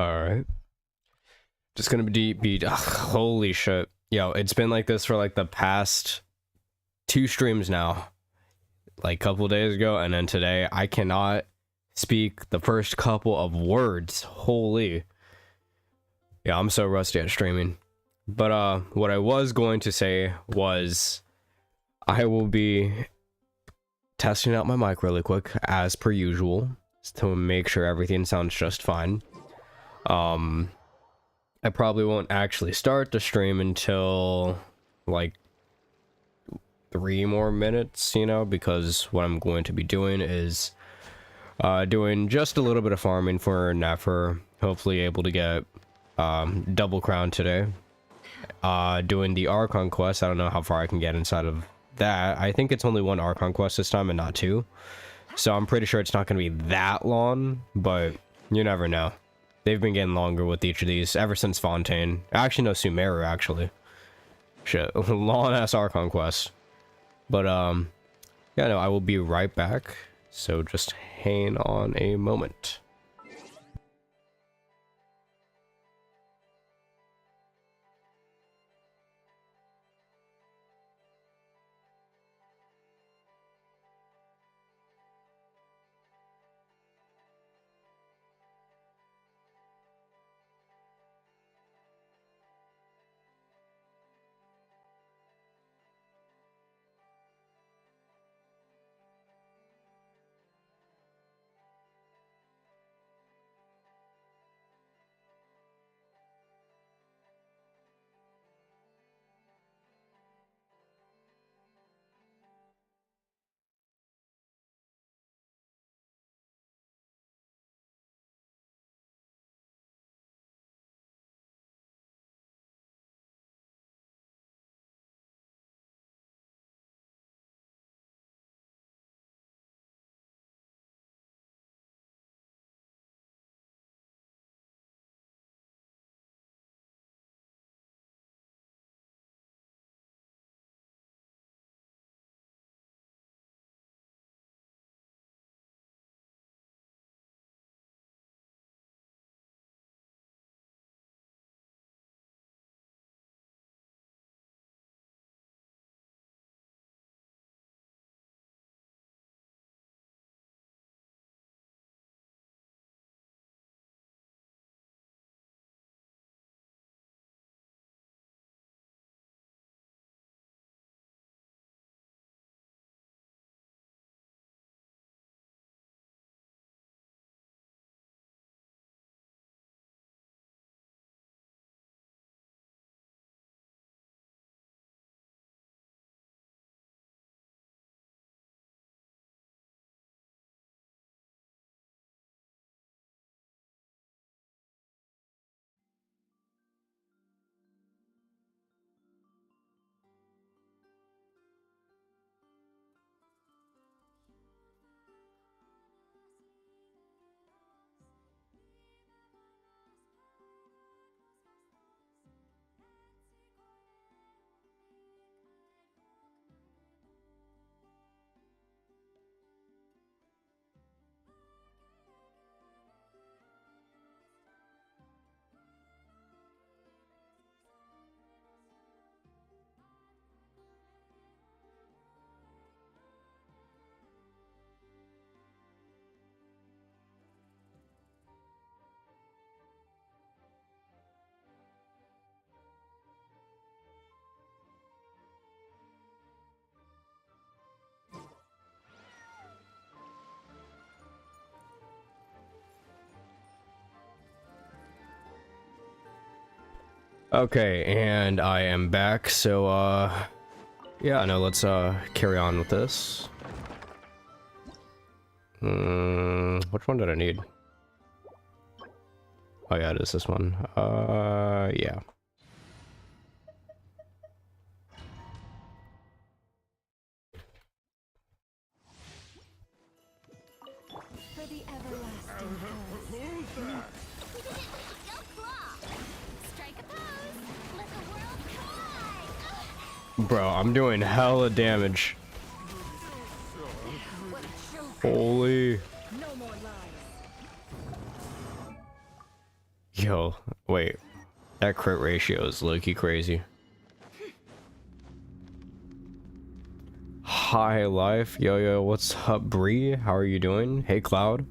Alright. Just gonna be holy shit. Yo, it's been like this for like the past 2 streams now. Like a couple days ago, and then today I cannot speak the first couple of words. Holy. Yeah, I'm so rusty at streaming. But what I was going to say was I will be testing out my mic really quick as per usual to make sure everything sounds just fine. I probably won't actually start the stream until like 3 more minutes, you know, because what I'm going to be doing is doing just a little bit of farming for Nefer, hopefully able to get double crown today. Doing the Archon quest. I don't know how far I can get inside of that. I think it's only 1 Archon quest this time and not 2, so I'm pretty sure it's not going to be that long, but you never know. They've been getting longer with each of these ever since Fontaine. Actually, no, Sumeru, actually. Shit, long ass Archon quest. But yeah, no, I will be right back, so just hang on a moment. Okay, and I am back, so yeah, no, let's carry on with this. Which one did I need? Oh yeah, it is this one. Yeah. For the everlasting Bro, I'm doing hella damage. Holy. no more lies. Yo, wait. That crit ratio is low-key crazy. Hi, life. Yo, what's up, Bree? How are you doing? Hey, Cloud.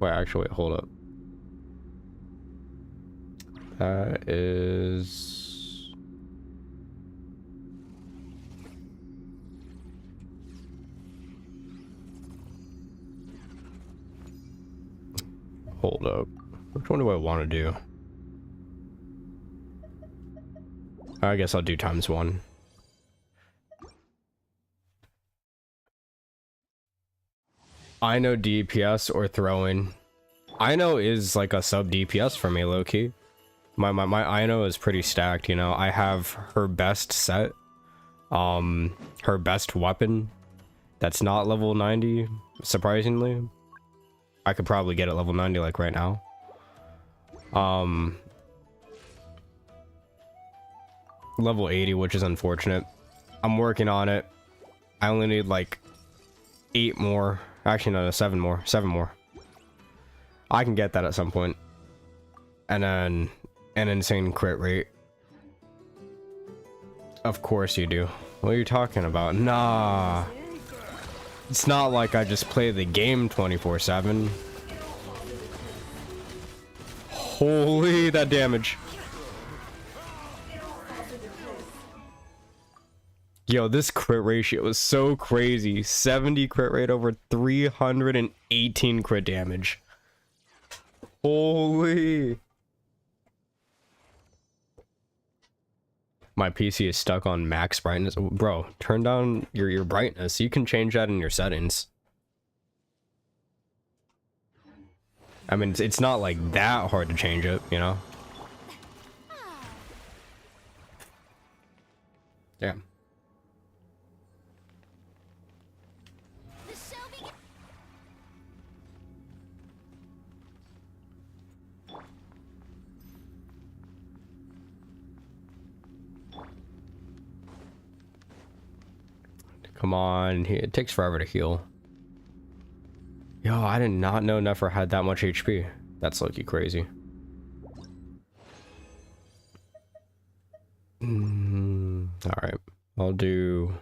Wait, hold up. That is... Hold up. Which one do I want to do? I guess I'll do ×1. I know DPS or throwing. I know is like a sub DPS for me, low-key. My I know is pretty stacked, you know. I have her best set. Her best weapon. That's not level 90, surprisingly. I could probably get it level 90 like right now. Level 80, which is unfortunate. I'm working on it. I only need like 8 more. Actually, no, 7 more. 7 more. I can get that at some point. And then an insane crit rate. Of course you do. What are you talking about? Nah. It's not like I just play the game 24/7. Holy, that damage. Yo, this crit ratio is so crazy. 70 crit rate over 318 crit damage. Holy. My PC is stuck on max brightness. Bro, turn down your brightness. You can change that in your settings. I mean, it's not like that hard to change it, you know? Yeah. Come on, it takes forever to heal. Yo, I did not know Nefer had that much HP. That's low-key crazy. Alright, I'll do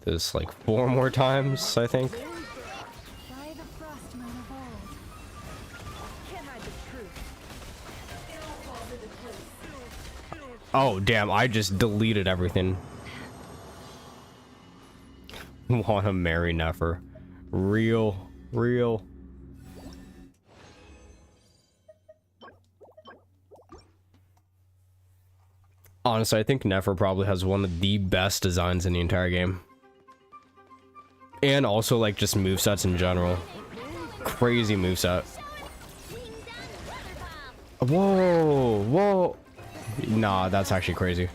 this like 4 more times, I think. Oh, damn, I just deleted everything. Wanna marry Nefer. Real. Honestly, I think Nefer probably has one of the best designs in the entire game. And also, like, just movesets in general. Crazy moveset. Whoa. Nah, that's actually crazy.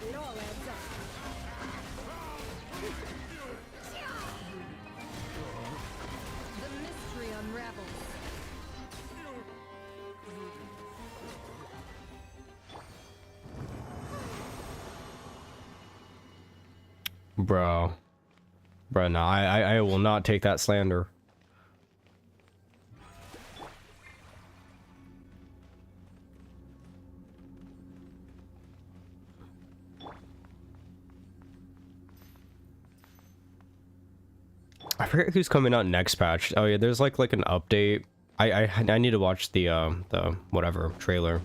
Bro, no, I will not take that slander. I forget who's coming out next patch. Oh yeah, there's like an update. I need to watch the whatever trailer.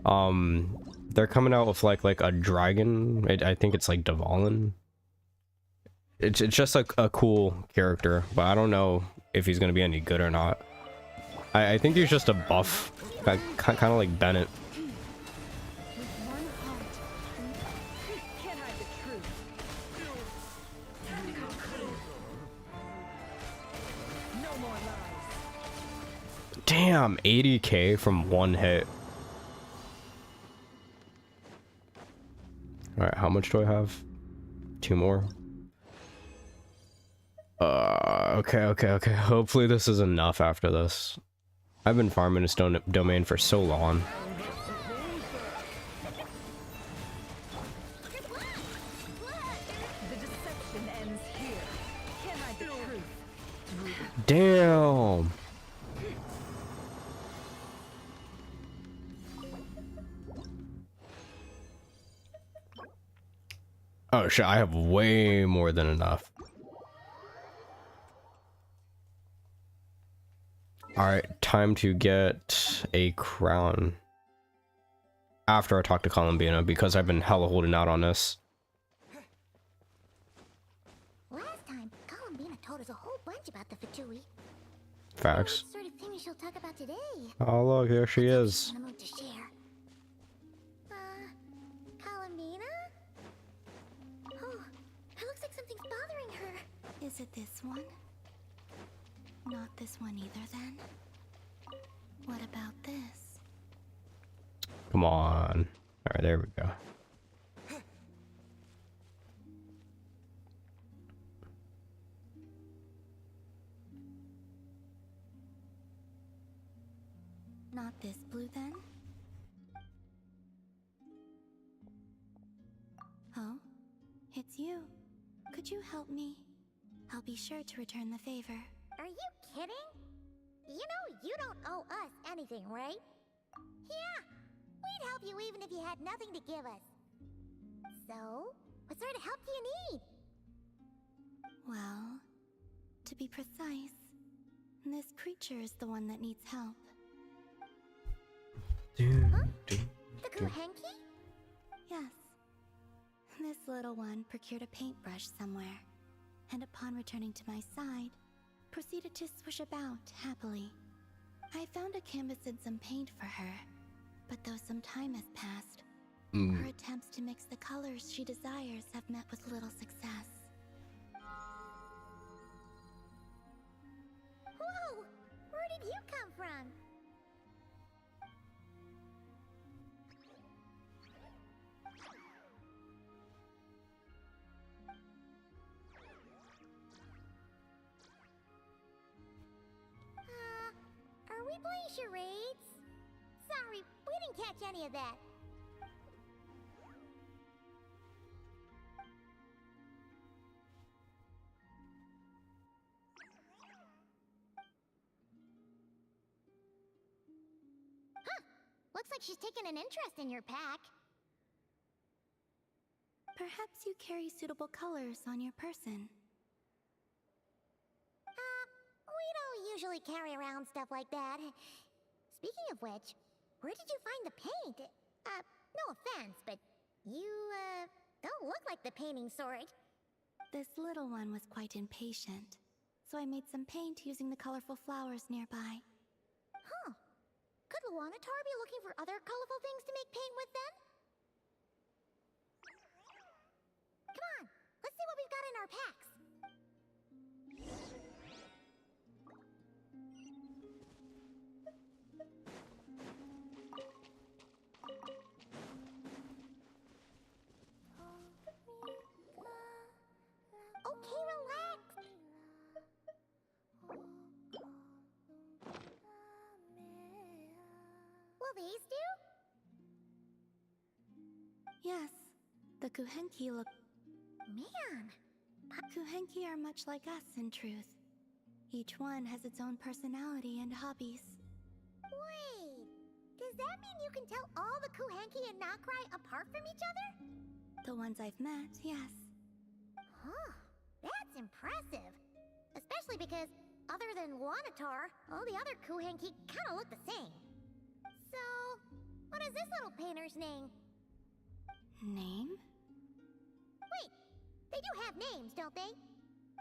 They're coming out with like a dragon. I think it's like Dvalin. It's just like a cool character, but I don't know if he's gonna be any good or not. I think he's just a buff, kind of like Bennett. Damn, 80k from 1 hit. All right, how much do I have? 2 more. Okay. Hopefully this is enough after this. I've been farming this domain for so long. Damn! Oh shit, I have way more than enough. Alright, time to get a crown. After I talk to Columbina, because I've been hella holding out on this. Last time, Columbina told us a whole bunch about the Fatui. Facts. What sort of thing she'll talk about today? Oh look, here she is. She's in a mood to share. Columbina? Oh, it looks like something's bothering her. Is it this one? Not this one either, then? What about this? Come on. Alright, there we go. Not this blue, then? Oh, it's you. Could you help me? I'll be sure to return the favor. Are you kidding? You know you don't owe us anything, right? Yeah, we'd help you even if you had nothing to give us. So, what sort of help do you need? Well, to be precise, this creature is the one that needs help. The Kuhenki? Yes. This little one procured a paintbrush somewhere, and upon returning to my side, proceeded to swish about happily. I found a canvas and some paint for her, but though some time has passed, her attempts to mix the colors she desires have met with little success. Whoa! Where did you come from? Are we playing charades? Sorry, we didn't catch any of that. Huh! Looks like she's taken an interest in your pack. Perhaps you carry suitable colors on your person. We don't usually carry around stuff like that. Speaking of which, where did you find the paint? No offense, but you, don't look like the painting sort. This little one was quite impatient, so I made some paint using the colorful flowers nearby. Huh. Could Luanatar be looking for other colorful things to make paint with then? Come on, let's see what we've got in our packs. Okay, relax. Will these do? Yes, the Kuhenki look... Man, Kuhenki are much like us, in truth. Each one has its own personality and hobbies. wait. Does that mean you can tell all the Kuhenki and Nakrai apart from each other? The ones I've met, yes. Huh, that's impressive. Especially because, other than Luanatar, all the other Kuhenki kind of look the same. So, what is this little painter's name? Name? Wait, they do have names, don't they?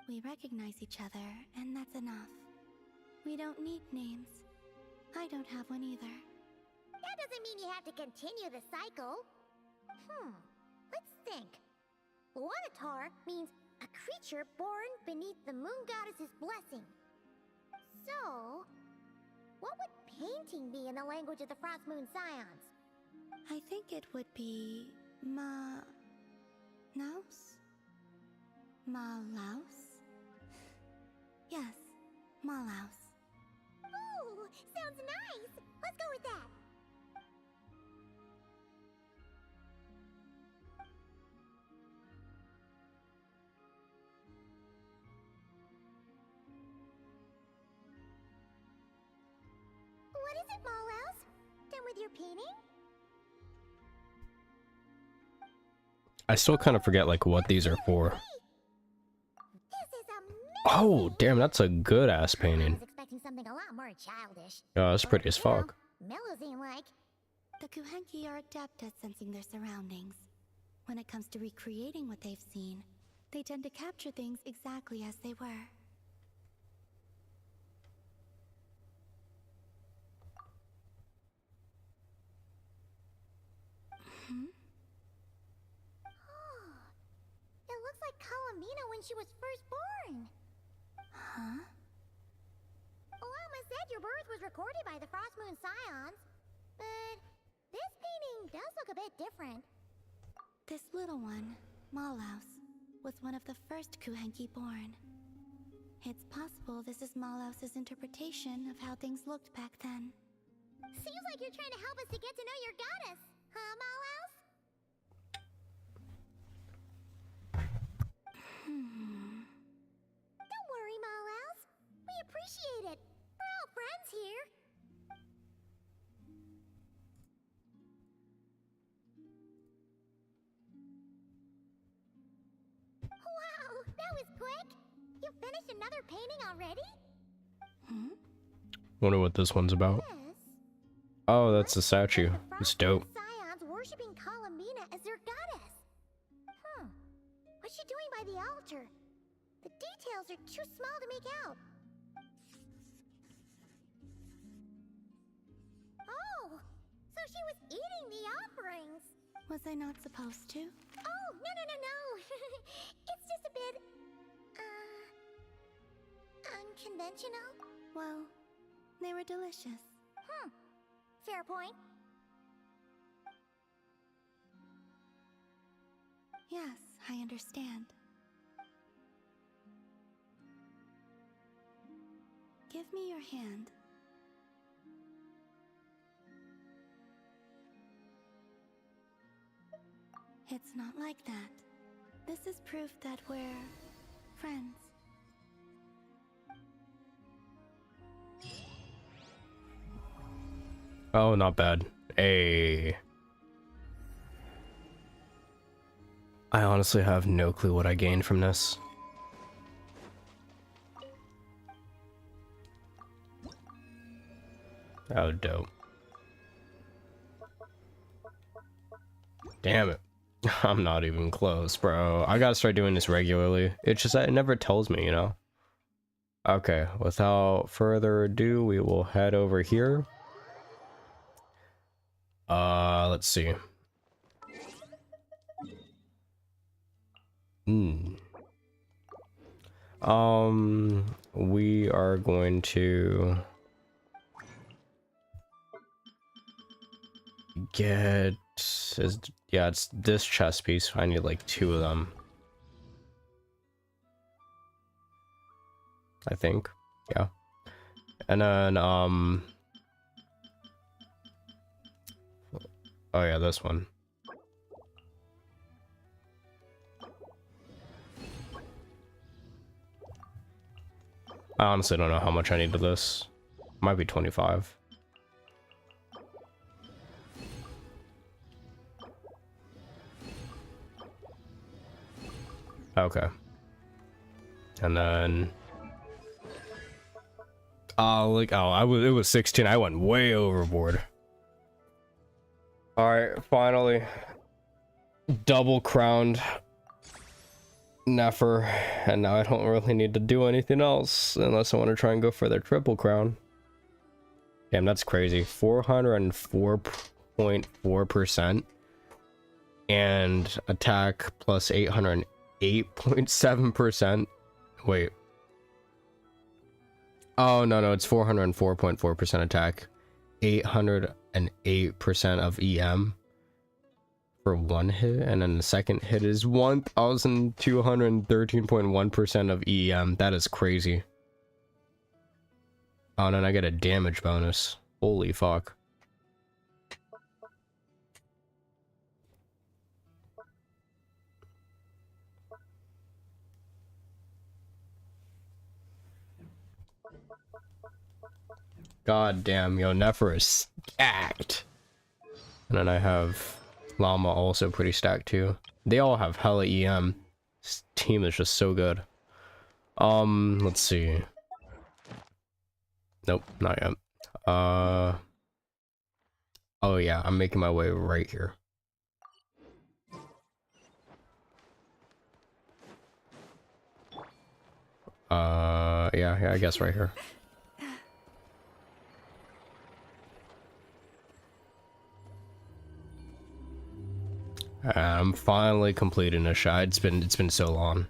We recognize each other, and that's enough. We don't need names. I don't have one either. That doesn't mean you have to continue the cycle. Let's think. Luanatar means a creature born beneath the moon goddess's blessing. So, what would painting be in the language of the Frost Moon Scions? I think it would be... Naus? Malaus? Yes, Malaus. Ooh, sounds nice! Let's go with that! painting? I still kind of forget like what these are for. This is amazing! Oh, damn, that's a good ass I painting. was expecting something a lot more childish. Yeah, that's But, pretty as you know, fuck. Mellows ain't like. The Kuhenki are adept at sensing their surroundings. When it comes to recreating what they've seen, they tend to capture things exactly as they were. Hmm? It looks like Kalamina when she was first born. Huh? Lama said your birth was recorded by the Frost Moon Scions, but this painting does look a bit different. This little one, Malaus, was one of the first Kuhenki born. It's possible this is Malaus's interpretation of how things looked back then. Seems like you're trying to help us to get to know your goddess, huh, Malaus? Don't worry, Malaus. We appreciate it. We're all friends here. Wow, that was quick. You finished another painting already? Hmm? Wonder what this one's about. Yes. Oh, that's a statue. It's dope. Scions worshipping Kalamina as their goddess. What's she doing by the altar? The details are too small to make out. Oh, so she was eating the offerings. Was I not supposed to? Oh, no. It's just a bit, unconventional. Well, they were delicious. Fair point. Yes, I understand. Give me your hand. It's not like that. This is proof that we're friends. Oh, not bad. Hey. I honestly have no clue what I gained from this. Oh, dope. Damn it. I'm not even close, bro. I gotta start doing this regularly. It's just that it never tells me, you know? Okay, without further ado, we will head over here. Let's see. We are going to get yeah, it's this chest piece. I need like 2 of them, I think. Yeah. And then oh yeah, this one. I honestly don't know how much I need of this. Might be 25. Okay. And then it was 16. I went way overboard. All right, finally double crowned Nefer, and now I don't really need to do anything else unless I want to try and go for their triple crown. Damn, that's crazy. 404.4% and attack plus 808.7%. Wait. Oh, no, it's 404.4% attack, 808% of EM for 1 hit, and then the second hit is 1213.1% of EM. That is crazy. Oh, and then I get a damage bonus. Holy fuck. God damn, yo, Nefer is stacked. And then I have Llama also pretty stacked too. They all have hella EM. This team is just so good. Let's see. Nope, not yet. Oh yeah, I'm making my way right here. Yeah, I guess right here. I'm finally completing this shot. It's been so long.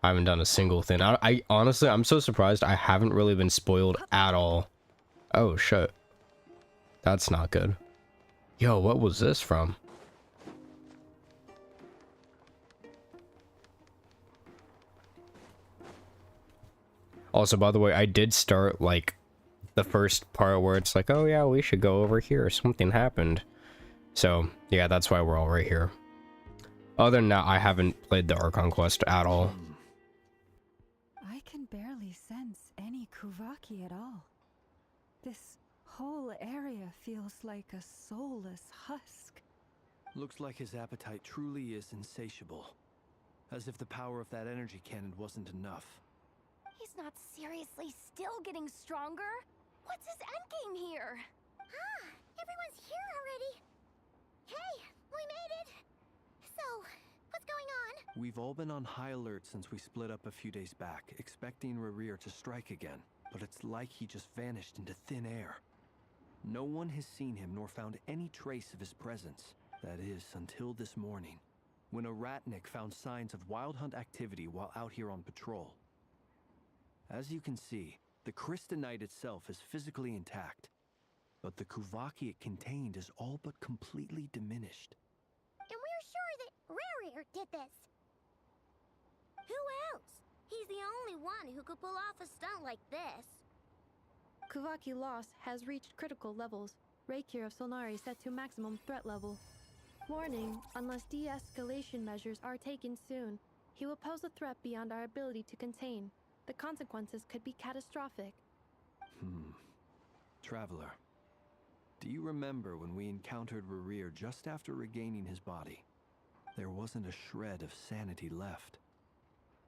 I haven't done a single thing. I honestly, I'm so surprised I haven't really been spoiled at all. Oh shit. That's not good. Yo, what was this from? Also, by the way, I did start like the first part where it's like, oh yeah, we should go over here. Something happened. So yeah, that's why we're all right here. Other than that, I haven't played the Archon quest at all. I can barely sense any Kuvaki at all. This whole area feels like a soulless husk. Looks like his appetite truly is insatiable. As if the power of that energy cannon wasn't enough. He's not seriously still getting stronger? What's his endgame here? Ah, everyone's here already. Hey, we made it. So, what's going on? We've all been on high alert since we split up a few days back, expecting Rerir to strike again. But it's like he just vanished into thin air. No one has seen him nor found any trace of his presence. That is, until this morning, when a ratnik found signs of wild hunt activity while out here on patrol. As you can see, the crystalline itself is physically intact, but the Kuvaki it contained is all but completely diminished. And we're sure that Rerir did this. Who else? He's the only one who could pull off a stunt like this. Kuvaki loss has reached critical levels. Reikir of Solnari set to maximum threat level. Warning, unless de-escalation measures are taken soon, he will pose a threat beyond our ability to contain. The consequences could be catastrophic. Traveler, do you remember when we encountered Rerir just after regaining his body? There wasn't a shred of sanity left.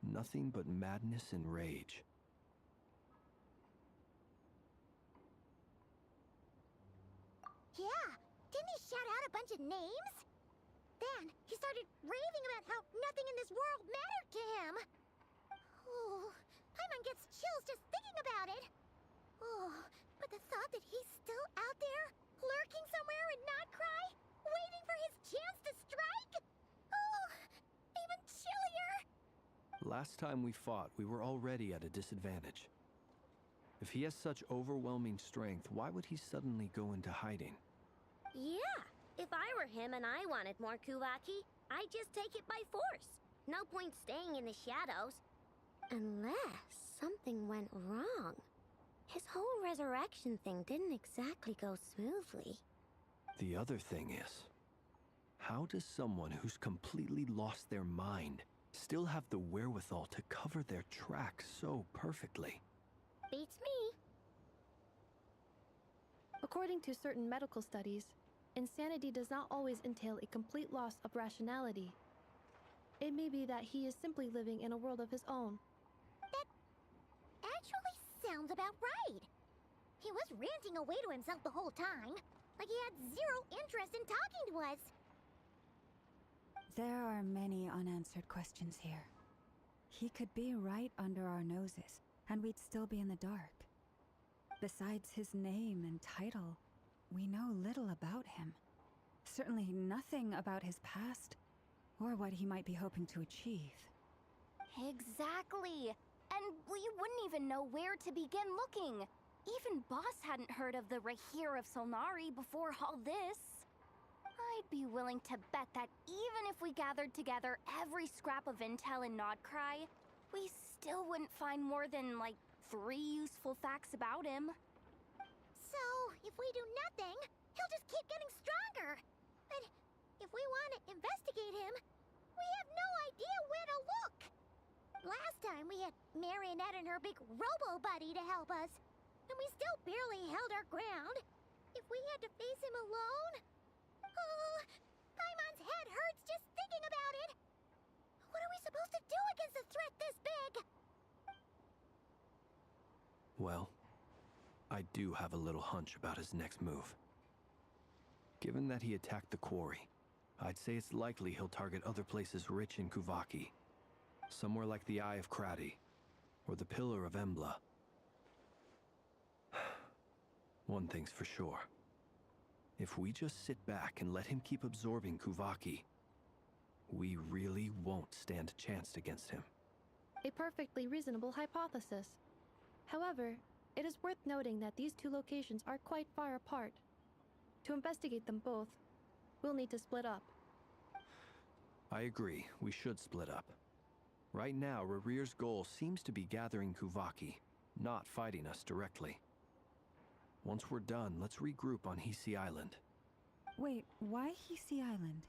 Nothing but madness and rage. Yeah, didn't he shout out a bunch of names? Then he started raving about how nothing in this world mattered to him. Oh, Paimon gets chills just thinking about it. Oh, but the thought that he's still out there, lurking somewhere in Notcry, waiting for his chance to strike? Oh, even chillier. Last time we fought, we were already at a disadvantage. If he has such overwhelming strength, why would he suddenly go into hiding? Yeah, if I were him and I wanted more Kuvaki, I'd just take it by force. No point staying in the shadows. Unless something went wrong. His whole resurrection thing didn't exactly go smoothly. The other thing is, how does someone who's completely lost their mind still have the wherewithal to cover their tracks so perfectly? Beats me. According to certain medical studies, insanity does not always entail a complete loss of rationality. It may be that he is simply living in a world of his own. That actually sounds about right. He was ranting away to himself the whole time, like he had zero interest in talking to us. There are many unanswered questions here. He could be right under our noses, and we'd still be in the dark. Besides his name and title, we know little about him. Certainly nothing about his past, or what he might be hoping to achieve. Exactly. And we wouldn't even know where to begin looking. Even Boss hadn't heard of the Reikir of Solnari before all this. I'd be willing to bet that even if we gathered together every scrap of intel in Nodcry, we still wouldn't find more than, like, 3 useful facts about him. So, if we do nothing, he'll just keep getting stronger. And if we want to investigate him, we have no idea where to look. Last time we had Marionette and her big robo-buddy to help us, and we still barely held our ground. If we had to face him alone, Oh, Paimon's head hurts just thinking about it. What are we supposed to do against a threat this big? Well, I do have a little hunch about his next move. Given that he attacked the quarry, I'd say it's likely he'll target other places rich in Kuvaki. Somewhere like the Eye of Krati, or the Pillar of Embla. One thing's for sure. If we just sit back and let him keep absorbing Kuvaki, we really won't stand a chance against him. A perfectly reasonable hypothesis. However, it is worth noting that these two locations are quite far apart. To investigate them both, we'll need to split up. I agree, we should split up. Right now, Rarir's goal seems to be gathering Kuvaki, not fighting us directly. Once we're done, let's regroup on Hisi Island. Wait, why Hisi Island?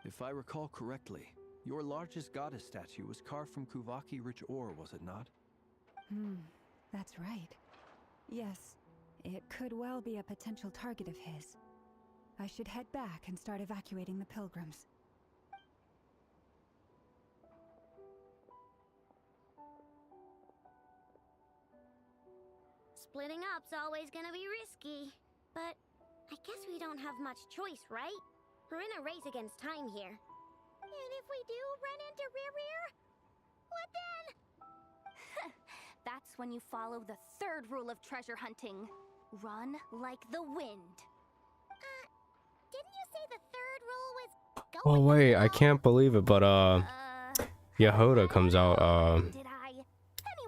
If I recall correctly, your largest goddess statue was carved from Kuvaki-rich ore, was it not? That's right. Yes, it could well be a potential target of his. I should head back and start evacuating the pilgrims. Splitting up's always gonna be risky. But I guess we don't have much choice, right? We're in a race against time here. And if we do run into Rear, what then? That's when you follow the third rule of treasure hunting. Run like the wind. Didn't you say the third rule was go Oh with the wait, I flow? can't believe it, but Yehoda comes out Did I? Anyway,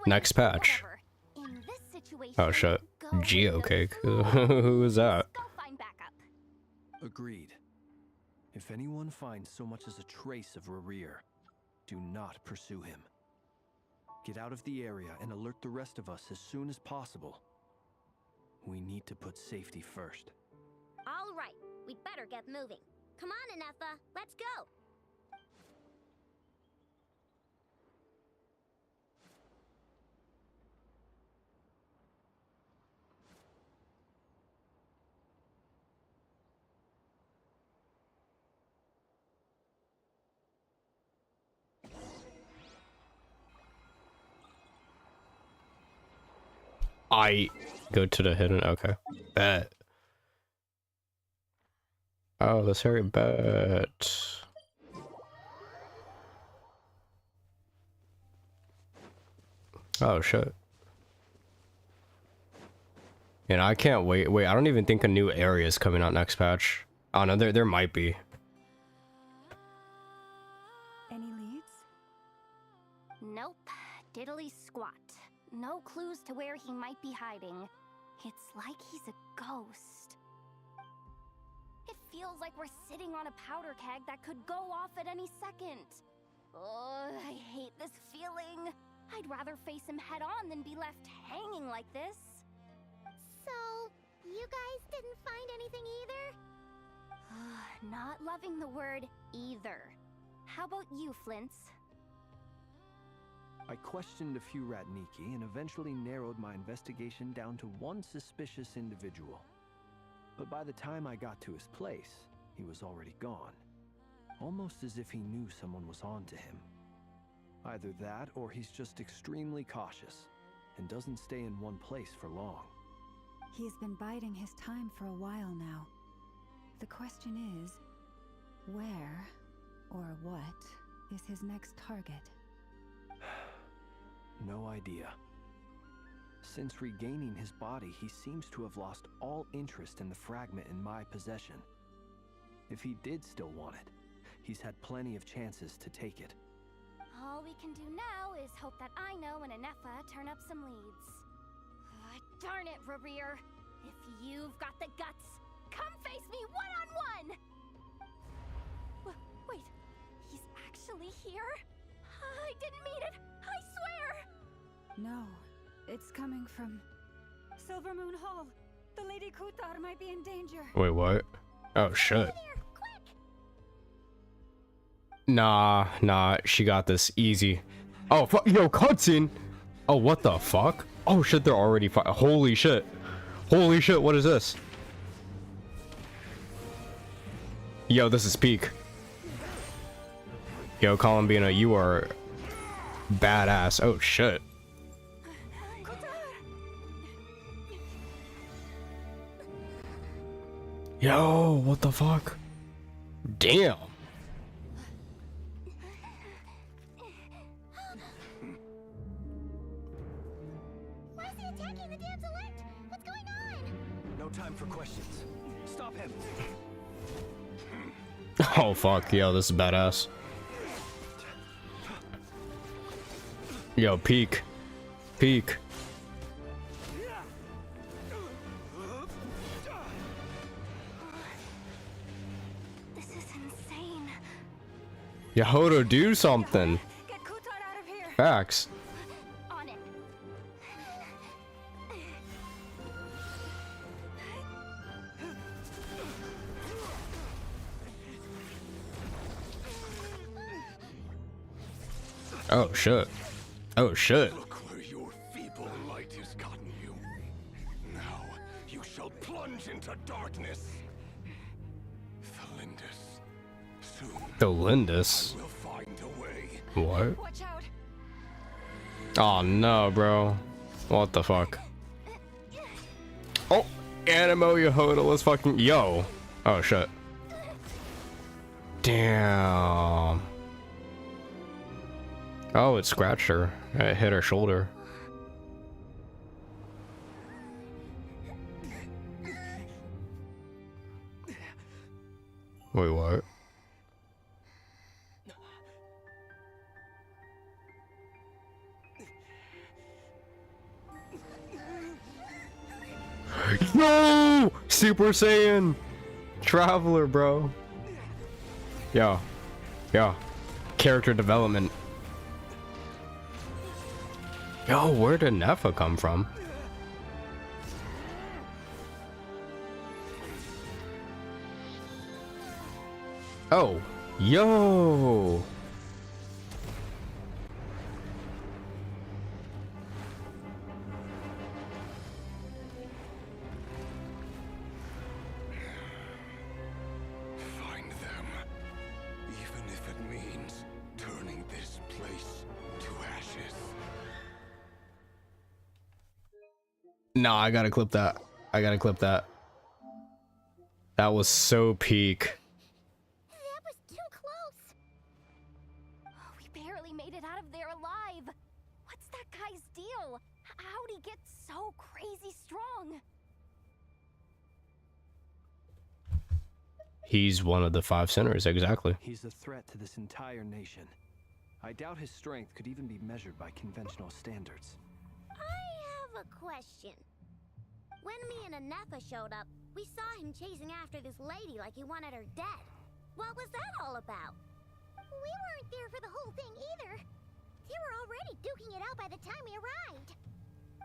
next patch. whatever. In this situation, Oh shit. go with the Geocake. flow. Who is that? Go find backup. Agreed. If anyone finds so much as a trace of Rarir, do not pursue him. Get out of the area and alert the rest of us as soon as possible. We need to put safety first. All right, we'd better get moving. Come on, Anefa, let's go. I go to the hidden. Okay. Bet. Oh, let's hurry. Bet. Oh shit. And I can't wait. Wait, I don't even think a new area is coming out next patch. Oh no, there might be. Any leads? Nope. Diddly squat. No clues to where he might be hiding. It's like he's a ghost. It feels like we're sitting on a powder keg that could go off at any second. Oh, I hate this feeling. I'd rather face him head on than be left hanging like this. So, you guys didn't find anything either? Not loving the word either. How about you, Flints? I questioned a few Ratniki and eventually narrowed my investigation down to one suspicious individual. But by the time I got to his place, he was already gone. Almost as if he knew someone was on to him. Either that, or he's just extremely cautious and doesn't stay in one place for long. He's been biding his time for a while now. The question is, where or what is his next target? No idea. Since regaining his body, he seems to have lost all interest in the fragment in my possession. If he did still want it, he's had plenty of chances to take it. All we can do now is hope that I know and Anefa turn up some leads. Darn it, Rarir! If you've got the guts, come face me one-on-one! Wait, he's actually here? I didn't mean it, I swear! No, it's coming from Silver Moon Hall. The Lady Kutar might be in danger. Wait, what? Oh shit. Here, quick! Nah, she got this easy. Oh, yo, cutscene! Oh, what the fuck? Oh shit, they're already holy shit. Holy shit, what is this? Yo, this is peak. Yo, Columbina, you are badass. Oh shit. Yo, what the fuck? Damn. Why is he attacking the damn select? What's going on? No time for questions. Stop him. Oh fuck, yo, this is badass. Yo, peak. Peak. This is insane. Yahodo, do something. Get Kutar out of here. Facts. On it. Oh shit. Oh shit. Look where your feeble light has gotten you. Now you shall plunge into darkness. Thalindus, soon The Lindus. we'll find a way. What? Watch out. Oh no, bro. What the fuck? Oh, Animo Yahoda, let's fucking yo. Oh shit. Damn. Oh, it scratched her. It hit her shoulder. Wait, what? No! Super Saiyan! Traveler, bro. Yo. Yo. Character development. Yo, where did Nefa come from? Oh. Yo! Find them. Even if it means turning this place to ashes. Nah, I gotta clip that. I gotta clip that. That was so peak. That was too close. Oh, we barely made it out of there alive. What's that guy's deal? How'd he get so crazy strong? He's one of the 5 sinners, exactly. He's a threat to this entire nation. I doubt his strength could even be measured by conventional standards. I have a question. When me and Anefa showed up, we saw him chasing after this lady like he wanted her dead. What was that all about? We weren't there for the whole thing either. They were already duking it out by the time we arrived.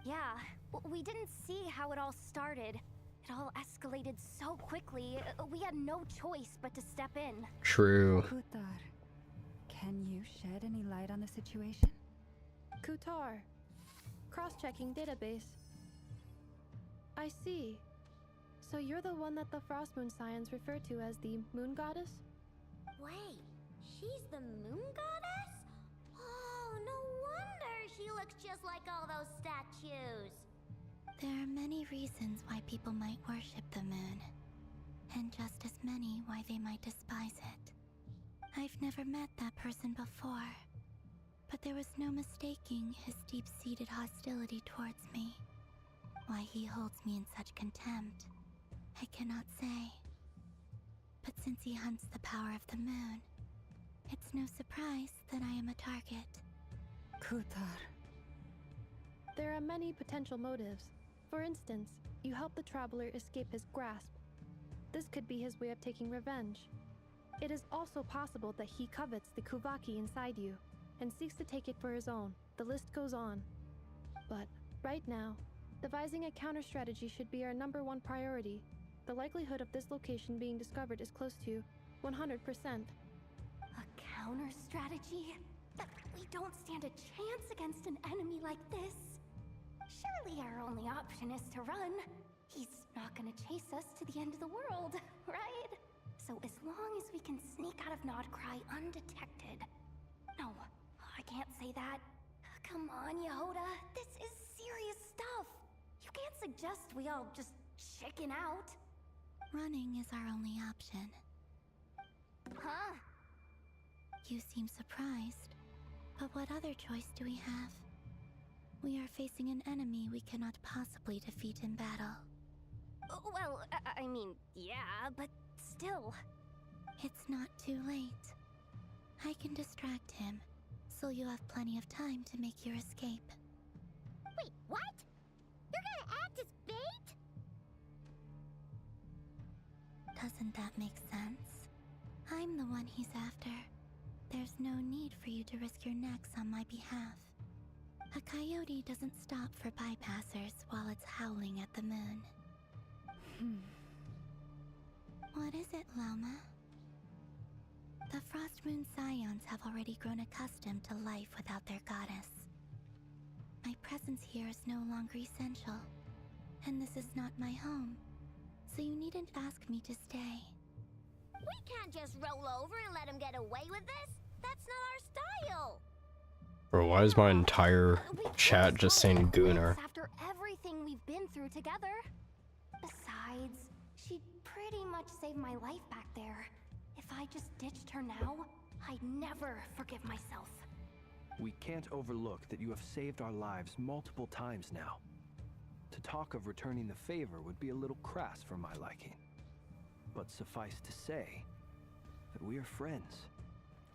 Yeah, we didn't see how it all started. It all escalated so quickly, we had no choice but to step in. True. Kutar, can you shed any light on the situation? Kutar. Cross-checking database. I see. So you're the one that the Frost Moon Scions refer to as the Moon Goddess? Wait, she's the moon goddess? Oh, no wonder she looks just like all those statues. There are many reasons why people might worship the moon, and just as many why they might despise it. I've never met that person before, but there was no mistaking his deep-seated hostility towards me. Why he holds me in such contempt, I cannot say. But since he hunts the power of the moon, it's no surprise that I am a target. Kutar. There are many potential motives. For instance, you help the traveler escape his grasp. This could be his way of taking revenge. It is also possible that he covets the Kuvaki inside you, and seeks to take it for his own. The list goes on. But, right now, devising a counter-strategy should be our #1 priority. The likelihood of this location being discovered is close to 100%. A counter strategy? We don't stand a chance against an enemy like this. Surely our only option is to run. He's not gonna chase us to the end of the world, right? So So as long as we can sneak out of Nodcry undetected... No, I can't say that. Come on, Yehoda. This is serious stuff. You can't suggest we all just chicken out. Running is our only option. Huh? You seem surprised. But what other choice do we have? We are facing an enemy we cannot possibly defeat in battle. Well, I mean, yeah, but still. It's not too late. I can distract him, so you have plenty of time to make your escape. Wait, what? You're gonna act as bait? Doesn't that make sense? I'm the one he's after. There's no need for you to risk your necks on my behalf. A coyote doesn't stop for bypassers while it's howling at the moon. What is it, Loma? The Frost Moon Scions have already grown accustomed to life without their goddess. My presence here is no longer essential, and this is not my home, so you needn't ask me to stay. We can't just roll over and let him get away with this. That's not our style. Bro, why is my entire chat just saying Gooner? After everything we've been through together. Besides, she pretty much saved my life back there. If I just ditched her now, I'd never forgive myself. We can't overlook that you have saved our lives multiple times now. To talk of returning the favor would be a little crass for my liking. But suffice to say that we are friends.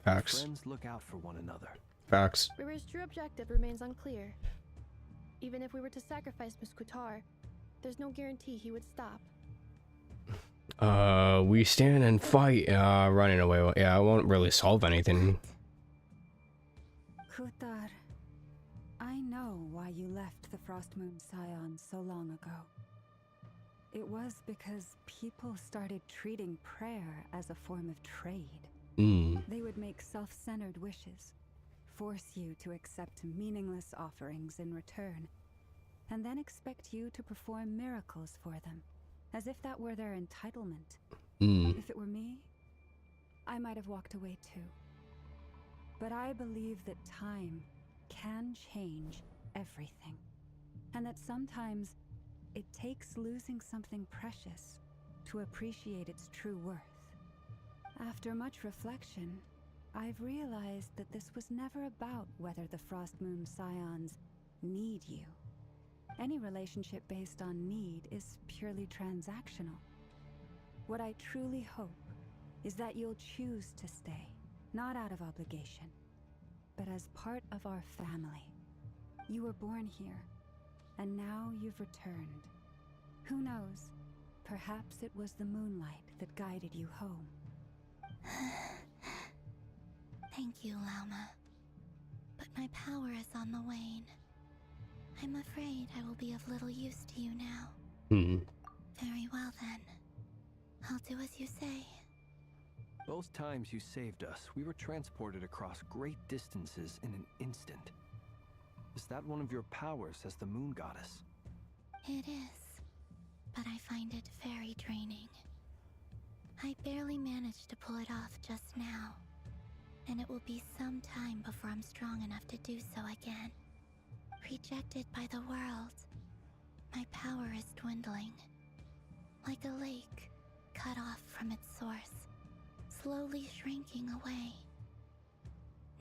Facts. Friends look out for one another. Facts. Rivera's true objective remains unclear. Even if we were to sacrifice Miss Kutar, there's no guarantee he would stop. We stand and fight. Running away. Yeah, I won't really solve anything. Kutar, I know why you left the Frost Moon Scions so long ago. It was because people started treating prayer as a form of trade. They would make self-centered wishes, force you to accept meaningless offerings in return, and then expect you to perform miracles for them, as if that were their entitlement. If it were me, I might have walked away too. But I believe that time can change everything, and that sometimes it takes losing something precious to appreciate its true worth. After much reflection, I've realized that this was never about whether the Frost Moon Scions need you. Any relationship based on need is purely transactional. What I truly hope is that you'll choose to stay, not out of obligation, but as part of our family. You were born here, and now you've returned. Who knows? Perhaps it was the moonlight that guided you home. Thank you, Lauma. But my power is on the wane. I'm afraid I will be of little use to you now. Very well then. I'll do as you say. Both times you saved us, we were transported across great distances in an instant. Is that one of your powers as the moon goddess? It is, but I find it very draining. I barely managed to pull it off just now, and it will be some time before I'm strong enough to do so again. Rejected by the world, my power is dwindling. Like a lake cut off from its source, slowly shrinking away.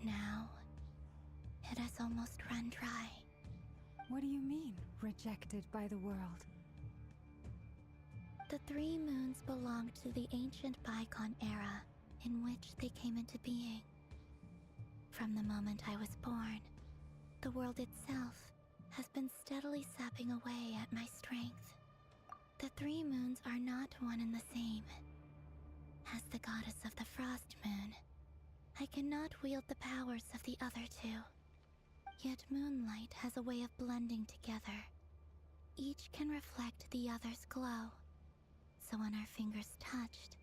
Now, it has almost run dry. What do you mean, rejected by the world? The three moons belonged to the ancient bygone era in which they came into being. From the moment I was born, the world itself has been steadily sapping away at my strength. The three moons are not one and the same. As the goddess of the Frost Moon, I cannot wield the powers of the other two. Yet Moonlight has a way of blending together. Each can reflect the other's glow. So when our fingers touched,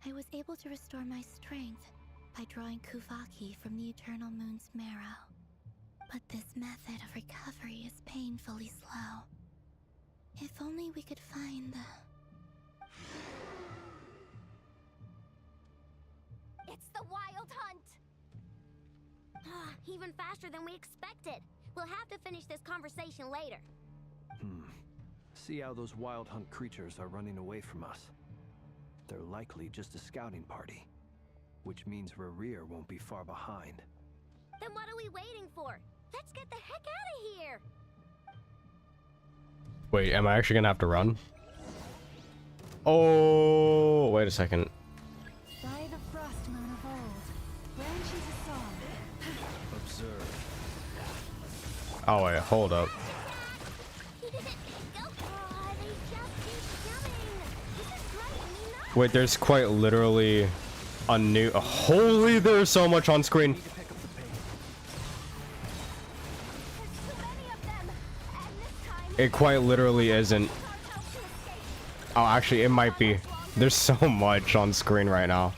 I was able to restore my strength by drawing Kuvaki from the Eternal Moon's marrow. But this method of recovery is painfully slow. If only we could find the... It's the Wild Hunt! Even faster than we expected. We'll have to finish this conversation later. See how those wild hunt creatures are running away from us. They're likely just a scouting party, which means Rerir won't be far behind. Then what are we waiting for? Let's get the heck out of here! Wait, am I actually gonna have to run? Oh, wait a second. By the frost moon of old, branches a song. Observe. Oh wait, hold up. Wait, there's quite literally a new. Holy, there's so much on screen. It quite literally isn't. Oh, actually, it might be. There's so much on screen right now.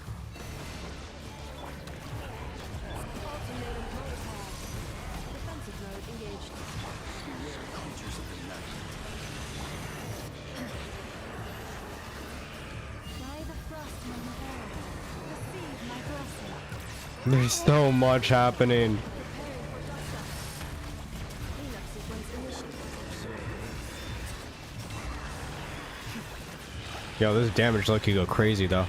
There's so much happening. Yo, this damage look could go crazy though.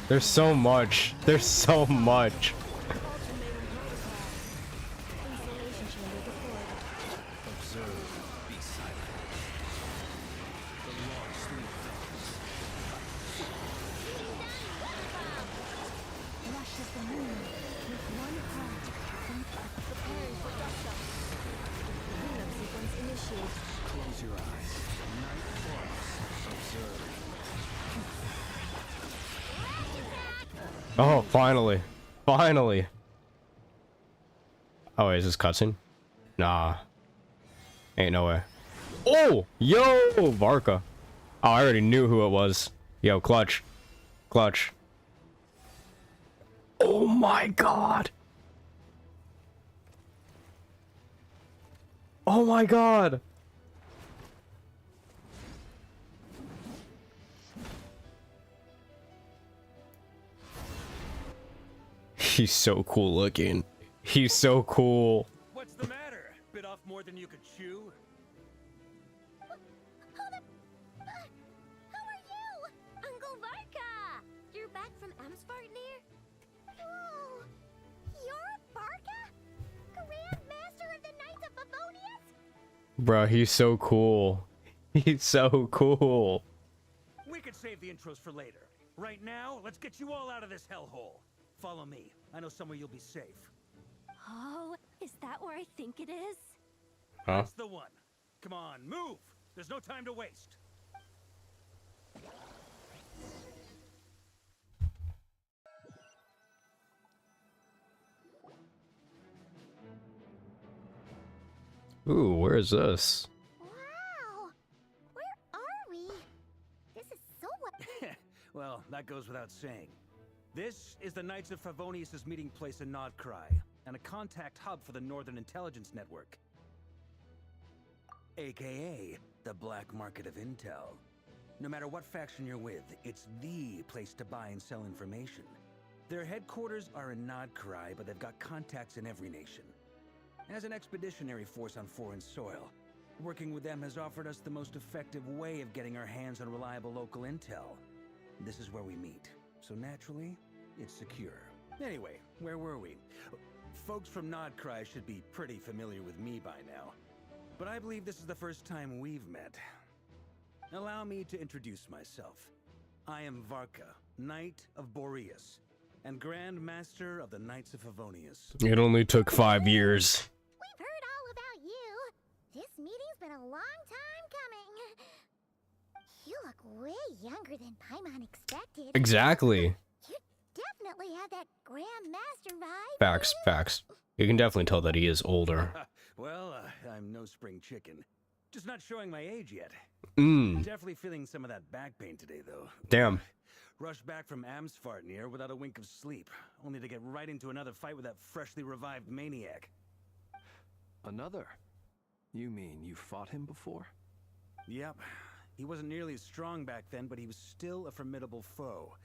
There's so much. There's so much. Oh, finally. Finally. Oh, wait, is this cutscene? Nah. Ain't no way. Oh! Yo! Varka. Oh, I already knew who it was. Yo, clutch. Clutch. Oh my god! Oh my god! He's so cool looking. He's so cool. What's the matter? Bit off more than you could chew? Hold up! How are you? Uncle Varka! You're back from Amsvartnir? Whoa! You're Varka? Grand Master of the Knights of Favonius? Bruh, he's so cool. He's so cool. We could save the intros for later. Right now, let's get you all out of this hellhole. Follow me. I know somewhere you'll be safe. Oh, is that where I think it is? Huh? That's the one. Come on, move! There's no time to waste. Ooh, where is this? Wow! Where are we? This is so Well, that goes without saying. This is the Knights of Favonius' meeting place in Nodcry, and a contact hub for the Northern Intelligence Network. AKA, the black market of intel. No matter what faction you're with, it's the place to buy and sell information. Their headquarters are in Nodcry, but they've got contacts in every nation. As an expeditionary force on foreign soil, working with them has offered us the most effective way of getting our hands on reliable local intel. This is where we meet. So naturally, it's secure. Anyway, where were we? Folks from Nodcry should be pretty familiar with me by now. But I believe this is the first time we've met. Allow me to introduce myself. I am Varka, Knight of Boreas, and Grand Master of the Knights of Favonius. It only took 5 years. We've heard all about you. This meeting's been a long time coming. You look way younger than Paimon expected. Exactly. You definitely have that Grand Master vibe. Facts, facts. You can definitely tell that he is older. Well, I'm no spring chicken. Just not showing my age yet. Mmm. Definitely feeling some of that back pain today, though. Damn. Rushed back from Amsvartnir without a wink of sleep, only to get right into another fight with that freshly revived maniac. Another? You mean you fought him before? Yep. He wasn't nearly as strong back then, but he was still a formidable foe.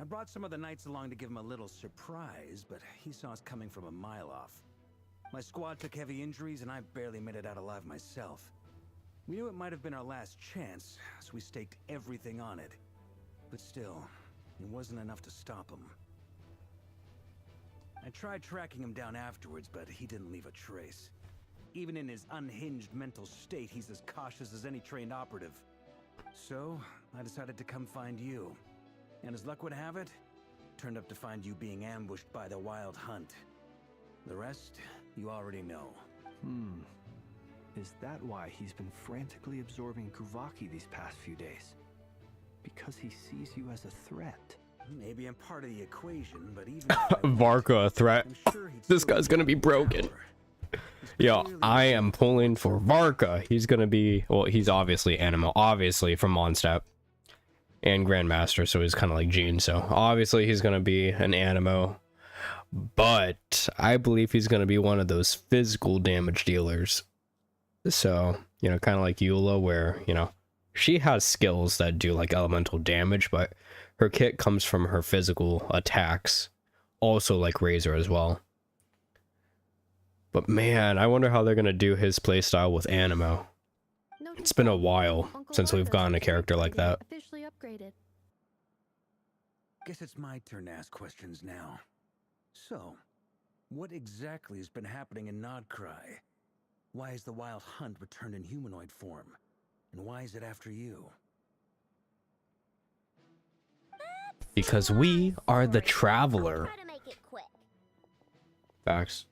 I brought some of the knights along to give him a little surprise, but he saw us coming from a mile off. My squad took heavy injuries, and I barely made it out alive myself. We knew it might have been our last chance, so we staked everything on it. But still, it wasn't enough to stop him. I tried tracking him down afterwards, but he didn't leave a trace. Even in his unhinged mental state, he's as cautious as any trained operative. So, I decided to come find you. And as luck would have it, turned up to find you being ambushed by the Wild Hunt. The rest, you already know. Is that why he's been frantically absorbing Kuvaki these past few days? Because he sees you as a threat? Maybe I'm part of the equation, but even Varka a threat. This guy's gonna be broken. Yo, I am pulling for Varka. He's gonna be, well, he's obviously Animo, obviously from Mondstadt and Grandmaster, so he's kind of like Gene, so obviously he's gonna be an Animo, but I believe he's gonna be one of those physical damage dealers. So, you know, kind of like Eula, where, you know, she has skills that do like elemental damage, but her kit comes from her physical attacks, also like Razor as well. But man, I wonder how they're gonna do his playstyle with Animo. It's been a while since we've gotten a character like that. Officially upgraded. Guess it's my turn to ask questions now. So, what exactly has been happening in Nodcry? Why is the Wild Hunt returned in humanoid form? And why is it after you? Because we are the Traveler. Try to make it quick. Facts.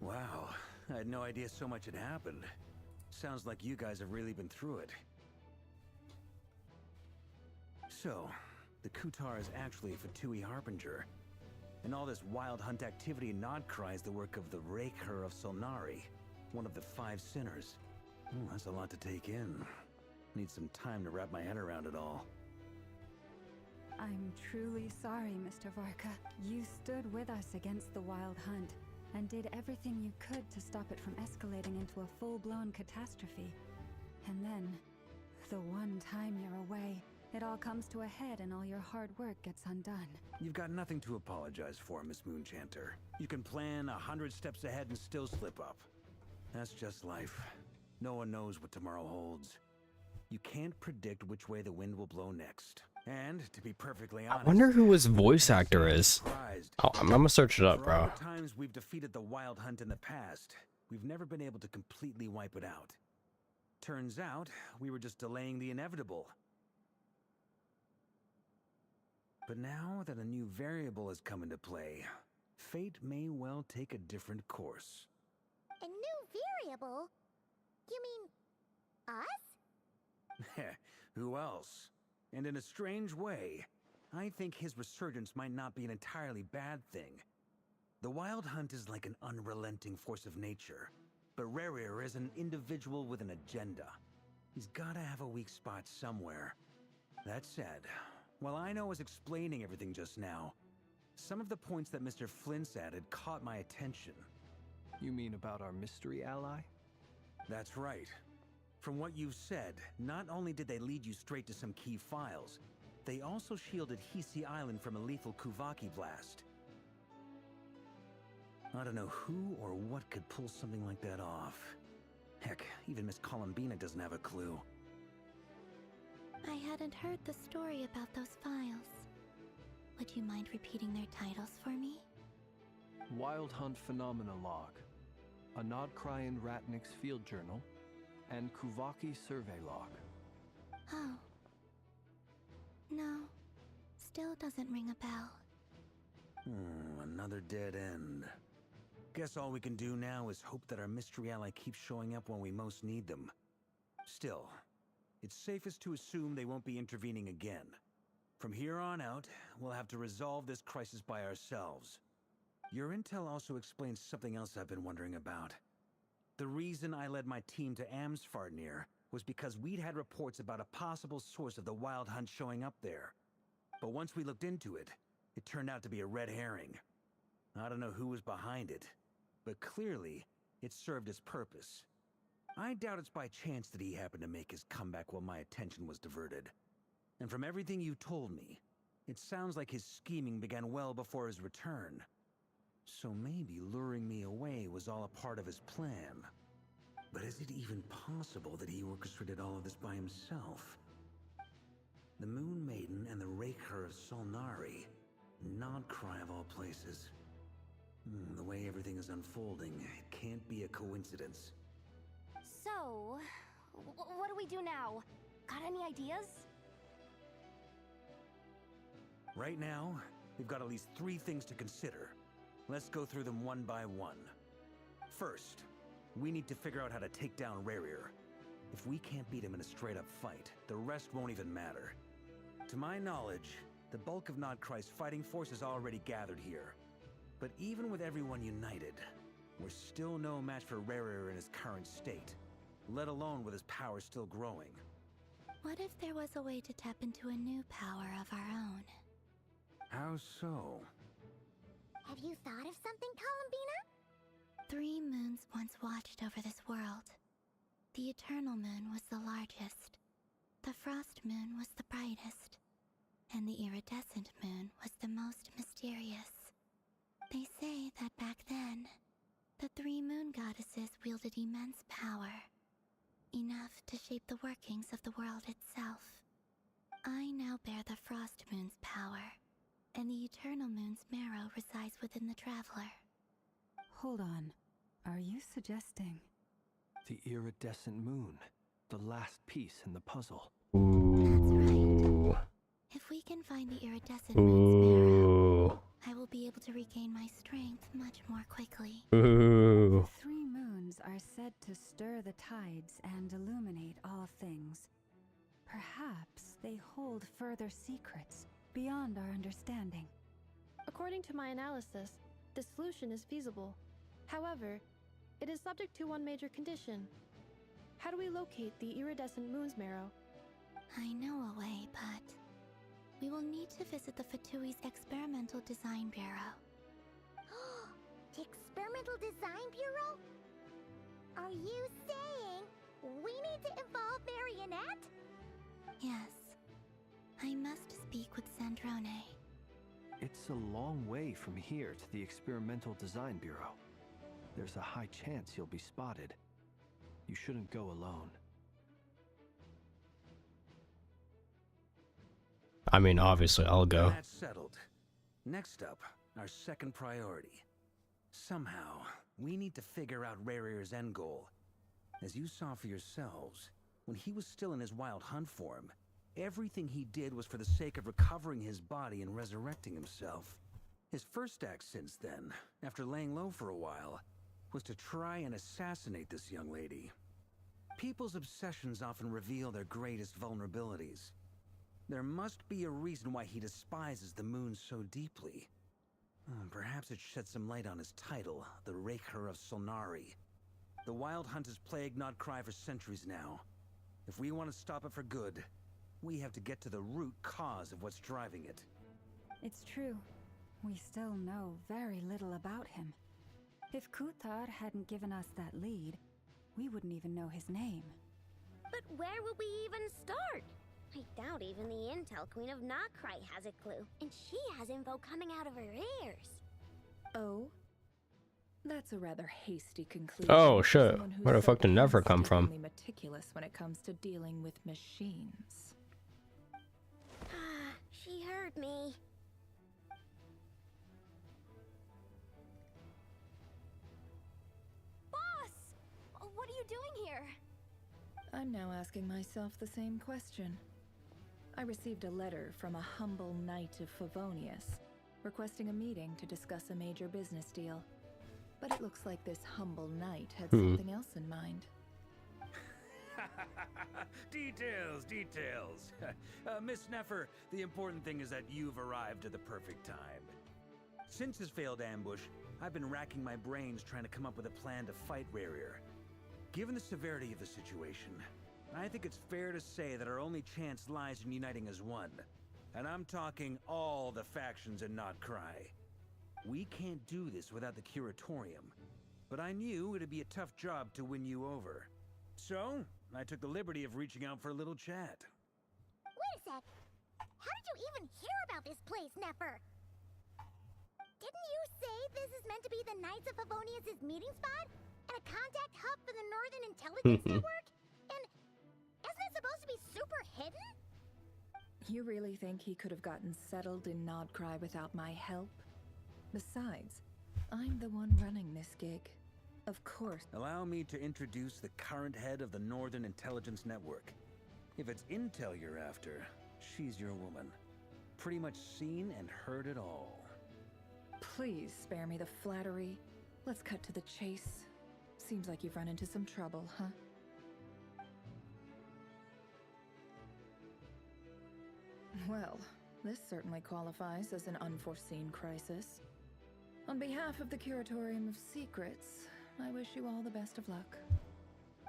Wow, I had no idea so much had happened. Sounds like you guys have really been through it. So, the Kutar is actually a Fatui Harbinger. And all this Wild Hunt activity in Nodcry is the work of the Raker of Solnari, one of the 5 sinners. That's a lot to take in. Need some time to wrap my head around it all. I'm truly sorry, Mr. Varka. You stood with us against the Wild Hunt and did everything you could to stop it from escalating into a full-blown catastrophe. And then, the one time you're away, it all comes to a head and all your hard work gets undone. You've got nothing to apologize for, Miss Moonchanter. You can plan 100 steps ahead and still slip up. That's just life. No one knows what tomorrow holds. You can't predict which way the wind will blow next. And, to be perfectly honest, I wonder who his voice actor is. Oh, I'm gonna search it up, for all bro. the times we've defeated the Wild Hunt in the past, we've never been able to completely wipe it out. Turns out, we were just delaying the inevitable. But now that a new variable has come into play, fate may well take a different course. A new variable? You mean us? Who else? And in a strange way, I think his resurgence might not be an entirely bad thing. The Wild Hunt is like an unrelenting force of nature, but Rerir is an individual with an agenda. He's gotta have a weak spot somewhere. That said, while I was explaining everything just now, some of the points that Mr. Flint's added caught my attention. You mean about our mystery ally? That's right. From what you've said, not only did they lead you straight to some key files, they also shielded Hisi Island from a lethal Kuvaki blast. I don't know who or what could pull something like that off. Heck, even Miss Columbina doesn't have a clue. I hadn't heard the story about those files. Would you mind repeating their titles for me? Wild Hunt Phenomena Log, a Nodcryan Ratnik's Field Journal, and Kuvaki Survey Log. Oh. No. Still doesn't ring a bell. Another dead end. Guess all we can do now is hope that our mystery ally keeps showing up when we most need them. Still, it's safest to assume they won't be intervening again. From here on out, we'll have to resolve this crisis by ourselves. Your intel also explains something else I've been wondering about. The reason I led my team to Amsfarnir was because we'd had reports about a possible source of the Wild Hunt showing up there. But once we looked into it, it turned out to be a red herring. I don't know who was behind it, but clearly, it served its purpose. I doubt it's by chance that he happened to make his comeback while my attention was diverted. And from everything you told me, it sounds like his scheming began well before his return. So maybe luring me away was all a part of his plan. But is it even possible that he orchestrated all of this by himself? The Moon Maiden and the Raker of Solnari. Nodcry of all places. The way everything is unfolding, it can't be a coincidence. So, what do we do now? Got any ideas? Right now, we've got at least 3 things to consider. Let's go through them one by one. First, we need to figure out how to take down Rarir. If we can't beat him in a straight-up fight, the rest won't even matter. To my knowledge, the bulk of Nodcry's fighting force is already gathered here. But even with everyone united, we're still no match for Rarir in his current state, let alone with his power still growing. What if there was a way to tap into a new power of our own? How so? Have you thought of something, Columbina? 3 moons once watched over this world. The Eternal Moon was the largest. The Frost Moon was the brightest. And the Iridescent Moon was the most mysterious. They say that back then, the 3 moon goddesses wielded immense power. Enough to shape the workings of the world itself. I now bear the Frost Moon's power, and the Eternal Moon's marrow resides within the Traveler. Hold on. Are you suggesting? The iridescent moon. The last piece in the puzzle. That's right. If we can find the Iridescent Moon's marrow, I will be able to regain my strength much more quickly. The 3 moons are said to stir the tides and illuminate all things. Perhaps they hold further secrets beyond our understanding. According to my analysis, the solution is feasible. However, it is subject to one major condition. How do we locate the iridescent moon's marrow? I know a way, but we will need to visit the Fatui's Experimental Design Bureau. The Experimental Design Bureau? Are you saying we need to involve Marionette? Yes. I must speak with Sandrone. It's a long way from here to the Experimental Design Bureau. There's a high chance you'll be spotted. You shouldn't go alone. I mean, obviously, I'll go. That's settled. Next up, our second priority. Somehow, we need to figure out Rarir's end goal. As you saw for yourselves, when he was still in his wild hunt form, everything he did was for the sake of recovering his body and resurrecting himself. His first act since then, after laying low for a while, was to try and assassinate this young lady. People's obsessions often reveal their greatest vulnerabilities. There must be a reason why he despises the moon so deeply. Perhaps it sheds some light on his title, the Raker of Solnari. The Wild Hunt has plagued Nodcry for centuries now. If we want to stop it for good, we have to get to the root cause of what's driving it. It's true. We still know very little about him. If Kuthar hadn't given us that lead, we wouldn't even know his name. But where would we even start? I doubt even the Intel Queen of Nodcry has a clue, and she has info coming out of her ears. Oh? That's a rather hasty conclusion. Oh, for shit. someone who's Where the so fuck did Never come from? painstakingly meticulous when it comes to dealing with machines. She heard me. Boss! What are you doing here? I'm now asking myself the same question. I received a letter from a humble knight of Favonius, requesting a meeting to discuss a major business deal. But it looks like this humble knight had something else in mind. Details. Miss Neffer, the important thing is that you've arrived at the perfect time. Since his failed ambush, I've been racking my brains trying to come up with a plan to fight Rarir. Given the severity of the situation, I think it's fair to say that our only chance lies in uniting as one. And I'm talking all the factions in Nodcry. We can't do this without the curatorium, but I knew it'd be a tough job to win you over. So, I took the liberty of reaching out for a little chat. Wait a sec. How did you even hear about this place, Nefer? Didn't you say this is meant to be the Knights of Favonius' meeting spot? And a contact hub for the Northern Intelligence Network? And isn't it supposed to be super hidden? You really think he could have gotten settled in Nodcry without my help? Besides, I'm the one running this gig. Of course. Allow me to introduce the current head of the Northern Intelligence Network. If it's intel you're after, she's your woman. Pretty much seen and heard it all. Please spare me the flattery. Let's cut to the chase. Seems like you've run into some trouble, huh? Well, this certainly qualifies as an unforeseen crisis. On behalf of the Curatorium of Secrets, I wish you all the best of luck.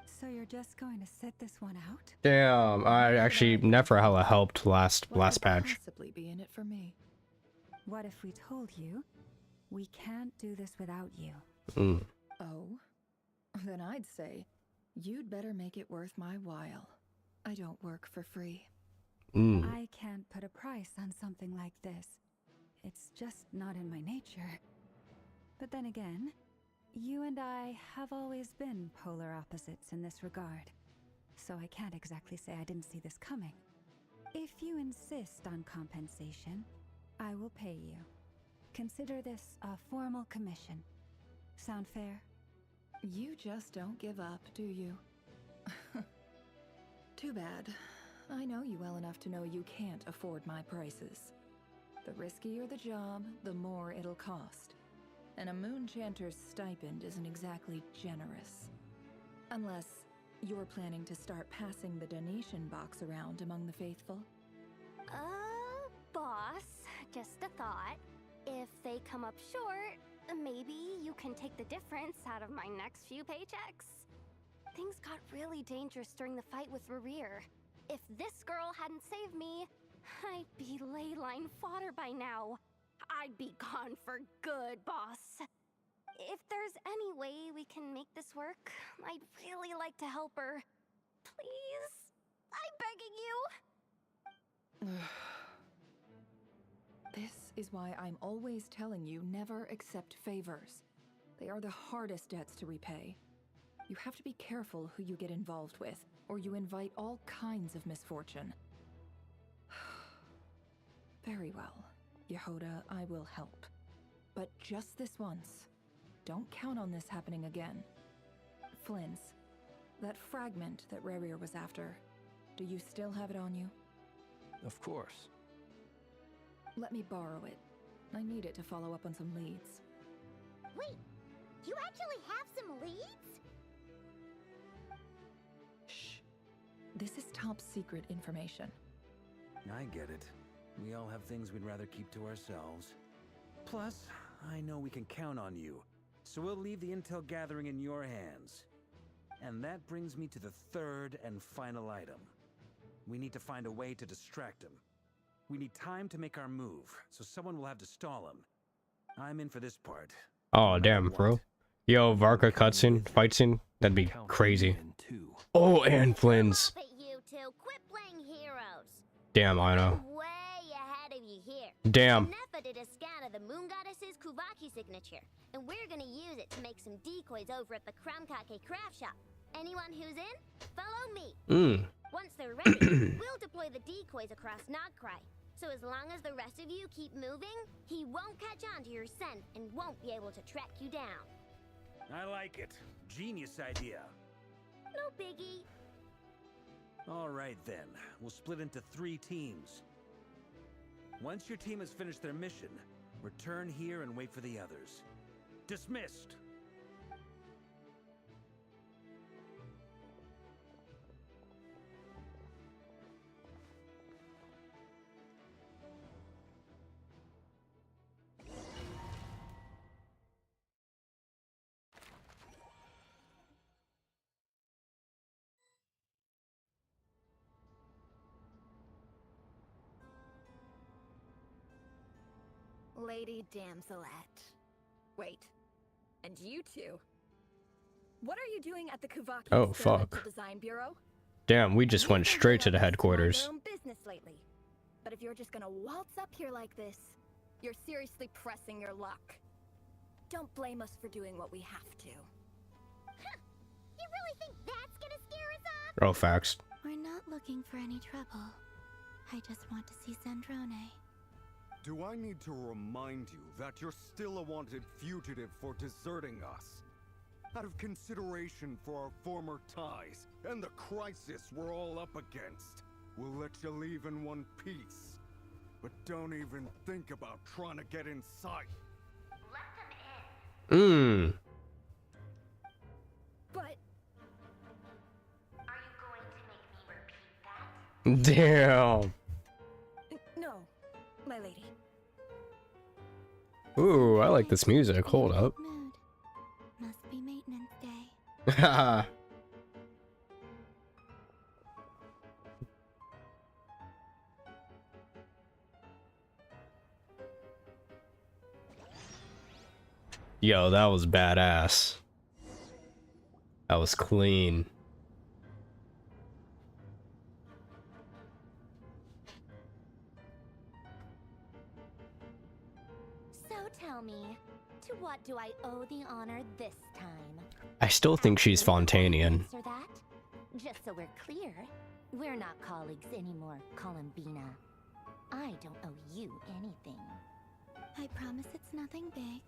So you're just going to sit this one out? Damn, I actually never hella helped last What could patch. possibly be in it for me? What if we told you we can't do this without you? Oh? Then I'd say you'd better make it worth my while. I don't work for free. I can't put a price on something like this. It's just not in my nature. But then again, you and I have always been polar opposites in this regard. So I can't exactly say I didn't see this coming. If you insist on compensation, I will pay you. Consider this a formal commission. Sound fair? You just don't give up, do you? Too bad. I know you well enough to know you can't afford my prices. The riskier the job, the more it'll cost. And a Moonchanter's stipend isn't exactly generous. Unless you're planning to start passing the donation box around among the faithful. Boss, just a thought. If they come up short, maybe you can take the difference out of my next few paychecks. Things got really dangerous during the fight with Rerir. If this girl hadn't saved me, I'd be ley line fodder by now. I'd be gone for good, boss. If there's any way we can make this work, I'd really like to help her. Please? I'm begging you. This is why I'm always telling you never accept favors. They are the hardest debts to repay. You have to be careful who you get involved with, or you invite all kinds of misfortune. Very well, Yehoda, I will help. But just this once. Don't count on this happening again. Flynn's, that fragment that Rerir was after, do you still have it on you? Of course. Let me borrow it. I need it to follow up on some leads. Wait, you actually have some leads? Shh. This is top secret information. I get it. We all have things we'd rather keep to ourselves. Plus, I know we can count on you, so we'll leave the intel gathering in your hands. And that brings me to the third and final item. We need to find a way to distract him. We need time to make our move, so someone will have to stall him. I'm in for this part. Oh, damn, bro. Yo, Varka cutscene, fight scene, that'd be crazy. Oh, and Flynn's. Stop it, you two. Quit playing heroes. Damn, I know. I'm way ahead of you here. Damn. Nefa did a scan of the Moon Goddess's Kuvaki signature, and we're gonna use it to make some decoys over at the Kramkake craft shop. Anyone who's in, follow me. Once they're ready, we'll deploy the decoys across Nogcry. So as long as the rest of you keep moving, he won't catch on to your scent and won't be able to track you down. I like it. Genius idea. No biggie. All right then, we'll split into 3 teams. Once your team has finished their mission, return here and wait for the others. Dismissed! Lady Damselette. Wait, and you two? What are you doing at the Kuvaki Oh, Experimental fuck. Design Bureau? Damn, we just went straight to the headquarters. Their own business lately. But if you're just gonna waltz up here like this, you're seriously pressing your luck. Don't blame us for doing what we have to. Huh. You really think that's gonna scare us off? Oh, facts. We're not looking for any trouble. I just want to see Zandrone. Do I need to remind you that you're still a wanted fugitive for deserting us? Out of consideration for our former ties and the crisis we're all up against, we'll let you leave in one piece. But don't even think about trying to get inside. Let them in. But Are you going to make me repeat that? Damn. no, my lady. Ooh, I like this music. Hold up. Mood. Must be maintenance day. Yo, that was badass. That was clean. So tell me, to what do I owe the honor this time? I still think she's Fontanian. Answer that? Just so we're clear, we're not colleagues anymore, Columbina. I don't owe you anything. I promise it's nothing big.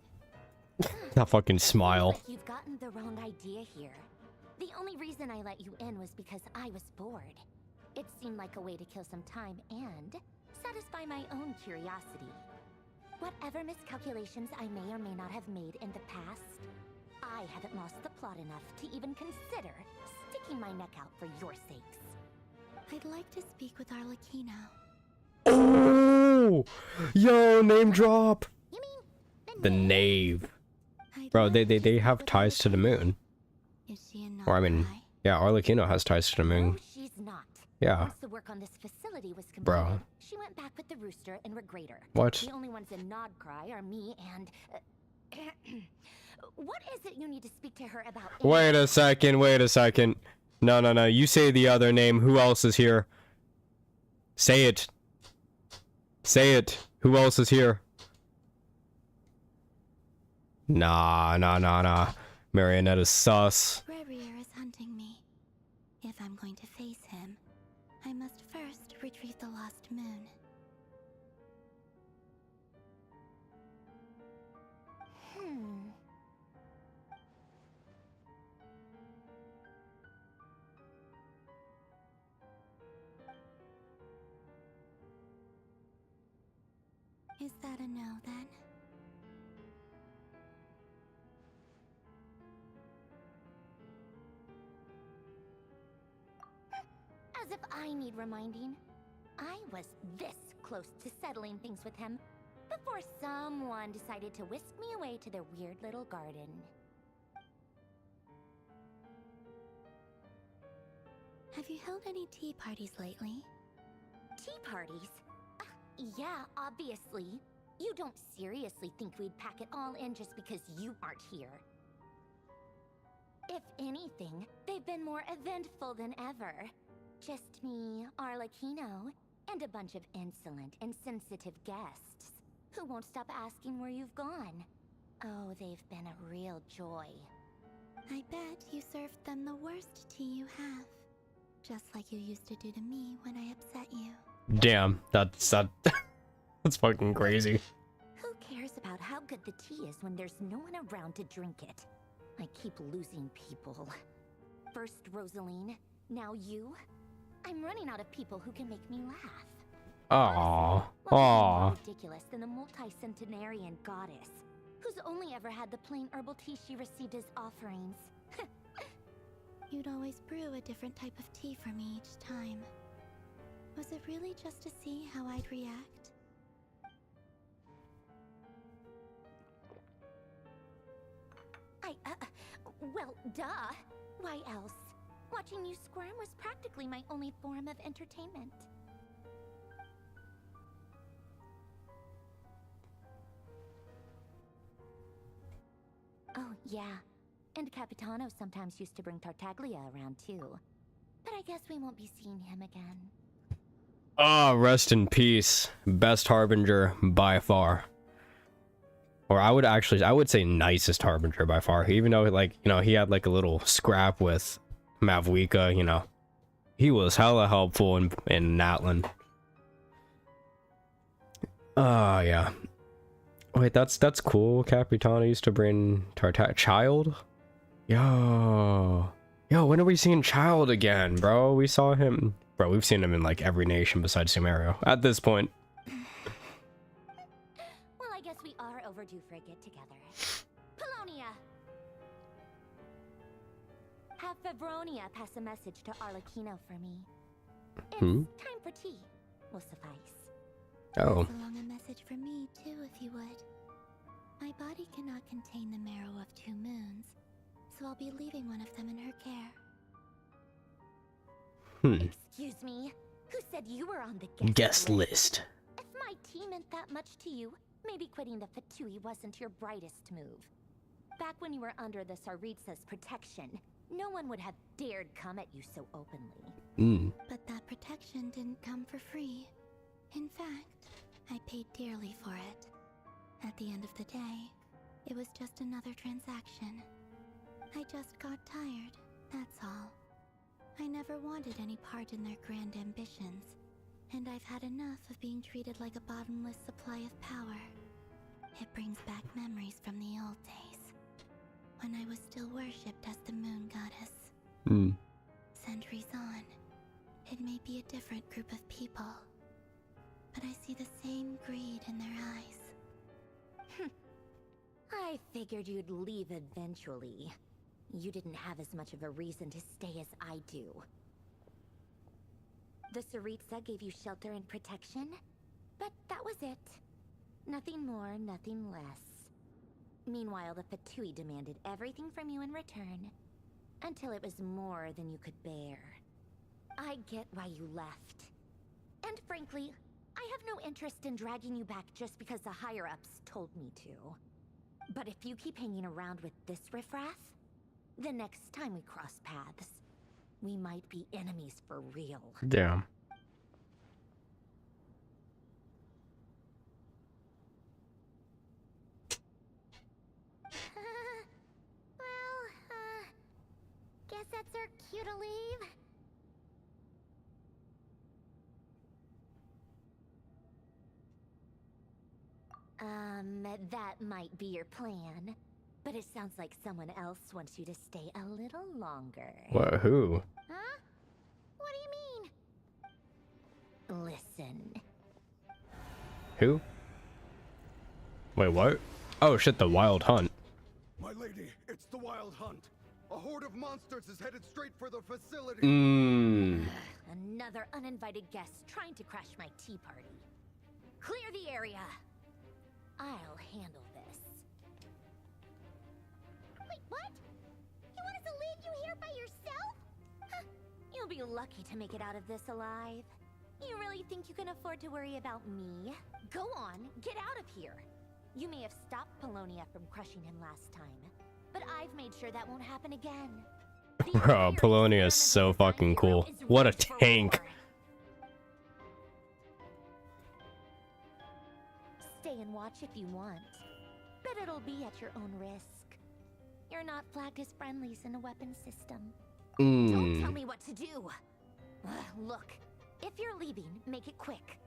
That fucking smile. Like you've gotten the wrong idea here. The only reason I let you in was because I was bored. It seemed like a way to kill some time and satisfy my own curiosity. Whatever miscalculations I may or may not have made in the past, I haven't lost the plot enough to even consider sticking my neck out for your sakes. I'd like to speak with Arlecchino. Oh, yo, name drop. You mean The knave. I'd Bro, love they to speak have with ties to the Arlecchino. moon. Is she a Or I mean, non-Jedi? yeah, Arlecchino has ties to the No, moon. she's not. Yeah. Once the work on this facility was completed, Bro. she went back with the rooster and Regrator. What? The only ones in Nodcry are me and... what is it you need to speak to her about? Wait a second, wait a second. No, no, no, you say the other name. Who else is here? Say it. Say it. Who else is here? Nah. Marionetta's sus. Rerir is hunting me. If I'm going to face him, I must first retrieve the lost moon. Is that a no, then? As if I need reminding. I was this close to settling things with him before someone decided to whisk me away to their weird little garden. Have you held any tea parties lately? Tea parties? Yeah, obviously. You don't seriously think we'd pack it all in just because you aren't here. If anything, they've been more eventful than ever. Just me, Arlecchino, and a bunch of insolent, insensitive guests who won't stop asking where you've gone. Oh, they've been a real joy. I bet you served them the worst tea you have. Just like you used to do to me when I upset you. Damn, that's fucking crazy. Who cares about how good the tea is when there's no one around to drink it? I keep losing people. First Rosaline, now you. I'm running out of people who can make me laugh. Aww. What could be more Aww. ridiculous than the multi-centenarian goddess, who's only ever had the plain herbal tea she received as offerings? You'd always brew a different type of tea for me each time. Was it really just to see how I'd react? Well, duh. Why else? Watching you squirm was practically my only form of entertainment. Yeah, and Capitano sometimes used to bring Tartaglia around too. But I guess we won't be seeing him again. Ah, rest in peace. Best Harbinger by far. Or I would say nicest Harbinger by far. Even though, like, you know, he had like a little scrap with Mavwika, you know. He was hella helpful in Natlan. Oh, yeah. Wait, that's cool. Capitano used to bring Child? Yo, when are we seeing Child again, bro? We saw him... Bro, we've seen him in, like, every nation besides Sumerio at this point. Well, I guess we are overdue for a get-together. Polonia! Have Fevronia pass a message to Arlecchino for me. It's time for tea. Will suffice. Oh. Pass along a message for me, too, if you would. My body cannot contain the marrow of 2 moons, so I'll be leaving one of them in her care. Excuse me? Who said you were on the guest list? If my tea meant that much to you, maybe quitting the Fatui wasn't your brightest move. Back when you were under the Tsaritsa's protection, no one would have dared come at you so openly. But that protection didn't come for free. In fact, I paid dearly for it. At the end of the day, it was just another transaction. I just got tired, that's all. I never wanted any part in their grand ambitions, and I've had enough of being treated like a bottomless supply of power. It brings back memories from the old days, when I was still worshipped as the moon goddess. Centuries on, it may be a different group of people, but I see the same greed in their eyes. I figured you'd leave eventually. You didn't have as much of a reason to stay as I do. The Tsaritsa gave you shelter and protection, but that was it. Nothing more, nothing less. Meanwhile, the Fatui demanded everything from you in return, until it was more than you could bear. I get why you left. And frankly, I have no interest in dragging you back just because the higher-ups told me to. But if you keep hanging around with this riffraff, the next time we cross paths, we might be enemies for real. Damn. Guess that's our cue to leave. That might be your plan. But it sounds like someone else wants you to stay a little longer. What? Who? Huh? What do you mean? Listen. Who? Wait, what? Oh shit, the Wild Hunt. My lady, it's the Wild Hunt. A horde of monsters is headed straight for the facility. Another uninvited guest trying to crash my tea party. Clear the area. I'll handle this. Wait, what? You want us to leave you here by yourself? Huh. You'll be lucky to make it out of this alive. You really think you can afford to worry about me? Go on, get out of here. You may have stopped Polonia from crushing him last time, but I've made sure that won't happen again. Bro, Polonia is so fucking cool. What a tank. Stay and watch if you want, but it'll be at your own risk. You're not flagged as friendlies in the weapon system. Don't tell me what to do. Look, if you're leaving, make it quick,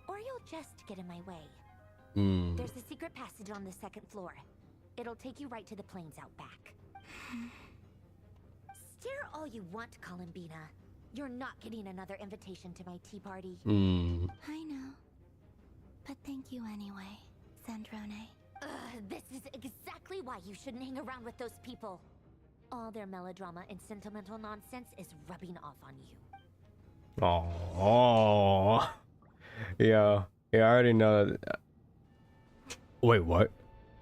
or you'll just get in my way. There's a secret passage on the 2nd floor. It'll take you right to the plains out back. Stare all you want, Columbina. You're not getting another invitation to my tea party. I know. But thank you anyway, Sandrone. This is exactly why you shouldn't hang around with those people. All their melodrama and sentimental nonsense is rubbing off on you. Oh. Yeah, I already know that. Wait, what?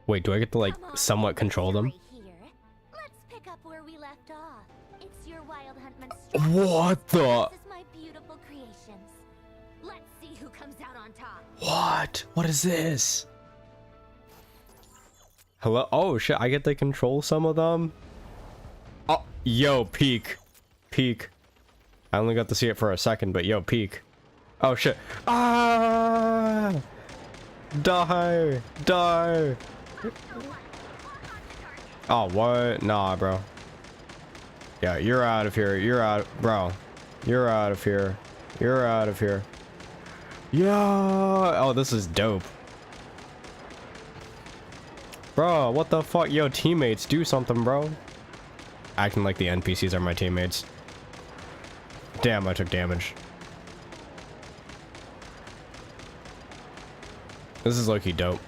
Wait, do I get to like somewhat control them? Right here. Let's pick up where we left off. It's your Wild Hunt monstrosity. What the? This is my beautiful creations. Let's see who comes out on top. What? What is this? Hello? Oh shit, I get to control some of them? Oh, yo, peek. Peek. I only got to see it for a second, but yo, peek. Oh shit. Ah! Die! Die! Oh, what? Nah, bro. Yeah, you're out of here. You're out. Bro. You're out of here. You're out of here. Yeah! Oh, this is dope. Bro, what the fuck? Yo, teammates, do something, bro. Acting like the NPCs are my teammates. Damn, I took damage. This is low-key dope.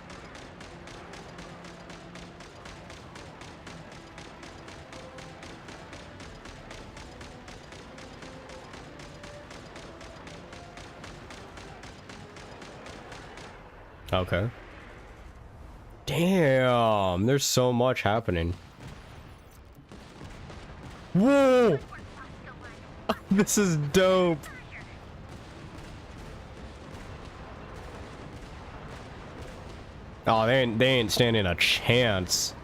Okay. Damn, there's so much happening. Whoa! This is dope. Oh, they ain't standing a chance.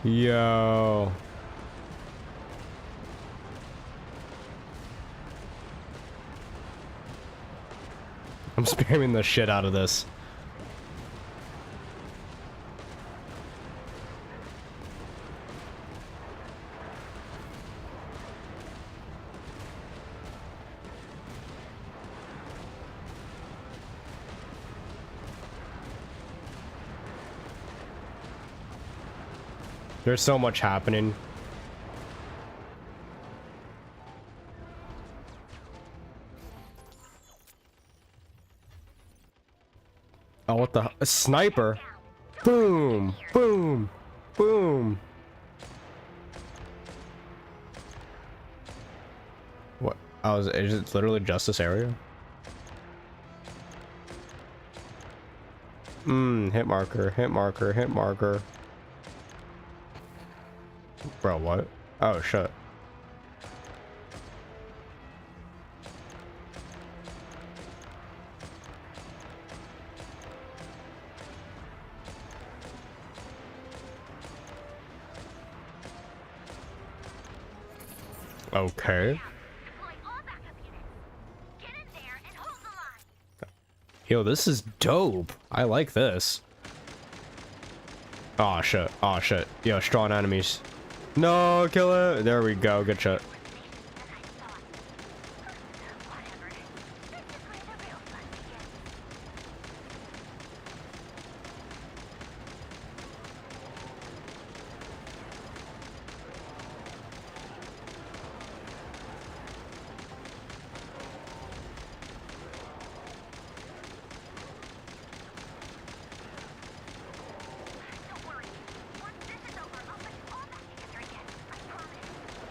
Yo. I'm spamming the shit out of this. There's so much happening. Oh, what the? A sniper? Boom! Boom! Boom! What? Oh, is it literally just this area? Hit marker, hit marker, hit marker. Bro, what? Oh, shit. Okay. Yo, this is dope. I like this. Oh shit. Oh shit. Yo, strong enemies. No, kill it. There we go. Good shot.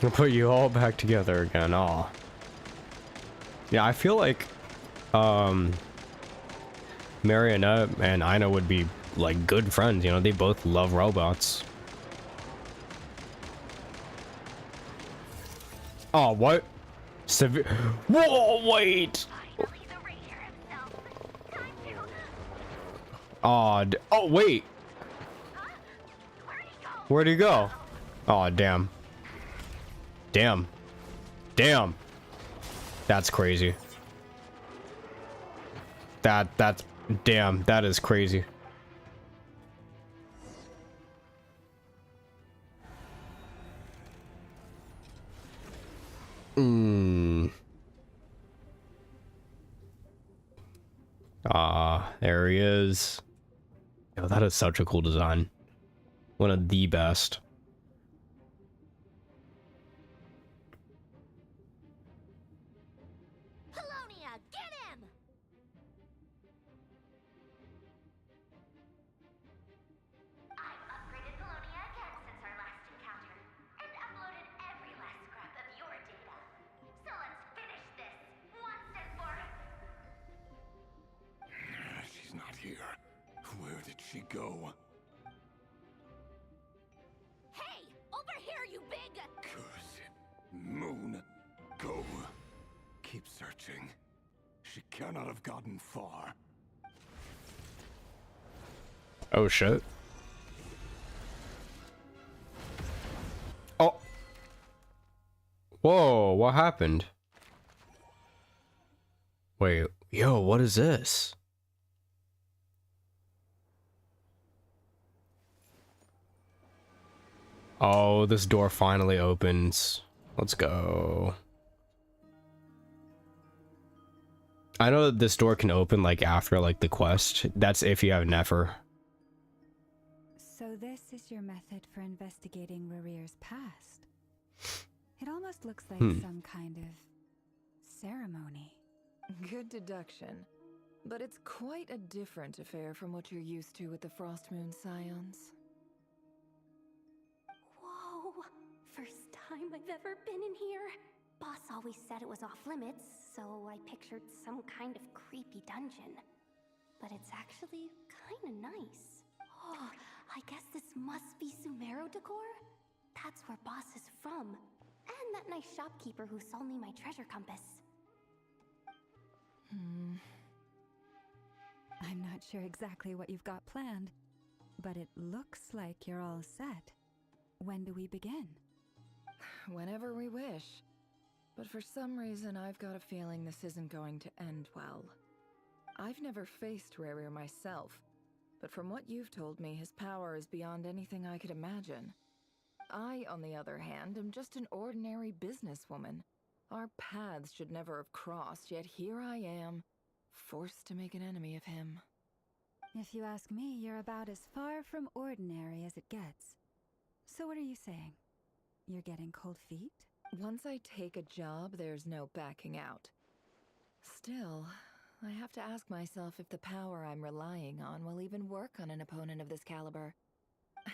I'll put you all back together again. Aw. Yeah, I feel like Marionette and Ina would be like good friends, you know, they both love robots. Oh, what? Whoa, wait! Oh, oh, wait! Where'd he go? Oh, damn. Damn. Damn. That's crazy. That's damn, that is crazy. There he is. Yo, that is such a cool design. One of the best. Go. Hey! Over here, you big... Curse. Moon. Go. keep searching. She cannot have gotten far. Oh shit. Oh. Whoa, what happened? Wait, yo, what is this? Oh, this door finally opens. Let's go. I know that this door can open like after like the quest. That's if you have Nefer. So this is your method for investigating Rarir's past. It almost looks like some kind of ceremony. Good deduction. But it's quite a different affair from what you're used to with the Frostmoon Scions. Whoa! First time I've ever been in here. Boss always said it was off limits, so I pictured some kind of creepy dungeon. But it's actually kinda nice. Oh, I guess this must be Sumero decor? That's where Boss is from. And that nice shopkeeper who sold me my treasure compass. I'm not sure exactly what you've got planned, but it looks like you're all set. When do we begin? Whenever we wish. But for some reason, I've got a feeling this isn't going to end well. I've never faced Rarir myself, but from what you've told me, his power is beyond anything I could imagine. I, on the other hand, am just an ordinary businesswoman. Our paths should never have crossed, yet here I am, forced to make an enemy of him. If you ask me, you're about as far from ordinary as it gets. So what are you saying? You're getting cold feet? Once I take a job, there's no backing out. Still, I have to ask myself if the power I'm relying on will even work on an opponent of this caliber.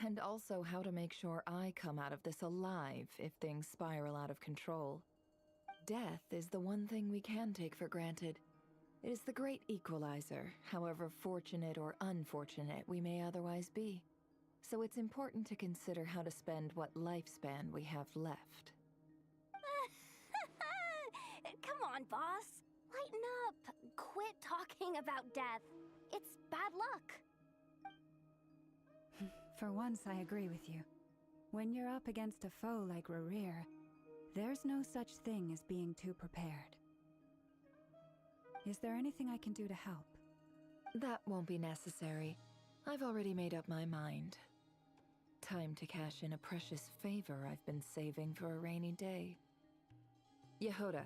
And also how to make sure I come out of this alive if things spiral out of control. Death is the one thing we can take for granted. It is the great equalizer, however fortunate or unfortunate we may otherwise be. So it's important to consider how to spend what lifespan we have left. Come on, boss. Lighten up. Quit talking about death. It's bad luck. For once, I agree with you. When you're up against a foe like Rarir, there's no such thing as being too prepared. Is there anything I can do to help? That won't be necessary. I've already made up my mind. Time to cash in a precious favor I've been saving for a rainy day. Yehoda,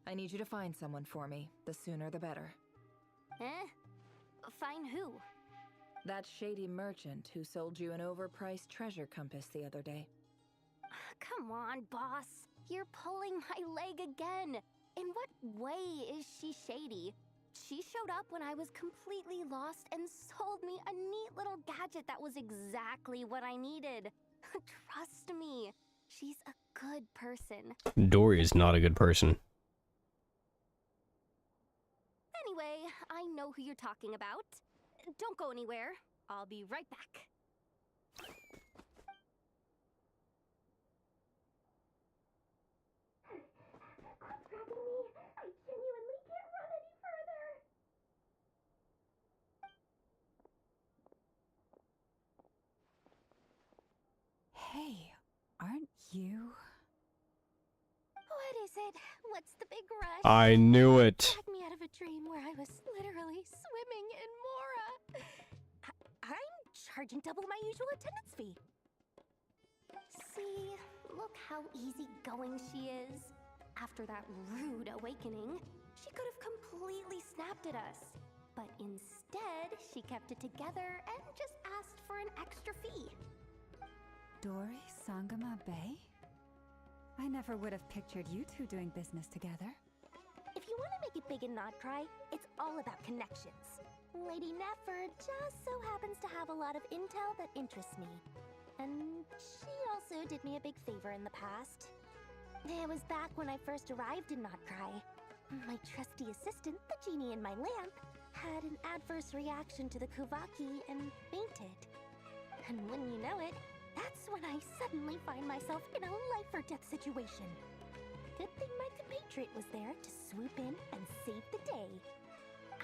I need you to find someone for me. The sooner the better. Eh? Find who? That shady merchant who sold you an overpriced treasure compass the other day. Come on, boss. You're pulling my leg again. In what way is she shady? She showed up when I was completely lost and sold me a neat little gadget that was exactly what I needed. Trust me, she's a good person. Dory is not a good person. Anyway, I know who you're talking about. Don't go anywhere. I'll be right back. I genuinely can't run any further. Hey, aren't you? What is it? What's the big rush? I knew it. Drag me out of a dream where I was literally swimming in Mora. I'm charging double my usual attendance fee. See, look how easygoing she is. After that rude awakening, she could have completely snapped at us. But instead, she kept it together and just asked for an extra fee. Dory Sangama Bay? I never would have pictured you two doing business together. If you want to make it big and not cry, it's all about connections. Lady Nefer just so happens to have a lot of intel that interests me. And she also did me a big favor in the past. It was back when I first arrived in Not Cry. My trusty assistant, the genie in my lamp, had an adverse reaction to the Kuvaki and fainted. And when you know it, that's when I suddenly find myself in a life or death situation. Good thing my compatriot was there to swoop in and save the day.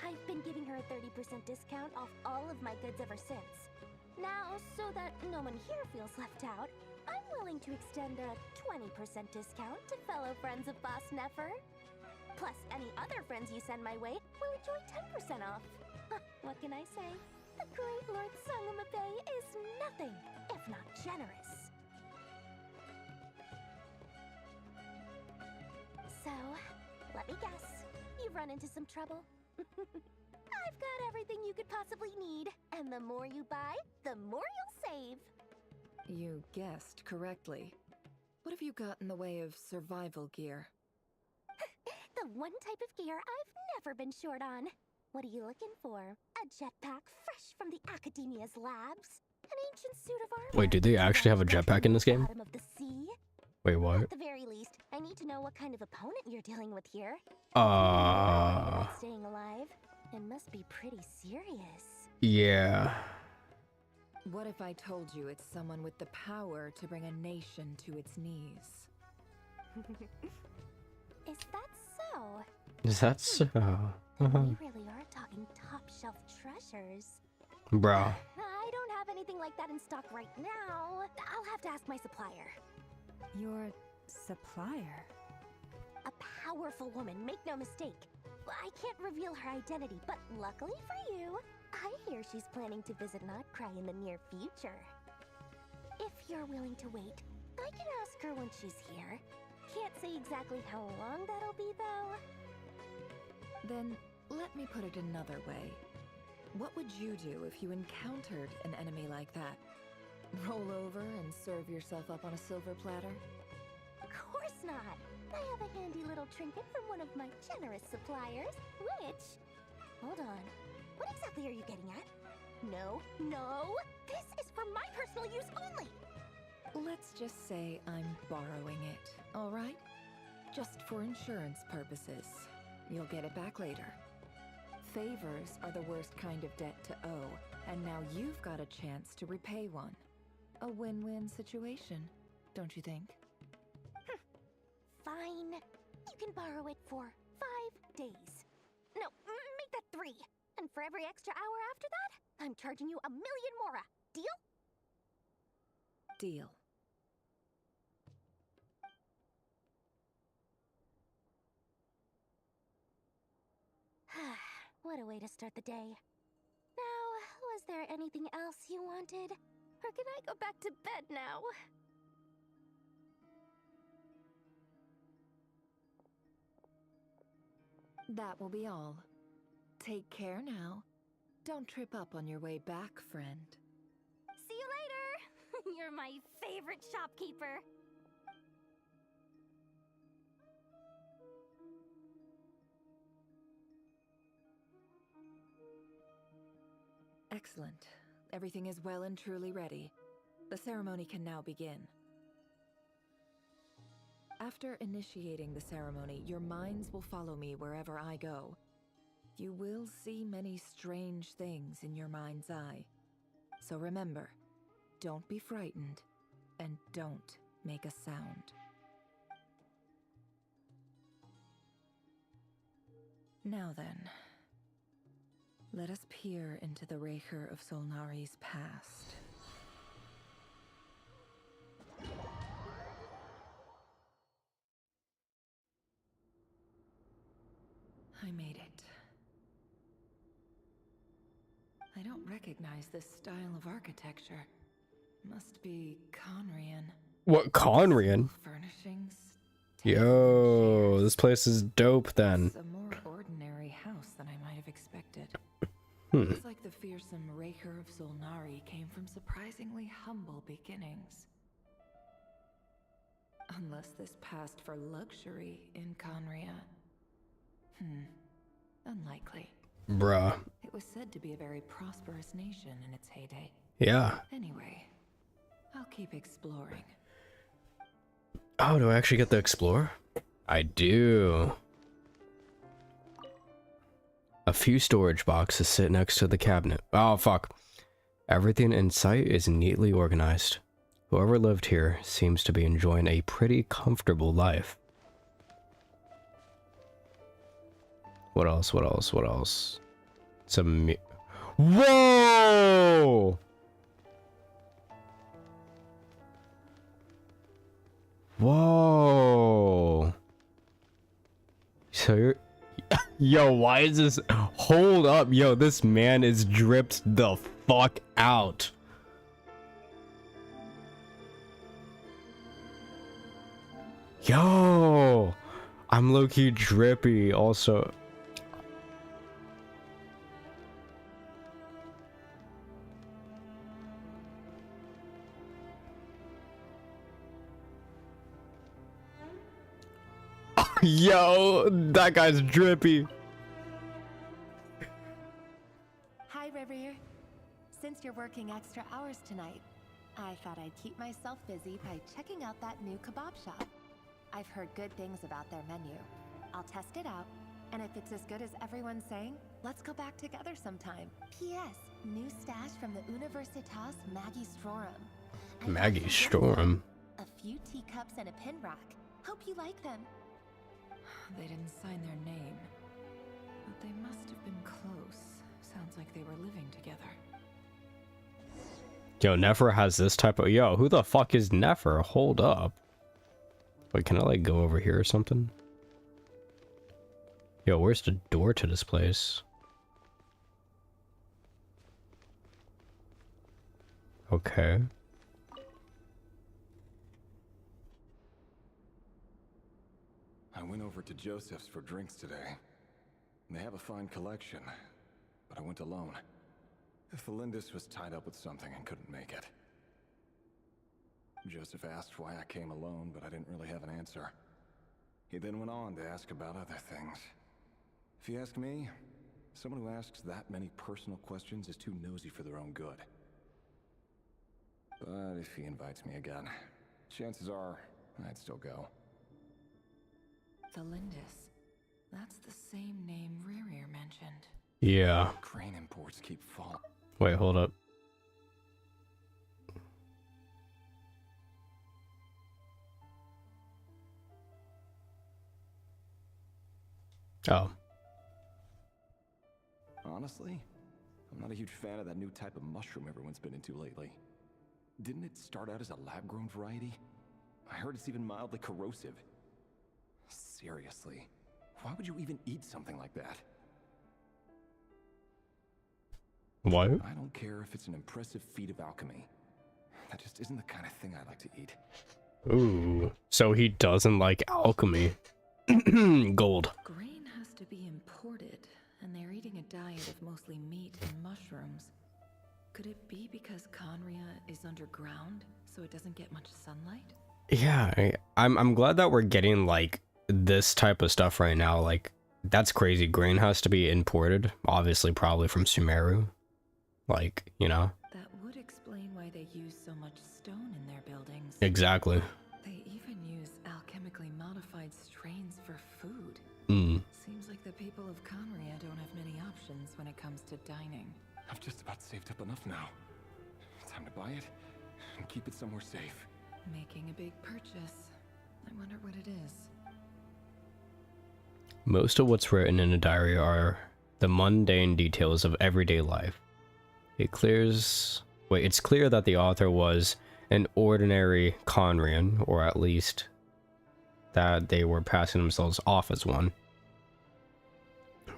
I've been giving her a 30% discount off all of my goods ever since. Now, so that no one here feels left out, I'm willing to extend a 20% discount to fellow friends of Boss Nefer. Plus, any other friends you send my way will enjoy 10% off. What can I say? The great Lord Sangamabe is nothing if not generous. So, let me guess. You've run into some trouble? I've got everything you could possibly need, and the more you buy, the more you'll save. You guessed correctly. What have you got in the way of survival gear? The one type of gear I've never been short on. What are you looking for? A jetpack fresh from the Academia's labs? An ancient suit of armor? Wait, do they actually have a jetpack in this game? Bottom of the sea? Wait, what? At the very least, I need to know what kind of opponent you're dealing with here. Staying alive. It must be pretty serious. Yeah. What if I told you it's someone with the power to bring a nation to its knees? Is that so? Is that so? We really are talking top-shelf treasures. Bro. I don't have anything like that in stock right now. I'll have to ask my supplier. Your supplier? A powerful woman, make no mistake. I can't reveal her identity, but luckily for you, I hear she's planning to visit Notcry in the near future. If you're willing to wait, I can ask her when she's here. Can't say exactly how long that'll be, though. Then, let me put it another way. What would you do if you encountered an enemy like that? Roll over and serve yourself up on a silver platter? Of course not! I have a handy little trinket from one of my generous suppliers, which... Hold on. What exactly are you getting at? No, no! This is for my personal use only! Let's just say I'm borrowing it, all right? Just for insurance purposes. You'll get it back later. Favors are the worst kind of debt to owe, and now you've got a chance to repay one. A win-win situation, don't you think? Fine. You can borrow it for 5 days. No, make that 3. And for every extra hour after that, I'm charging you 1,000,000 mora. Deal? Deal. What a way to start the day. Now, was there anything else you wanted? Or can I go back to bed now? That will be all. Take care now. Don't trip up on your way back, friend. See you later! You're my favorite shopkeeper. Excellent. Everything is well and truly ready. The ceremony can now begin. After initiating the ceremony, your minds will follow me wherever I go. You will see many strange things in your mind's eye. So remember, don't be frightened, and don't make a sound. Now then, let us peer into the Raker of Solnari's past. I made it. I don't recognize this style of architecture. Must be Conrian. What, Conrian? Furnishings. Yo, this place is dope then. It's a more ordinary house than I might have expected. It's like the fearsome Raker of Solnari came from surprisingly humble beginnings. Unless this passed for luxury in Conria. Unlikely. Bruh. It was said to be a very prosperous nation in its heyday. Yeah. Anyway, I'll keep exploring. Oh, do I actually get to explore? I do. A few storage boxes sit next to the cabinet. Oh, fuck. Everything in sight is neatly organized. Whoever lived here seems to be enjoying a pretty comfortable life. What else? What else? What else? Some. Whoa! Whoa! So you're. Yo, why is this? Hold up, yo, this man is dripped the fuck out. Yo, I'm low-key drippy also. Yo, that guy's drippy. Hi, River. Since you're working extra hours tonight, I thought I'd keep myself busy by checking out that new kebab shop. I've heard good things about their menu. I'll test it out, and if it's as good as everyone's saying, let's go back together sometime. P.S. New stash from the Universitas Maggie Strorum. Maggie Storm. A few teacups and a pin rack. Hope you like them. They didn't sign their name, but they must have been close. Sounds like they were living together. Yo, Nefer has this type of. Yo, who the fuck is Nefer? Hold up. Wait, can I like go over here or something? Yo, where's the door to this place? Okay. I went over to Joseph's for drinks today. They have a fine collection, but I went alone. Felindis was tied up with something and couldn't make it. Joseph asked why I came alone, but I didn't really have an answer. He then went on to ask about other things. If you ask me, someone who asks that many personal questions is too nosy for their own good. But if he invites me again, chances are I'd still go. Felindis. That's the same name Rerir mentioned. Yeah. Crane imports keep falling. Wait, hold up. Oh. Honestly, I'm not a huge fan of that new type of mushroom everyone's been into lately. Didn't it start out as a lab-grown variety? I heard it's even mildly corrosive. Seriously, why would you even eat something like that? What? I don't care if it's an impressive feat of alchemy. That just isn't the kind of thing I like to eat. Ooh. So he doesn't like alchemy. Gold. Grain has to be imported, and they're eating a diet of mostly meat and mushrooms. Could it be because Conria is underground, so it doesn't get much sunlight? Yeah, I'm glad that we're getting like this type of stuff right now. Like, that's crazy. Grain has to be imported, obviously probably from Sumeru. Like, you know. That would explain why they use so much stone in their buildings. Exactly. They even use alchemically modified strains for food. Seems like the people of Conria don't have many options when it comes to dining. I've just about saved up enough now. Time to buy it and keep it somewhere safe. Making a big purchase. I wonder what it is. Most of what's written in a diary are the mundane details of everyday life. It's clear that the author was an ordinary Conrian, or at least that they were passing themselves off as one.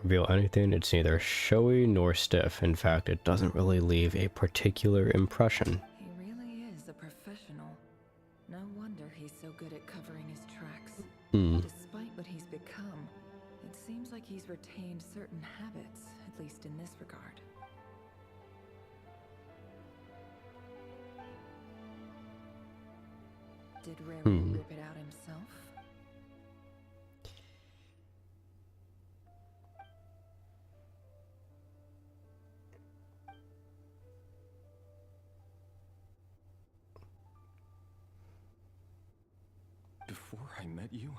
Reveal anything, it's neither showy nor stiff. In fact, it doesn't really leave a particular impression. He really is a professional. No wonder he's so good at covering his tracks. Despite what he's become, it seems like he's retained certain habits, at least in this regard. Did Riri rip it out himself? Before I met you,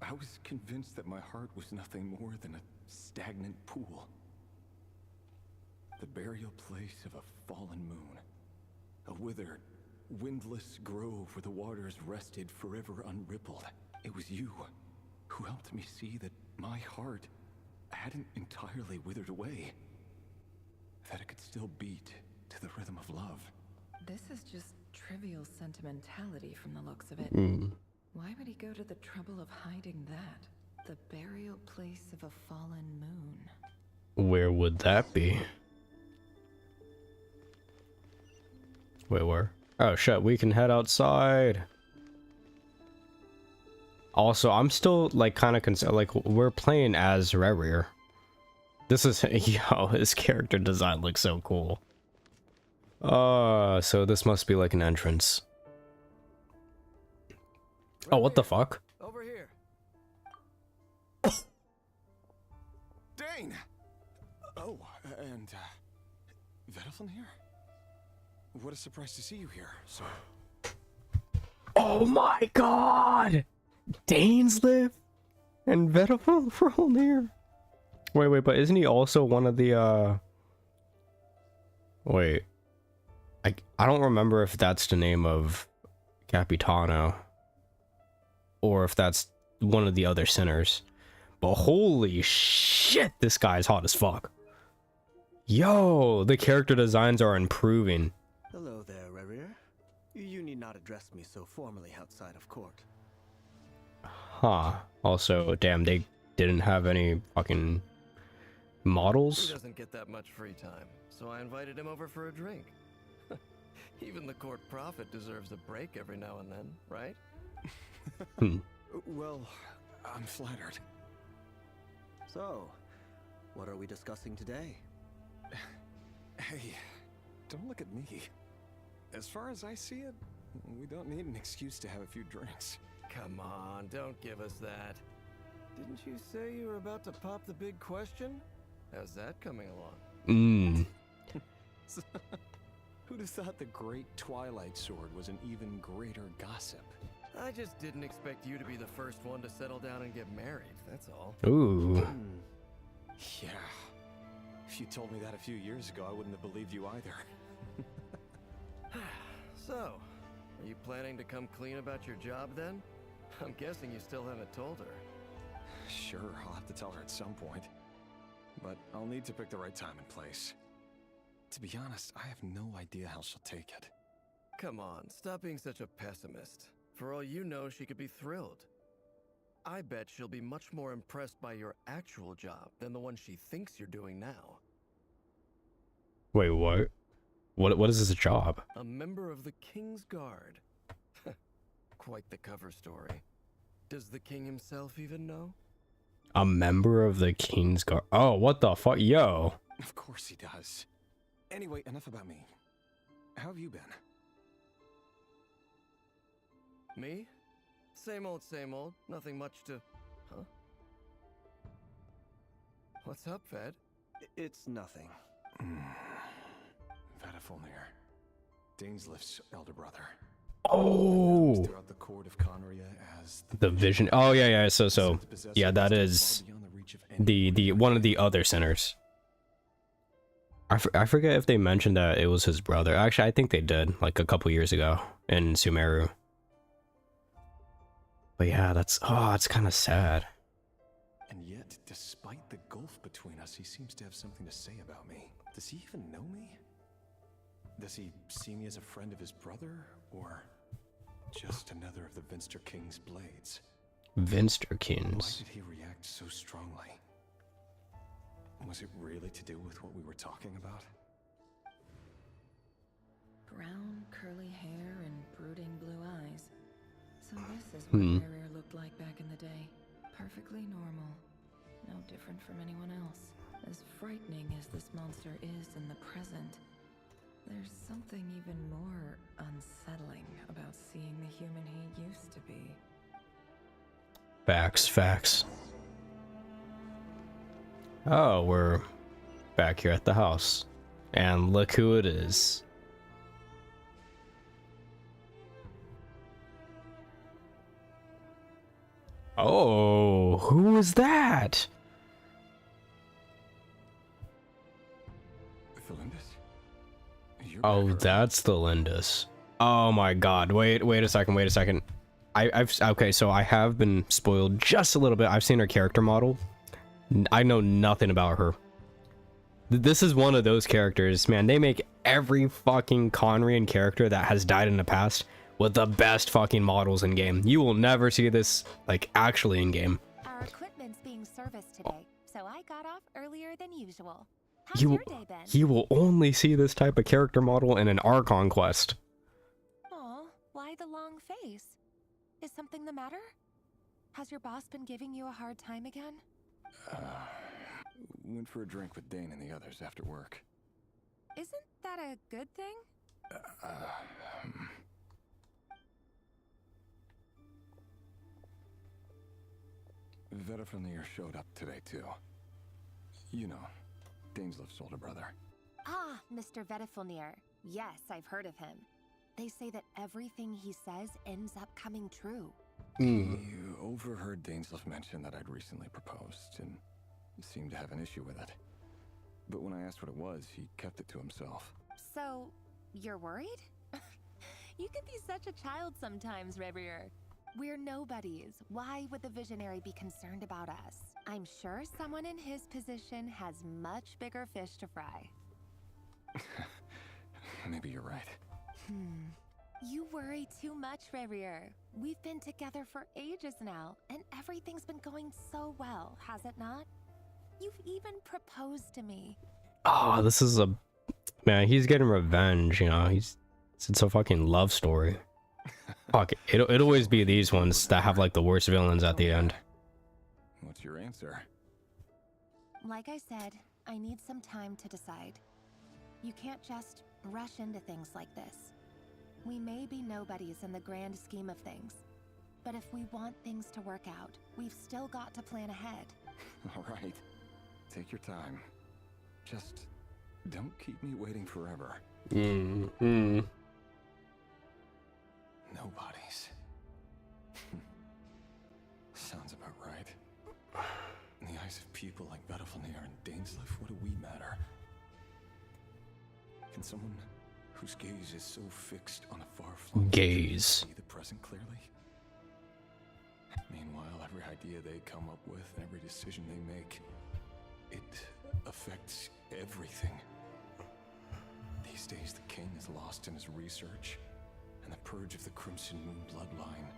I was convinced that my heart was nothing more than a stagnant pool. The burial place of a fallen moon. A withered, windless grove where the waters rested forever unrippled. It was you who helped me see that my heart hadn't entirely withered away. That it could still beat to the rhythm of love. This is just trivial sentimentality from the looks of it. Why would he go to the trouble of hiding that? The burial place of a fallen moon. Where would that be? Wait, where? Oh shit, we can head outside. Also, I'm still like kind of like we're playing as Rerir. This is yo, his character design looks so cool. So this must be like an entrance. Oh, what the fuck? Over here. Dane! Oh, and, Vedelfin here? What a surprise to see you here, sir. Oh my god! Dainsliff and Vedelfin for all near. Wait, but isn't he also one of the, Wait. I don't remember if that's the name of Capitano. Or if that's one of the other sinners. But holy shit, this guy's hot as fuck. Yo, the character designs are improving. Hello there, Rerir. You need not address me so formally outside of court. Huh. Also, damn, they didn't have any fucking models? He doesn't get that much free time, so I invited him over for a drink. Even the court prophet deserves a break every now and then, right? Well, I'm flattered. So, what are we discussing today? Hey, don't look at me. As far as I see it, we don't need an excuse to have a few drinks. Come on, don't give us that. Didn't you say you were about to pop the big question? How's that coming along? Who'd have thought the great Twilight Sword was an even greater gossip? I just didn't expect you to be the first one to settle down and get married, that's all. Ooh. Yeah. If you told me that a few years ago, I wouldn't have believed you either. So, are you planning to come clean about your job then? I'm guessing you still haven't told her. Sure, I'll have to tell her at some point. But I'll need to pick the right time and place. To be honest, I have no idea how she'll take it. Come on, stop being such a pessimist. For all you know, she could be thrilled. I bet she'll be much more impressed by your actual job than the one she thinks you're doing now. Wait, what? What is this job? A member of the King's Guard. Quite the cover story. Does the king himself even know? A member of the King's Guard. Oh, what the fuck? Yo. Of course he does. Anyway, enough about me. How have you been? Me? Same old, same old. Nothing much to... Huh? What's up, Fed? It's nothing. Vadafulnir, Dainsliff's elder brother. Oh! Throughout the court of Conria as The Vision. Oh, yeah. So, yeah, that is the one of the other sinners. I forget if they mentioned that it was his brother. Actually, I think they did, like a couple years ago in Sumeru. But yeah, it's kind of sad. And yet, despite the gulf between us, he seems to have something to say about me. Does he even know me? Does he see me as a friend of his brother, or just another of the Vinster King's blades? Vinster Kings. Why did he react so strongly? Was it really to do with what we were talking about? Brown, curly hair and brooding blue eyes. So this is what Rerir looked like back in the day. Perfectly normal. No different from anyone else. As frightening as this monster is in the present, there's something even more unsettling about seeing the human he used to be. Facts. Oh, we're back here at the house. And look who it is. Oh, who is that? Oh, that's the Lindis. Oh my god. Wait a second. Okay, so I have been spoiled just a little bit. I've seen her character model. I know nothing about her. This is one of those characters, man. They make every fucking Conrian character that has died in the past with the best fucking models in game. You will never see this like actually in game. Our equipment's being serviced today, so I got off earlier than usual. How's your day been? You will only see this type of character model in an Archon quest. Aw, why the long face? Is something the matter? Has your boss been giving you a hard time again? Went for a drink with Dane and the others after work. Isn't that a good thing? Vedifnir showed up today too. You know, Dainsleif's older brother. Ah, Mr. Vedifnir. Yes, I've heard of him. They say that everything he says ends up coming true. You overheard Dainsleif mention that I'd recently proposed and seemed to have an issue with it. But when I asked what it was, he kept it to himself. So, you're worried? You can be such a child sometimes, Revier. We're nobodies. Why would the Visionary be concerned about us? I'm sure someone in his position has much bigger fish to fry. Maybe you're right. You worry too much, Revier. We've been together for ages now, and everything's been going so well, has it not? You've even proposed to me. Oh, this is a... Man, he's getting revenge, you know? It's a fucking love story. Fuck, it'll always be these ones that have, like, the worst villains at the end. What's your answer? Like I said, I need some time to decide. You can't just rush into things like this. We may be nobodies in the grand scheme of things, but if we want things to work out, we've still got to plan ahead. All right. Take your time. Just don't keep me waiting forever. Nobodies. Sounds about right. In the eyes of people like Vedifnir and Dainsleif, what do we matter? Can someone whose gaze is so fixed on a far-flung gaze see the present clearly? Meanwhile, every idea they come up with, every decision they make, it affects everything. These days, the king is lost in his research, and the purge of the Crimson Moon bloodline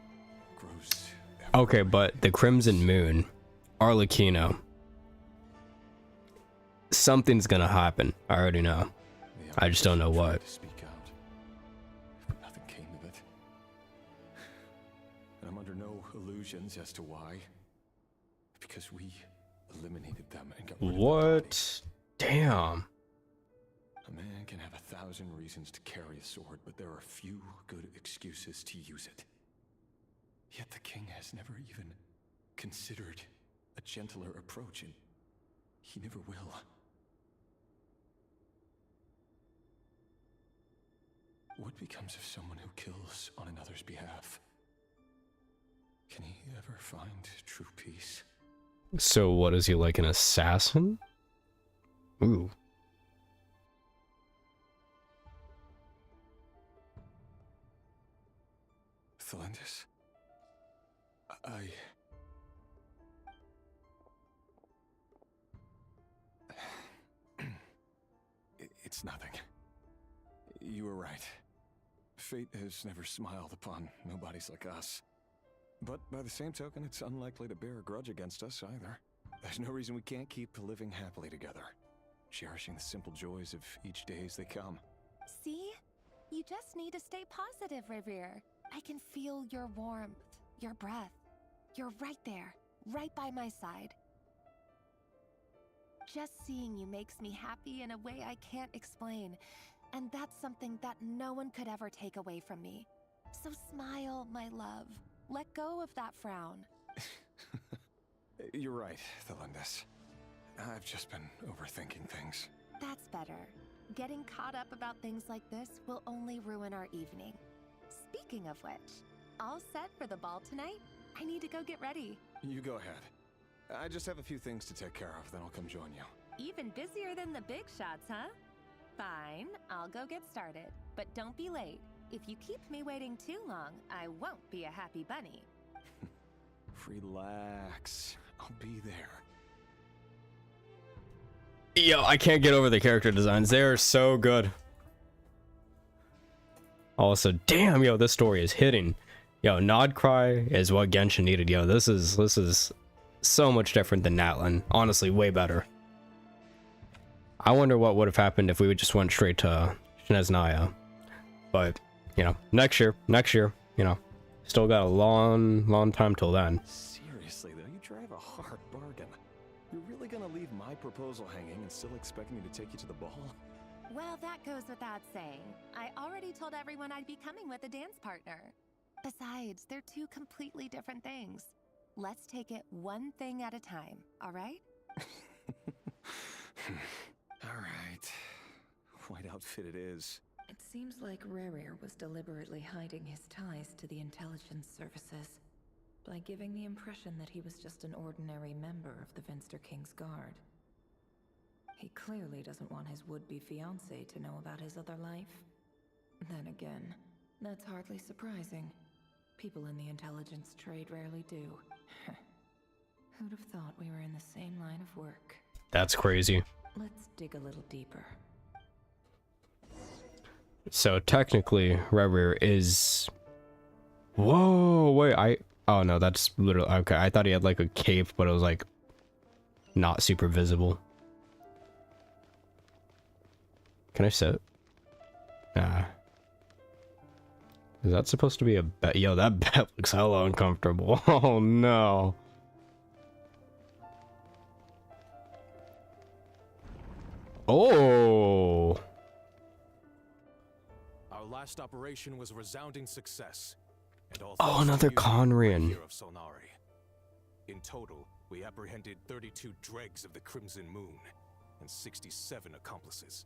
grows. Okay, but the Crimson Moon, Arlecchino. Something's gonna happen. I already know. I just don't know what. To speak out, but nothing came of it. And I'm under no illusions as to why. Because we eliminated them and got rid of their What? Damn. A man can have 1,000 reasons to carry a sword, but there are few good excuses to use it. Yet the king has never even considered a gentler approach, and he never will. What becomes of someone who kills on another's behalf? Can he ever find true peace? So what is he, like an assassin? Ooh. Thelendis? It's nothing. You were right. Fate has never smiled upon nobodies like us. But by the same token, it's unlikely to bear a grudge against us either. There's no reason we can't keep living happily together, cherishing the simple joys of each day as they come. See? You just need to stay positive, Revier. I can feel your warmth, your breath. You're right there, right by my side. Just seeing you makes me happy in a way I can't explain. And that's something that no one could ever take away from me. So smile, my love. Let go of that frown. You're right, Thelendis. I've just been overthinking things. That's better. Getting caught up about things like this will only ruin our evening. Speaking of which, all set for the ball tonight? I need to go get ready. You go ahead. I just have a few things to take care of, then I'll come join you. Even busier than the big shots, huh? Fine, I'll go get started. But don't be late. If you keep me waiting too long, I won't be a happy bunny. Relax. I'll be there. Yo, I can't get over the character designs. They are so good. Also, damn, yo, this story is hitting. Yo, Nod Cry is what Genshin needed. Yo, this is so much different than Natlan. Honestly, way better. I wonder what would have happened if we would just went straight to Shineznaya. But, you know, next year, you know, still got a long time till then. Seriously, though, you drive a hard bargain. You're really gonna leave my proposal hanging and still expect me to take you to the ball? Well, that goes without saying. I already told everyone I'd be coming with a dance partner. Besides, they're two completely different things. Let's take it one thing at a time, all right? All right. White outfit it is. It seems like Rerir was deliberately hiding his ties to the intelligence services by giving the impression that he was just an ordinary member of the Finster King's Guard. He clearly doesn't want his would-be fiancée to know about his other life. Then again, that's hardly surprising. People in the intelligence trade rarely do. Who'd have thought we were in the same line of work? That's crazy. Let's dig a little deeper. So technically, Rerir is... Whoa, wait, oh no, that's literally... Okay, I thought he had like a cape, but it was like... not super visible. Can I sit? Nah. Is that supposed to be a bed? Yo, that bed looks hella uncomfortable. Oh no. Oh. Our last operation was a resounding success. And all Oh, another Conrian. of Solnari. In total, we apprehended 32 dregs of the Crimson Moon and 67 accomplices.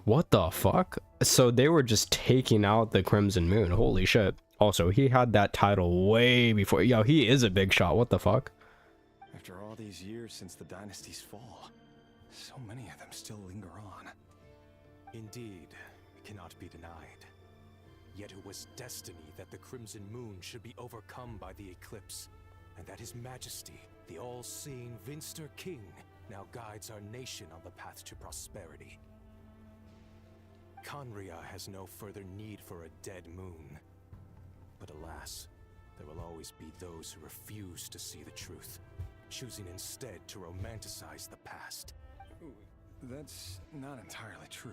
What the fuck? So they were just taking out the Crimson Moon. Holy shit. Also, he had that title way before. Yo, he is a big shot. What the fuck? After all these years since the dynasty's fall, so many of them still linger on. Indeed, it cannot be denied. Yet it was destiny that the Crimson Moon should be overcome by the eclipse, and that His Majesty, the all-seeing Finster King, now guides our nation on the path to prosperity. Conria has no further need for a dead moon. But alas, there will always be those who refuse to see the truth, choosing instead to romanticize the past. That's not entirely true.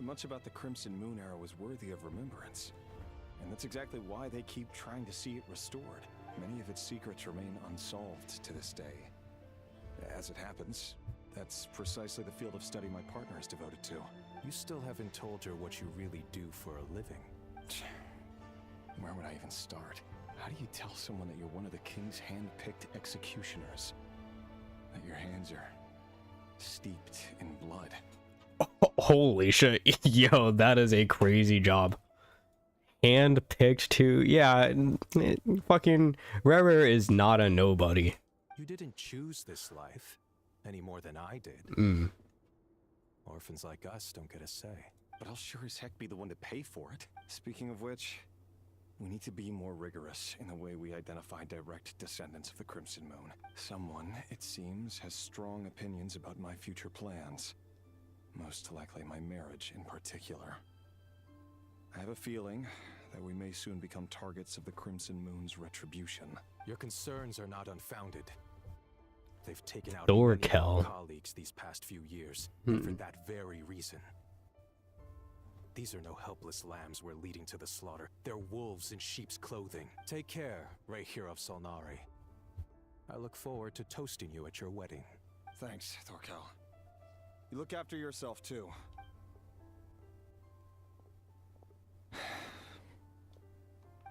Much about the Crimson Moon era was worthy of remembrance. And that's exactly why they keep trying to see it restored. Many of its secrets remain unsolved to this day. As it happens, that's precisely the field of study my partner is devoted to. You still haven't told her what you really do for a living. Where would I even start? How do you tell someone that you're one of the king's hand-picked executioners? That your hands are steeped in blood? Holy shit. Yo, that is a crazy job. Hand-picked too. Yeah, fucking Rerir is not a nobody. You didn't choose this life, any more than I did. Orphans like us don't get a say. But I'll sure as heck be the one to pay for it. Speaking of which, we need to be more rigorous in the way we identify direct descendants of the Crimson Moon. Someone, it seems, has strong opinions about my future plans. Most likely my marriage in particular. I have a feeling that we may soon become targets of the Crimson Moon's retribution. Your concerns are not unfounded. They've taken out Door many of our Kel. colleagues these past few years, and for that very reason. These are no helpless lambs we're leading to the slaughter. They're wolves in sheep's clothing. Take care, Reir of Solnari. I look forward to toasting you at your wedding. Thanks, Thorkel. You look after yourself, too.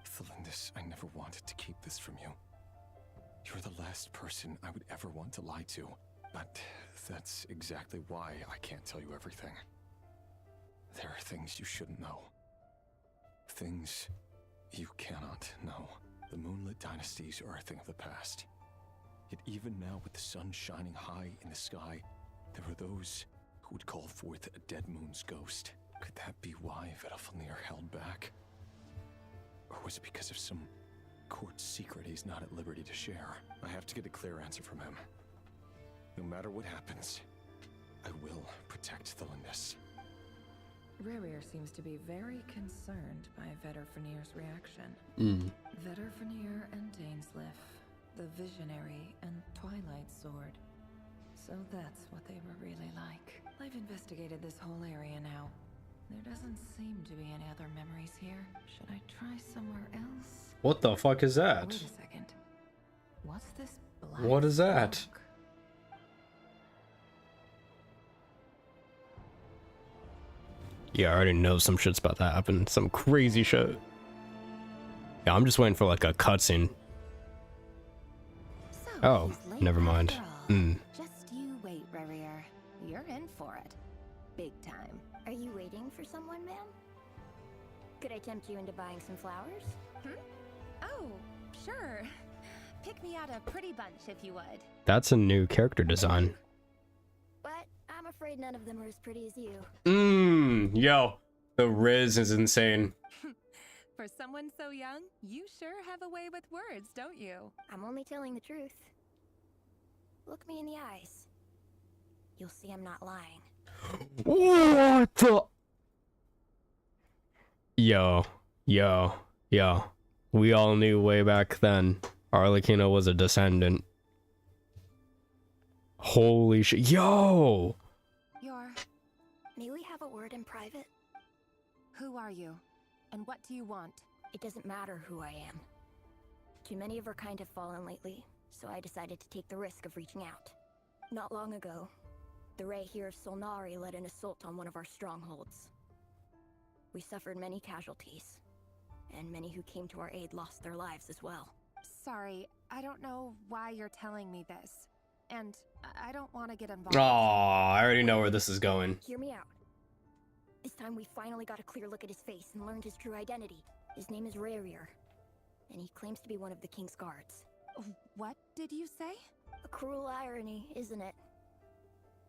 Thelindis, I never wanted to keep this from you. You're the last person I would ever want to lie to. But that's exactly why I can't tell you everything. There are things you shouldn't know. Things you cannot know. The Moonlit dynasties are a thing of the past. Yet even now, with the sun shining high in the sky, there are those who would call forth a dead moon's ghost. Could that be why Vedalfnir held back? Or was it because of some court secret he's not at liberty to share? I have to get a clear answer from him. No matter what happens, I will protect the Lindis. Rerir seems to be very concerned by Vedderfenir's reaction. Vedderfenir and Dainsliff, the Visionary and Twilight Sword. So that's what they were really like. I've investigated this whole area now. There doesn't seem to be any other memories here. Should I try somewhere else? What the fuck is that? Wait a second. What's this black What is that? smoke? Yeah, I already know some shit's about to happen. Some crazy shit. Yeah, I'm just waiting for like a cutscene. So, Oh, he's late never mind. after all. Just you wait, Rerir. You're in for it. Big time. Are you waiting for someone, ma'am? Could I tempt you into buying some flowers? Oh, sure. Pick me out a pretty bunch if you would. That's a new character design. But I'm afraid none of them are as pretty as you. Yo, the Riz is insane. For someone so young, you sure have a way with words, don't you? I'm only telling the truth. Look me in the eyes. You'll see I'm not lying. What the? Yo. We all knew way back then Arlecchino was a descendant. Holy shit. Yo! May we have a word in private? Who are you? And what do you want? It doesn't matter who I am. Too many of our kind have fallen lately, so I decided to take the risk of reaching out. Not long ago, the Ray here of Solnari led an assault on one of our strongholds. We suffered many casualties, and many who came to our aid lost their lives as well. Sorry, I don't know why you're telling me this. And I don't want to get involved. Aw, I already know where this is going. Hear me out. This time we finally got a clear look at his face and learned his true identity. His name is Rerir, and he claims to be one of the King's guards. What did you say? A cruel irony, isn't it?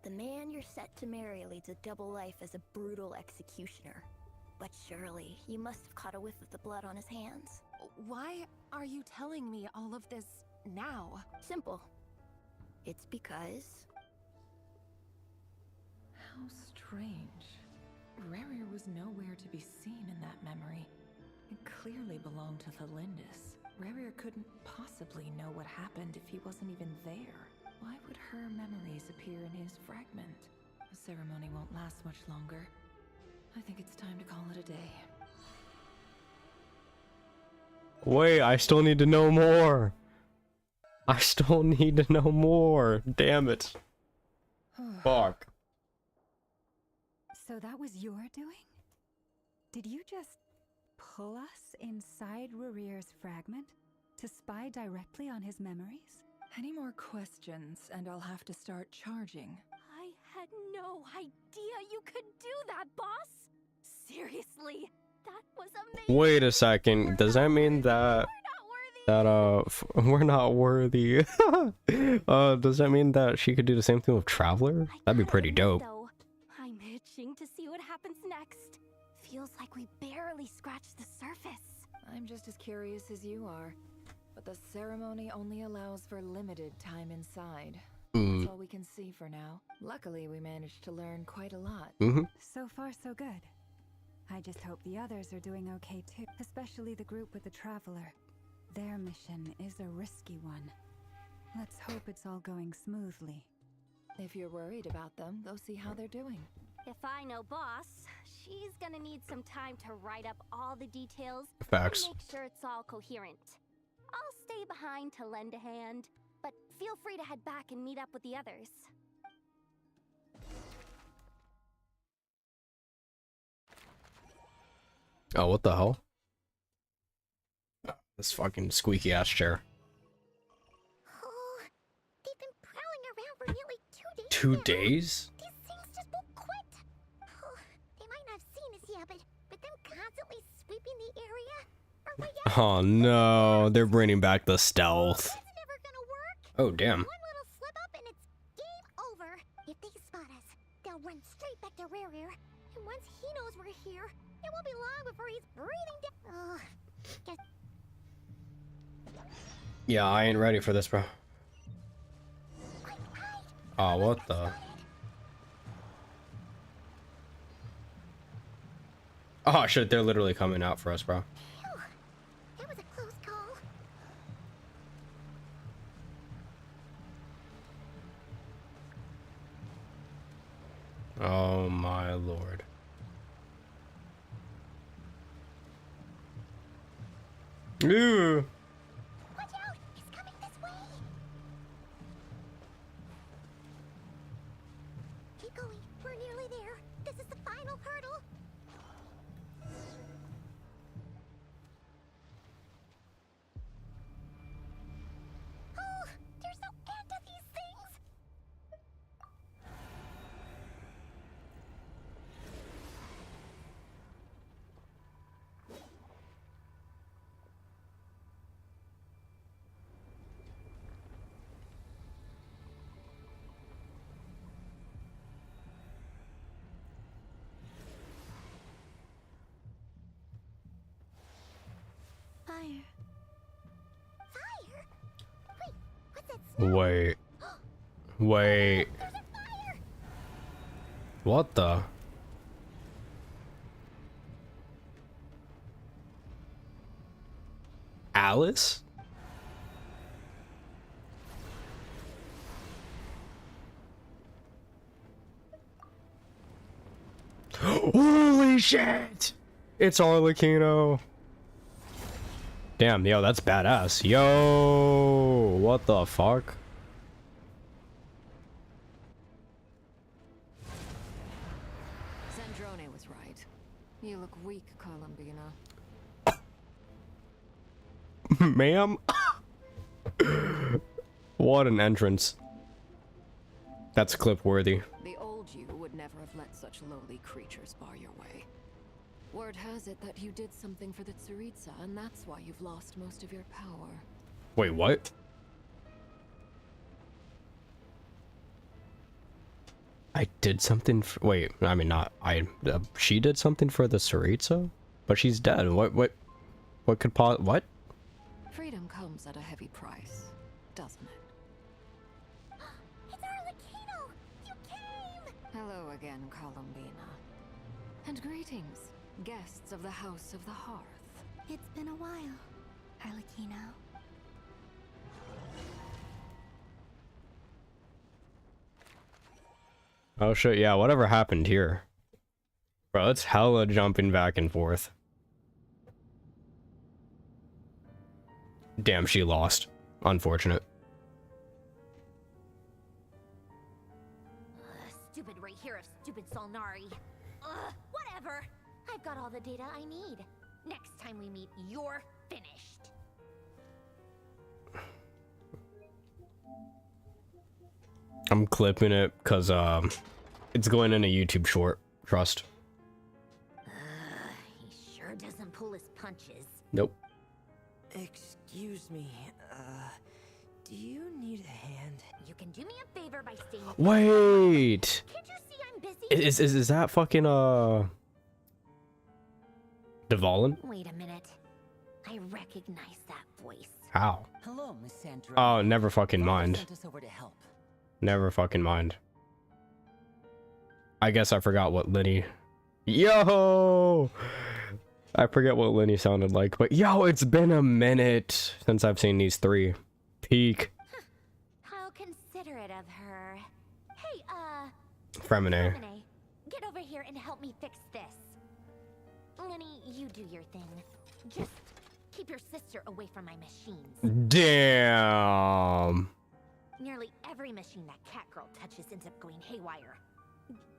The man you're set to marry leads a double life as a brutal executioner. But surely, you must have caught a whiff of the blood on his hands. Why are you telling me all of this now? Simple. It's because... How strange. Rerir was nowhere to be seen in that memory. It clearly belonged to the Lindis. Rerir couldn't possibly know what happened if he wasn't even there. Why would her memories appear in his fragment? The ceremony won't last much longer. I think it's time to call it a day. Wait, I still need to know more. I still need to know more. Damn it. Fuck. So that was your doing? Did you just pull us inside Rerir's fragment to spy directly on his memories? Any more questions and I'll have to start charging. I had no idea you could do that, boss! Seriously, that was amazing! Wait a second. Does that mean that we're not worthy? Does that mean that she could do the same thing with Traveler? That'd be pretty dope. Though, I'm itching to see what happens next. Feels like we barely scratched the surface. I'm just as curious as you are. But the ceremony only allows for limited time inside. That's all we can see for now. Luckily, we managed to learn quite a lot. So far, so good. I just hope the others are doing okay too, especially the group with the Traveler. Their mission is a risky one. Let's hope it's all going smoothly. If you're worried about them, they'll see how they're doing. If I know boss, she's gonna need some time to write up all the details Facts. and make sure it's all coherent. I'll stay behind to lend a hand, but feel free to head back and meet up with the others. Oh, what the hell? This fucking squeaky ass chair. Oh, they've been prowling around for nearly 2 days 2 now. days? These things just won't quit. Oh, they might not have seen us yet, but them constantly sweeping the area. Oh no, they're bringing back the stealth. That's never gonna work. Oh damn. One little slip up and it's game over. If they spot us, they'll run straight back to Rerir. And once he knows we're here, it won't be long before he's breathing down. Just Yeah, I ain't ready for this, bro. Oh, what the? Oh shit, they're literally coming out for us, bro. That was a close call. Oh my lord. Ooh. Watch out! He's coming this way. Keep going. We're nearly there. This is the final hurdle. Oh, there's no end to these things. Fire. Fire? Wait, what's that smell? Wait. Wait. There's a fire! What the? Alice? Holy shit! It's Arlecchino. Damn, yo, that's badass. Yo, what the fuck? Zandrone was right. You look weak, Columbina. Ma'am? What an entrance. That's clip worthy. The old you would never have let such lowly creatures bar your way. Word has it that you did something for the Tsaritsa, and that's why you've lost most of your power. Wait, what? I did something for, wait, I mean not, she did something for the Tsaritsa? But she's dead. What could what? Freedom comes at a heavy price, doesn't it? It's Arlecchino! You came! Hello again, Columbina. And greetings, guests of the House of the Hearth. It's been a while, Arlecchino. Oh shit, yeah, whatever happened here? Bro, it's hella jumping back and forth. Damn, she lost. Unfortunate. Stupid right here of stupid Solnari. Ugh, whatever. I've got all the data I need. Next time we meet, you're finished. I'm clipping it because it's going in a YouTube short. Trust. He sure doesn't pull his punches. Nope. Excuse me, do you need a hand? You can do me a favor by staying. Wait. Can't you see I'm busy? Is that fucking Dvalin? Wait a minute. I recognize that voice. How? Hello, Miss Sandra. Oh, never fucking mind. Sent us over to help. Never fucking mind. I guess I forgot what Lenny. Yo! I forget what Lenny sounded like, but yo, it's been a minute since I've seen these three. Peak. How considerate of her. Hey, Fremine. Fremine, get over here and help me fix this. Lenny, you do your thing. Just keep your sister away from my machines. Damn. Nearly every machine that Catgirl touches ends up going haywire.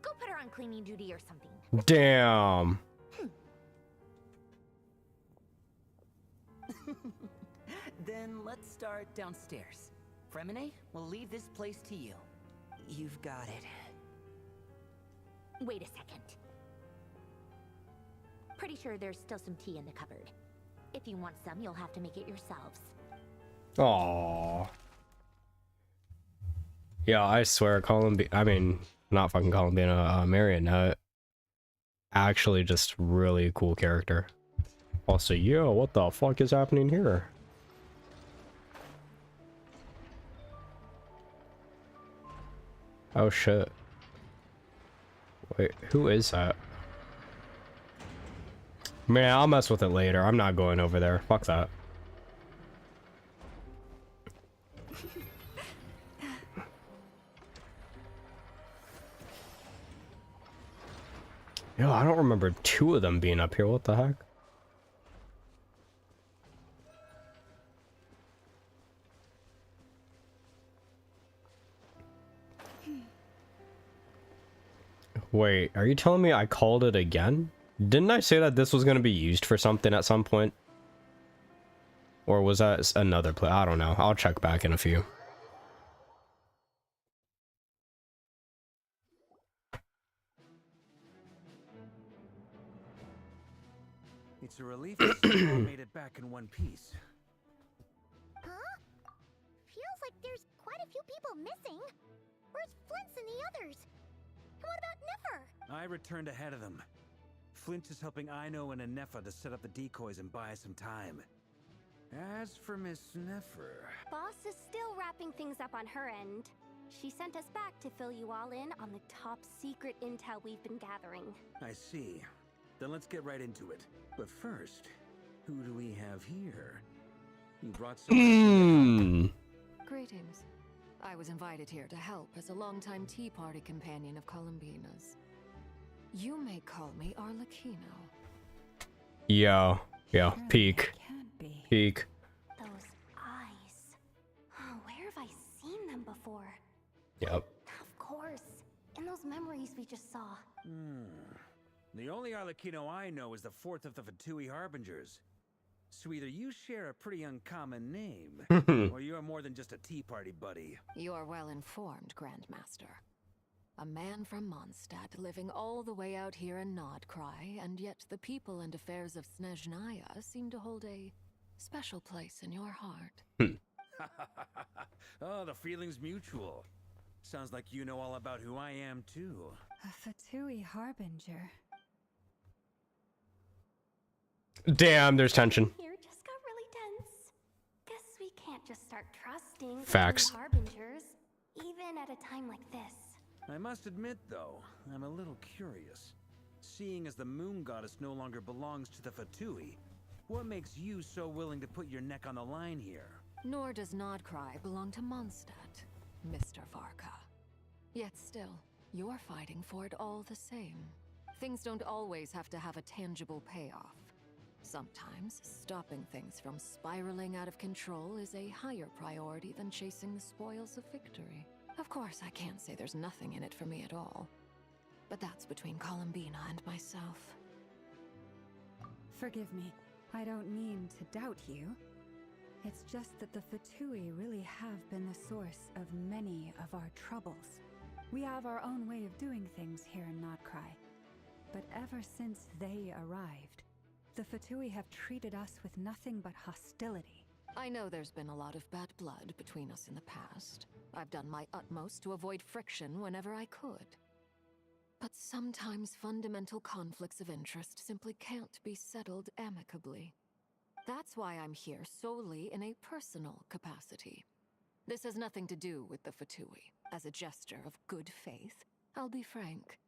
Go put her on cleaning duty or something. Damn. Then let's start downstairs. Fremine, we'll leave this place to you. You've got it. Wait a second. Pretty sure there's still some tea in the cupboard. If you want some, you'll have to make it yourselves. Aww. Yeah, I swear, I mean, not fucking Columbina, Marionette. Actually, just really cool character. Also, yo, what the fuck is happening here? Oh shit. Wait, who is that? Man, I'll mess with it later. I'm not going over there. Fuck that. Yo, I don't remember 2 of them being up here. What the heck? Wait, are you telling me I called it again? Didn't I say that this was going to be used for something at some point? Or was that another play? I don't know. I'll check back in a few. It's a relief to see you all made it back in one piece. Huh? Feels like there's quite a few people missing. Where's Flint's and the others? And what about Niffer? I returned ahead of them. Flint is helping Ino and Anefa to set up the decoys and buy us some time. As for Miss Neffer... Boss is still wrapping things up on her end. She sent us back to fill you all in on the top secret intel we've been gathering. I see. Then let's get right into it. But first, who do we have here? You brought someone. Greetings. I was invited here to help as a longtime Tea Party companion of Columbina's. You may call me Arlecchino. Yo, peak. Peak. Those eyes. Oh, where have I seen them before? Yep. Of course. In those memories we just saw. The only Arlecchino I know is the 4th of the Fatui Harbingers. So either you share a pretty uncommon name, or you're more than just a Tea Party buddy. You are well informed, Grandmaster. A man from Mondstadt living all the way out here in Nodcry, and yet the people and affairs of Snezhnaya seem to hold a special place in your heart. Oh, the feeling's mutual. Sounds like you know all about who I am, too. A Fatui Harbinger. Damn, there's tension. Here just got really tense. Guess we can't just start trusting Facts. harbingers, even at a time like this. I must admit, though, I'm a little curious. Seeing as the moon goddess no longer belongs to the Fatui, what makes you so willing to put your neck on the line here? Nor does Nodcry belong to Mondstadt, Mr. Varka. Yet still, you're fighting for it all the same. Things don't always have to have a tangible payoff. Sometimes, stopping things from spiraling out of control is a higher priority than chasing the spoils of victory. Of course, I can't say there's nothing in it for me at all. But that's between Columbina and myself. Forgive me. I don't mean to doubt you. It's just that the Fatui really have been the source of many of our troubles. We have our own way of doing things here in Nodcry. But ever since they arrived, the Fatui have treated us with nothing but hostility. I know there's been a lot of bad blood between us in the past. I've done my utmost to avoid friction whenever I could. But sometimes fundamental conflicts of interest simply can't be settled amicably. That's why I'm here solely in a personal capacity. This has nothing to do with the Fatui. As a gesture of good faith, I'll be frank.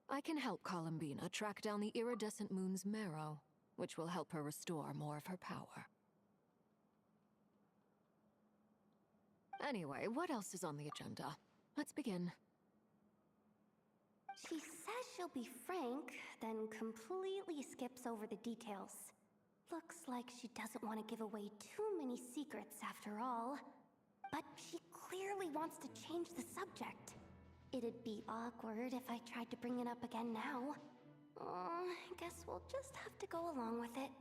I can help Columbina track down the iridescent moon's marrow, which will help her restore more of her power. Anyway, what else is on the agenda? Let's begin. She says she'll be frank, then completely skips over the details. Looks like she doesn't want to give away too many secrets after all. But she clearly wants to change the subject. It'd be awkward if I tried to bring it up again now. I guess we'll just have to go along with it.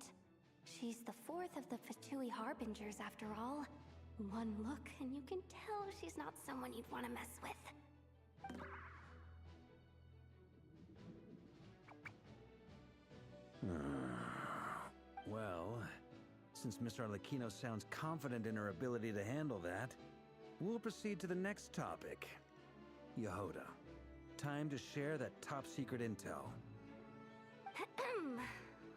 She's the 4th of the Fatui Harbingers after all. One look and you can tell she's not someone you'd want to mess with. Well, since Miss Arlecchino sounds confident in her ability to handle that, we'll proceed to the next topic. Yehoda, time to share that top-secret intel.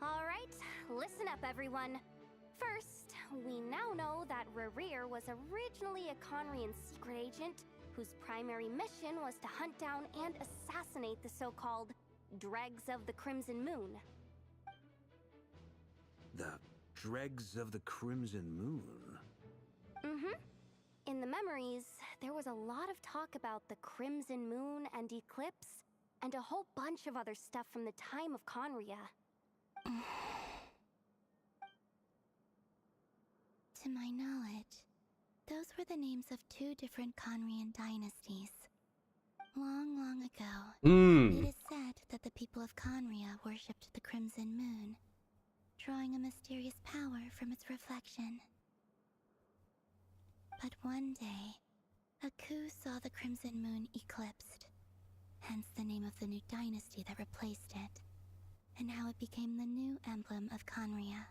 Alright, listen up everyone. First, we now know that Rerir was originally a Conrian secret agent whose primary mission was to hunt down and assassinate the so-called Dregs of the Crimson Moon. The dregs of the Crimson Moon. Mm-hmm. In the memories, there was a lot of talk about the Crimson Moon and Eclipse, and a whole bunch of other stuff from the time of Conria. To my knowledge, those were the names of two different Conrian dynasties. Long, long ago, it is said that the people of Conria worshipped the Crimson Moon, drawing a mysterious power from its reflection. But one day, a coup saw the Crimson Moon eclipsed, hence the name of the new dynasty that replaced it, and how it became the new emblem of Conria.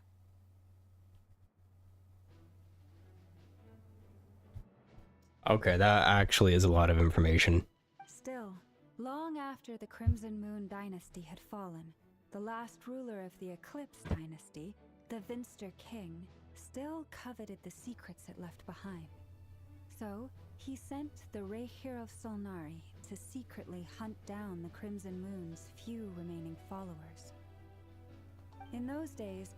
Okay, that actually is a lot of information. Still, long after the Crimson Moon dynasty had fallen, the last ruler of the Eclipse dynasty, the Vinster King, still coveted the secrets it left behind. So, he sent the Rehir of Solnari to secretly hunt down the Crimson Moon's few remaining followers. In those days,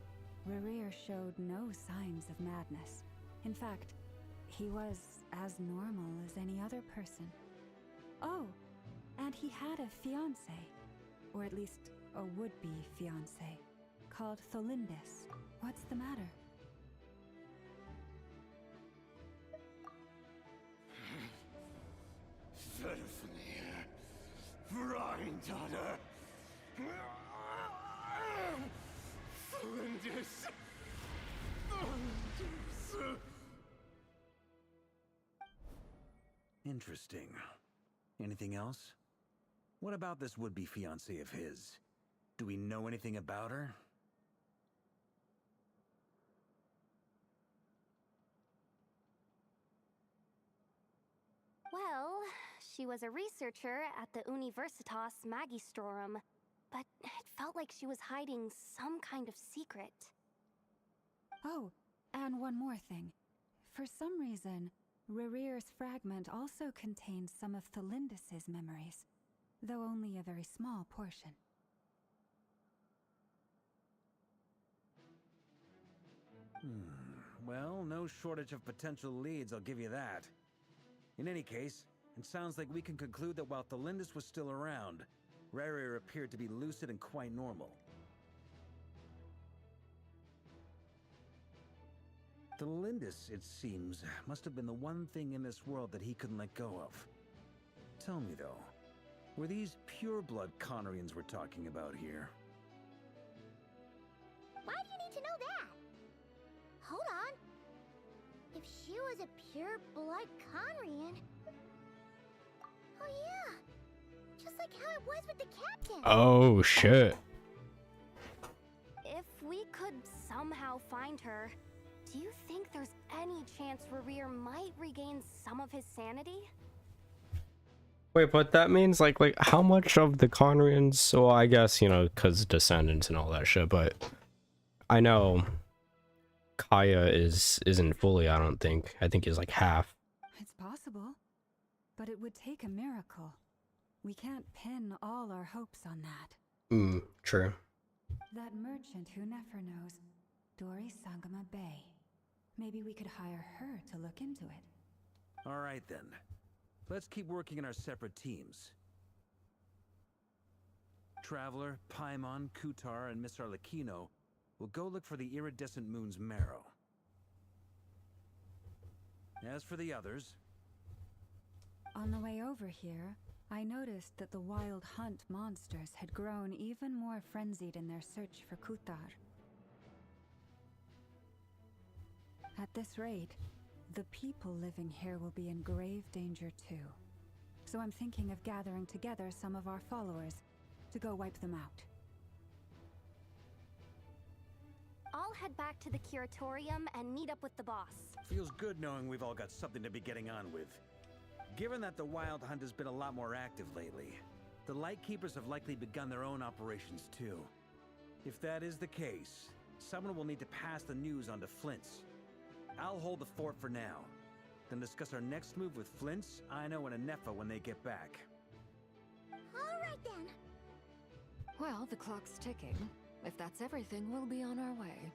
Rerir showed no signs of madness. In fact, he was as normal as any other person. Oh, and he had a fiancé, or at least a would-be fiancé, called Tholindis. What's the matter? Verfnir, Vrindaughter, Flinders. Interesting. Anything else? What about this would-be fiancé of his? Do we know anything about her? Well, she was a researcher at the Universitas Magistrorum, but it felt like she was hiding some kind of secret. Oh, and one more thing. For some reason, Rerir's fragment also contains some of Tholindis' memories, though only a very small portion. Well, no shortage of potential leads, I'll give you that. In any case, it sounds like we can conclude that while Tholindis was still around, Rerir appeared to be lucid and quite normal. Tholindis, it seems, must have been the one thing in this world that he couldn't let go of. Tell me though, were these pure-blood Conrians we're talking about here? Why do you need to know that? Hold on. If she was a pure-blood Conrian... Oh yeah! Just like how it was with the captain! Oh, shit. If we could somehow find her, do you think there's any chance Rerir might regain some of his sanity? Wait, but that means like how much of the Conrians? So I guess, you know, because descendants and all that shit, but I know Kaya isn't fully, I don't think. I think he's like half. It's possible, but it would take a miracle. We can't pin all our hopes on that. True. That merchant who Nefer knows, Dori Sangama Bay. Maybe we could hire her to look into it. All right then. Let's keep working in our separate teams. Traveler, Paimon, Kutar, and Miss Arlecchino will go look for the iridescent moon's marrow. As for the others... On the way over here, I noticed that the wild hunt monsters had grown even more frenzied in their search for Kutar. At this rate, the people living here will be in grave danger too. So I'm thinking of gathering together some of our followers to go wipe them out. I'll head back to the curatorium and meet up with the boss. Feels good knowing we've all got something to be getting on with. Given that the Wild Hunt has been a lot more active lately, the Lightkeepers have likely begun their own operations too. If that is the case, someone will need to pass the news on to Flint's. I'll hold the fort for now, then discuss our next move with Flint's, Ino, and Anefa when they get back. Alright then. Well, the clock's ticking. If that's everything, we'll be on our way.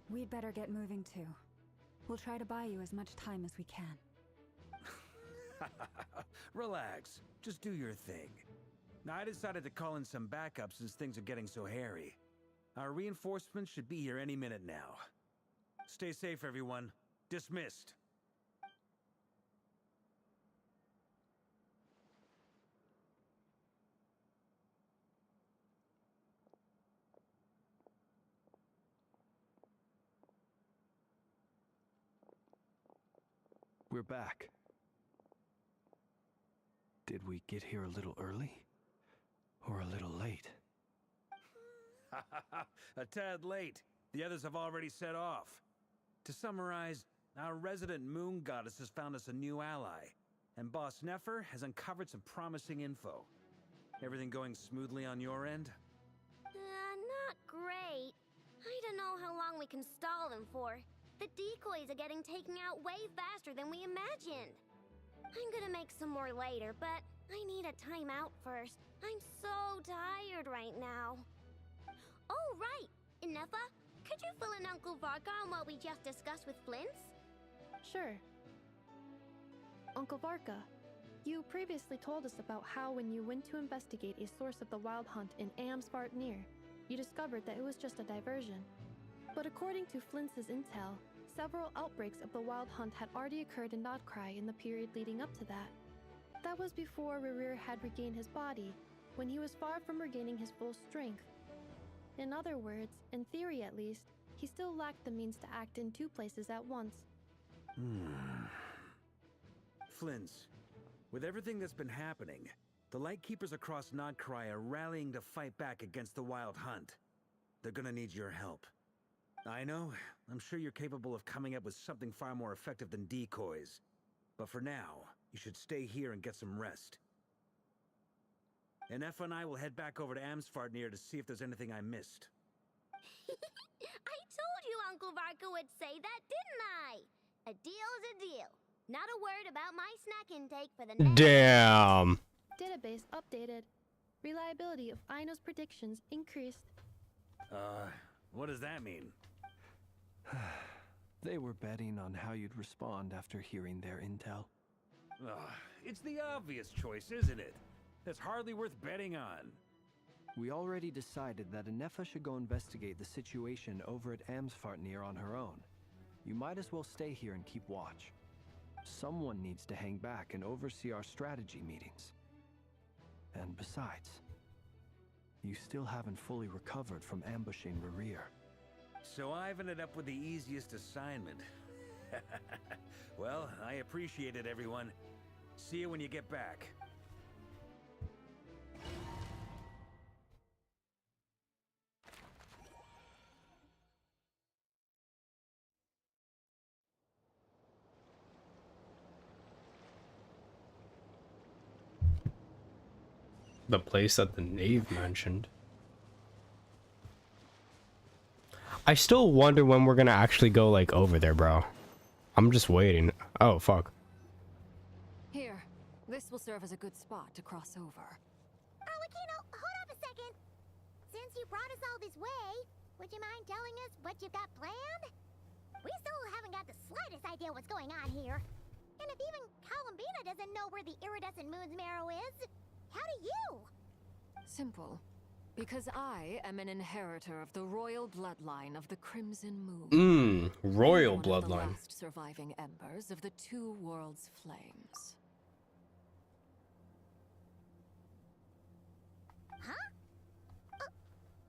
We'd better get moving too. We'll try to buy you as much time as we can. Relax. Just do your thing. Now, I decided to call in some backup since things are getting so hairy. Our reinforcements should be here any minute now. Stay safe, everyone. Dismissed. We're back. Did we get here a little early? Or a little late? A tad late. The others have already set off. To summarize, our resident moon goddess has found us a new ally, and Boss Nefer has uncovered some promising info. Everything going smoothly on your end? Not great. I don't know how long we can stall them for. The decoys are getting taken out way faster than we imagined. I'm gonna make some more later, but I need a timeout first. I'm so tired right now. Oh, right! Inefa, could you fill in Uncle Varka on what we just discussed with Flints? Sure. Uncle Varka, you previously told us about how when you went to investigate a source of the Wild Hunt in Amsvartnir, you discovered that it was just a diversion. But according to Flints' intel, several outbreaks of the Wild Hunt had already occurred in Nodcry in the period leading up to that. That was before Rerir had regained his body, when he was far from regaining his full strength. In other words, in theory at least, he still lacked the means to act in two places at once. Flints, with everything that's been happening, the Lightkeepers across Nodcry are rallying to fight back against the Wild Hunt. They're gonna need your help. I know, I'm sure you're capable of coming up with something far more effective than decoys. But for now, you should stay here and get some rest. And Efa and I will head back over to Amsvartnir to see if there's anything I missed. I told you Uncle Varka would say that, didn't I? A deal's a deal. Not a word about my snack intake for the next... Damn. Database updated. Reliability of Aino's predictions increased. What does that mean? They were betting on how you'd respond after hearing their intel. It's the obvious choice, isn't it? That's hardly worth betting on. We already decided that Inefa should go investigate the situation over at Amsvartnir on her own. You might as well stay here and keep watch. Someone needs to hang back and oversee our strategy meetings. And besides, you still haven't fully recovered from ambushing Rerir. So I've ended up with the easiest assignment. Well, I appreciate it, everyone. See you when you get back. The place that the knave mentioned. I still wonder when we're gonna actually go, like, over there, bro. I'm just waiting. Oh, fuck. Here. This will serve as a good spot to cross over. Arlecchino, hold up a second. Since you brought us all this way, would you mind telling us what you've got planned? We still haven't got the slightest idea what's going on here. And if even Columbina doesn't know where the iridescent moon's marrow is, how do you? Simple. Because I am an inheritor of the royal bloodline of the Crimson Moon. Royal one of the bloodline. last surviving embers of the two worlds' flames. Huh?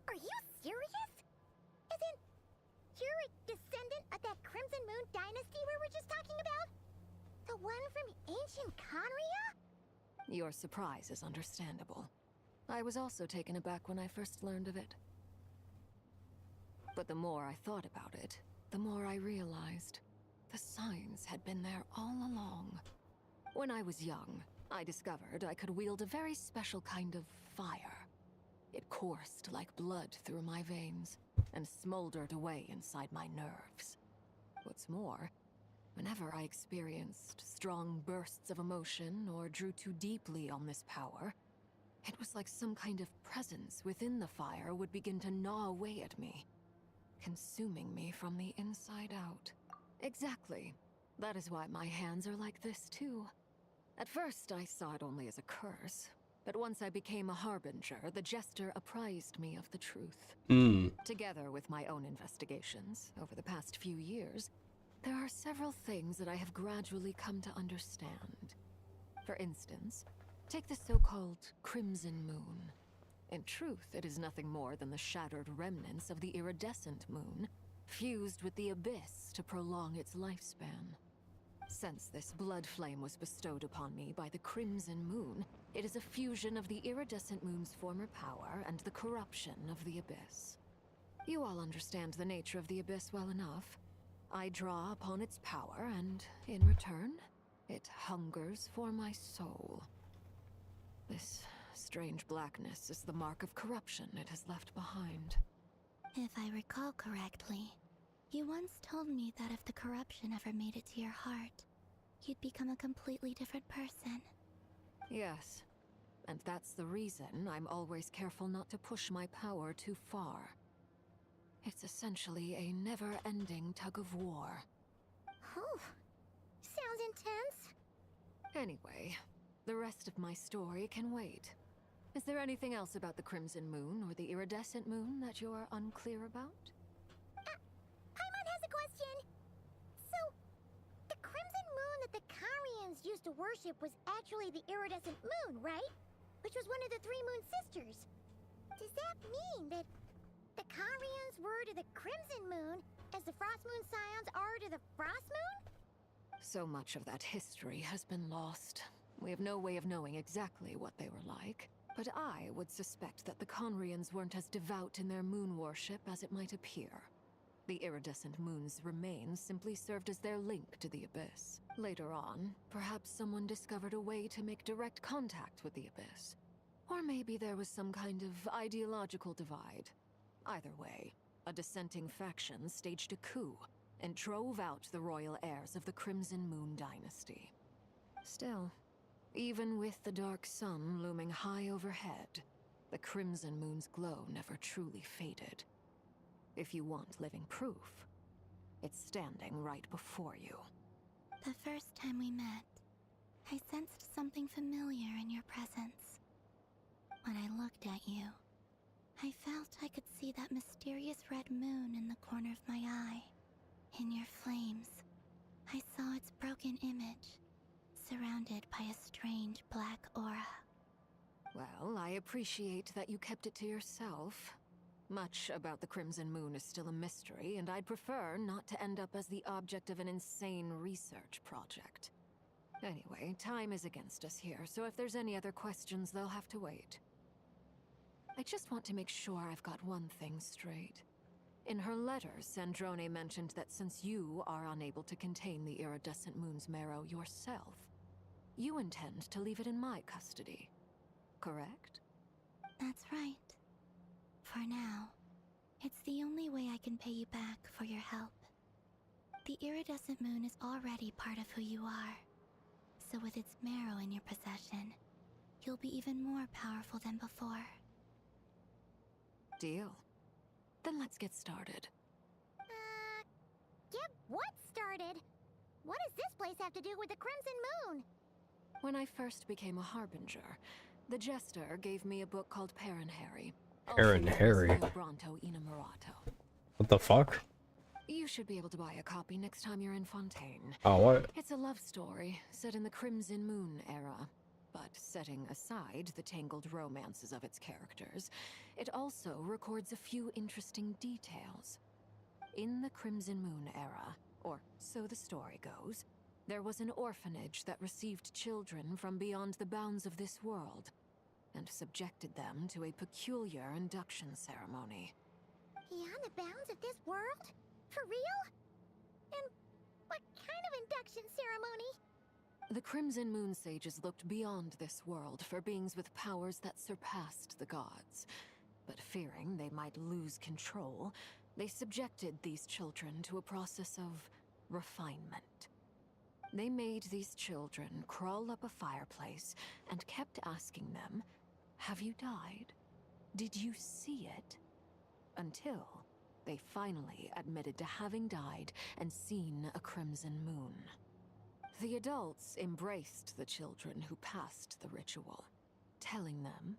Are you serious? Isn't you're a descendant of that Crimson Moon dynasty we were just talking about? The one from ancient Conria? Your surprise is understandable. I was also taken aback when I first learned of it. But the more I thought about it, the more I realized the signs had been there all along. When I was young, I discovered I could wield a very special kind of fire. It coursed like blood through my veins and smoldered away inside my nerves. What's more, whenever I experienced strong bursts of emotion or drew too deeply on this power, it was like some kind of presence within the fire would begin to gnaw away at me. consuming me from the inside out. Exactly. That is why my hands are like this too. At first, I saw it only as a curse, but once I became a harbinger, the jester apprised me of the truth. Together with my own investigations over the past few years, there are several things that I have gradually come to understand. For instance, take the so-called Crimson Moon. In truth, it is nothing more than the shattered remnants of the iridescent moon, fused with the abyss to prolong its lifespan. Since this blood flame was bestowed upon me by the Crimson Moon, it is a fusion of the iridescent moon's former power and the corruption of the abyss. You all understand the nature of the abyss well enough. I draw upon its power, and in return, it hungers for my soul. This strange blackness is the mark of corruption it has left behind. If I recall correctly, you once told me that if the corruption ever made it to your heart, you'd become a completely different person. Yes, and that's the reason I'm always careful not to push my power too far. It's essentially a never-ending tug of war. Oh, sounds intense. Anyway, the rest of my story can wait. Is there anything else about the Crimson Moon or the Iridescent Moon that you're unclear about? Paimon has a question. So, the Crimson Moon that the Karians used to worship was actually the Iridescent Moon, right? Which was one of the three Moon sisters. Does that mean that the Karians were to the Crimson Moon as the Frost Moon Scions are to the Frost Moon? So much of that history has been lost. We have no way of knowing exactly what they were like. But I would suspect that the Conrians weren't as devout in their moon worship as it might appear. The iridescent moon's remains simply served as their link to the Abyss. Later on, perhaps someone discovered a way to make direct contact with the Abyss. Or maybe there was some kind of ideological divide. Either way, a dissenting faction staged a coup and drove out the royal heirs of the Crimson Moon dynasty. Still, even with the dark sun looming high overhead, the Crimson Moon's glow never truly faded. If you want living proof, it's standing right before you. The first time we met, I sensed something familiar in your presence. When I looked at you, I felt I could see that mysterious red moon in the corner of my eye. In your flames, I saw its broken image, surrounded by a strange black aura. Well, I appreciate that you kept it to yourself. Much about the Crimson Moon is still a mystery, and I'd prefer not to end up as the object of an insane research project. Anyway, time is against us here, so if there's any other questions, they'll have to wait. I just want to make sure I've got one thing straight. In her letter, Sandrone mentioned that since you are unable to contain the iridescent moon's marrow yourself, you intend to leave it in my custody, correct? That's right. For now, it's the only way I can pay you back for your help. The iridescent moon is already part of who you are, so with its marrow in your possession, you'll be even more powerful than before. Deal. Then let's get started. Get what started? What does this place have to do with the Crimson Moon? When I first became a harbinger, the jester gave me a book called Perrin Harry. Perrin Harry? What the fuck? You should be able to buy a copy next time you're in Fontaine. Oh, what? It's a love story set in the Crimson Moon era. But setting aside the tangled romances of its characters, it also records a few interesting details. In the Crimson Moon era, or so the story goes, there was an orphanage that received children from beyond the bounds of this world, and subjected them to a peculiar induction ceremony. Beyond the bounds of this world? For real? And what kind of induction ceremony? The Crimson Moon sages looked beyond this world for beings with powers that surpassed the gods. But fearing they might lose control, they subjected these children to a process of refinement. They made these children crawl up a fireplace and kept asking them, "Have you died? Did you see it?" Until they finally admitted to having died and seen a crimson moon. The adults embraced the children who passed the ritual, telling them,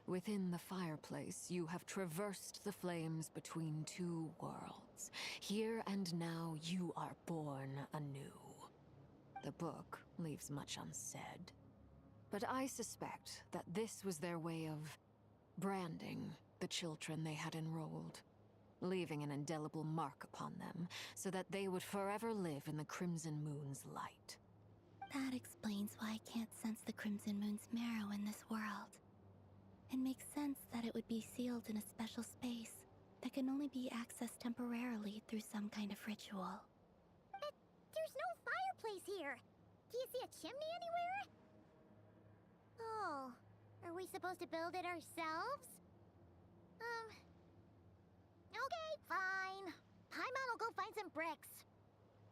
"Within the fireplace, you have traversed the flames between two worlds. Here and now, you are born anew." The book leaves much unsaid, but I suspect that this was their way of branding the children they had enrolled, leaving an indelible mark upon them so that they would forever live in the Crimson Moon's light. That explains why I can't sense the Crimson Moon's marrow in this world. It makes sense that it would be sealed in a special space that can only be accessed temporarily through some kind of ritual. But there's no fireplace here. Do you see a chimney anywhere? Oh, are we supposed to build it ourselves? Okay, fine. Paimon will go find some bricks.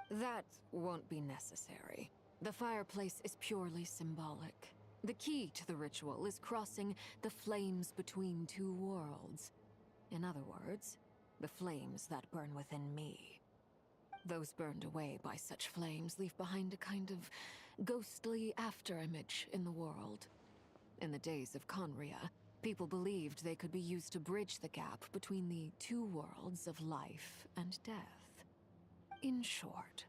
That won't be necessary. The fireplace is purely symbolic. The key to the ritual is crossing the flames between two worlds. In other words, the flames that burn within me. Those burned away by such flames leave behind a kind of ghostly afterimage in the world. In the days of Conria, people believed they could be used to bridge the gap between the two worlds of life and death. In short,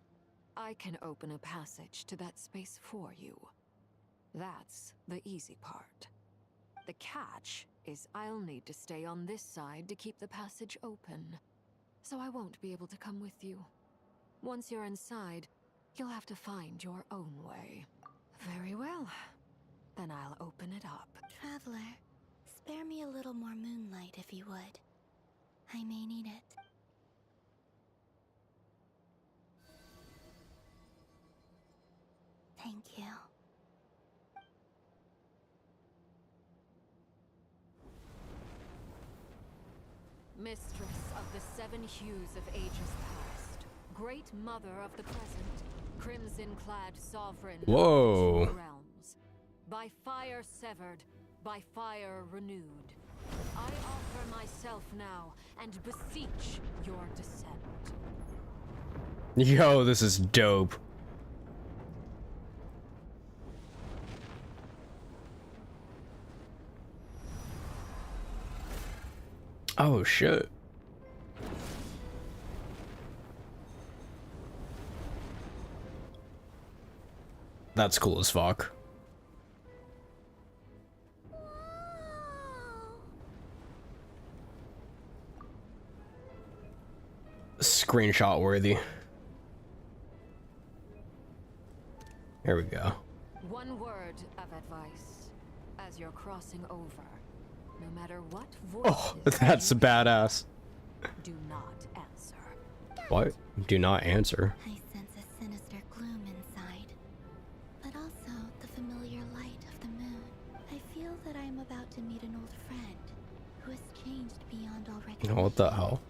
I can open a passage to that space for you. That's the easy part. The catch is I'll need to stay on this side to keep the passage open, so I won't be able to come with you. Once you're inside, you'll have to find your own way. Very well. Then I'll open it up. Traveler, spare me a little more moonlight if you would. I may need it. Thank you. Mistress of the seven hues of ages past, great mother of the present, crimson-clad sovereign Whoa. of the two realms, by fire severed, by fire renewed, I offer myself now and beseech your descent. Yo, this is dope. Oh shit. That's cool as fuck. Screenshot worthy. Here we go. One word of advice as you're crossing over. No matter what voice. Oh, that's badass. Do not answer. What? Do not answer. I sense a sinister gloom inside, but also the familiar light of the moon. I feel that I am about to meet an old friend who has changed beyond all recognition. What the hell?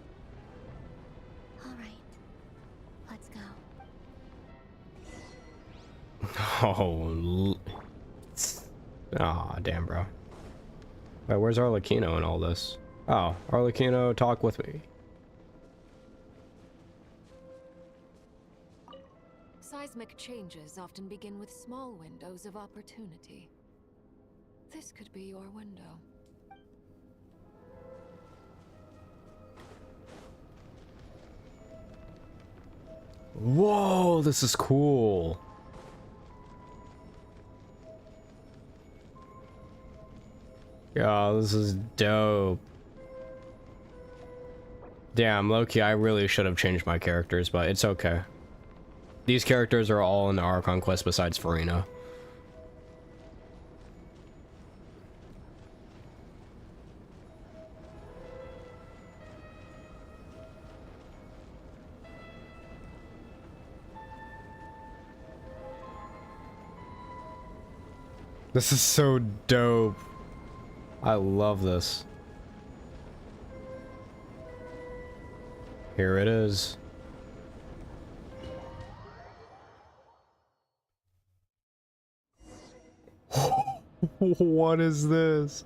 All right, let's go. Oh, ah, damn, bro. Wait, where's Arlecchino in all this? Oh, Arlecchino, talk with me. Seismic changes often begin with small windows of opportunity. This could be your window. Whoa, this is cool. Yeah, this is dope. Damn, Loki, I really should have changed my characters, but it's okay. These characters are all in the Archon quest besides Farina. This is so dope. I love this. Here it is. What is this?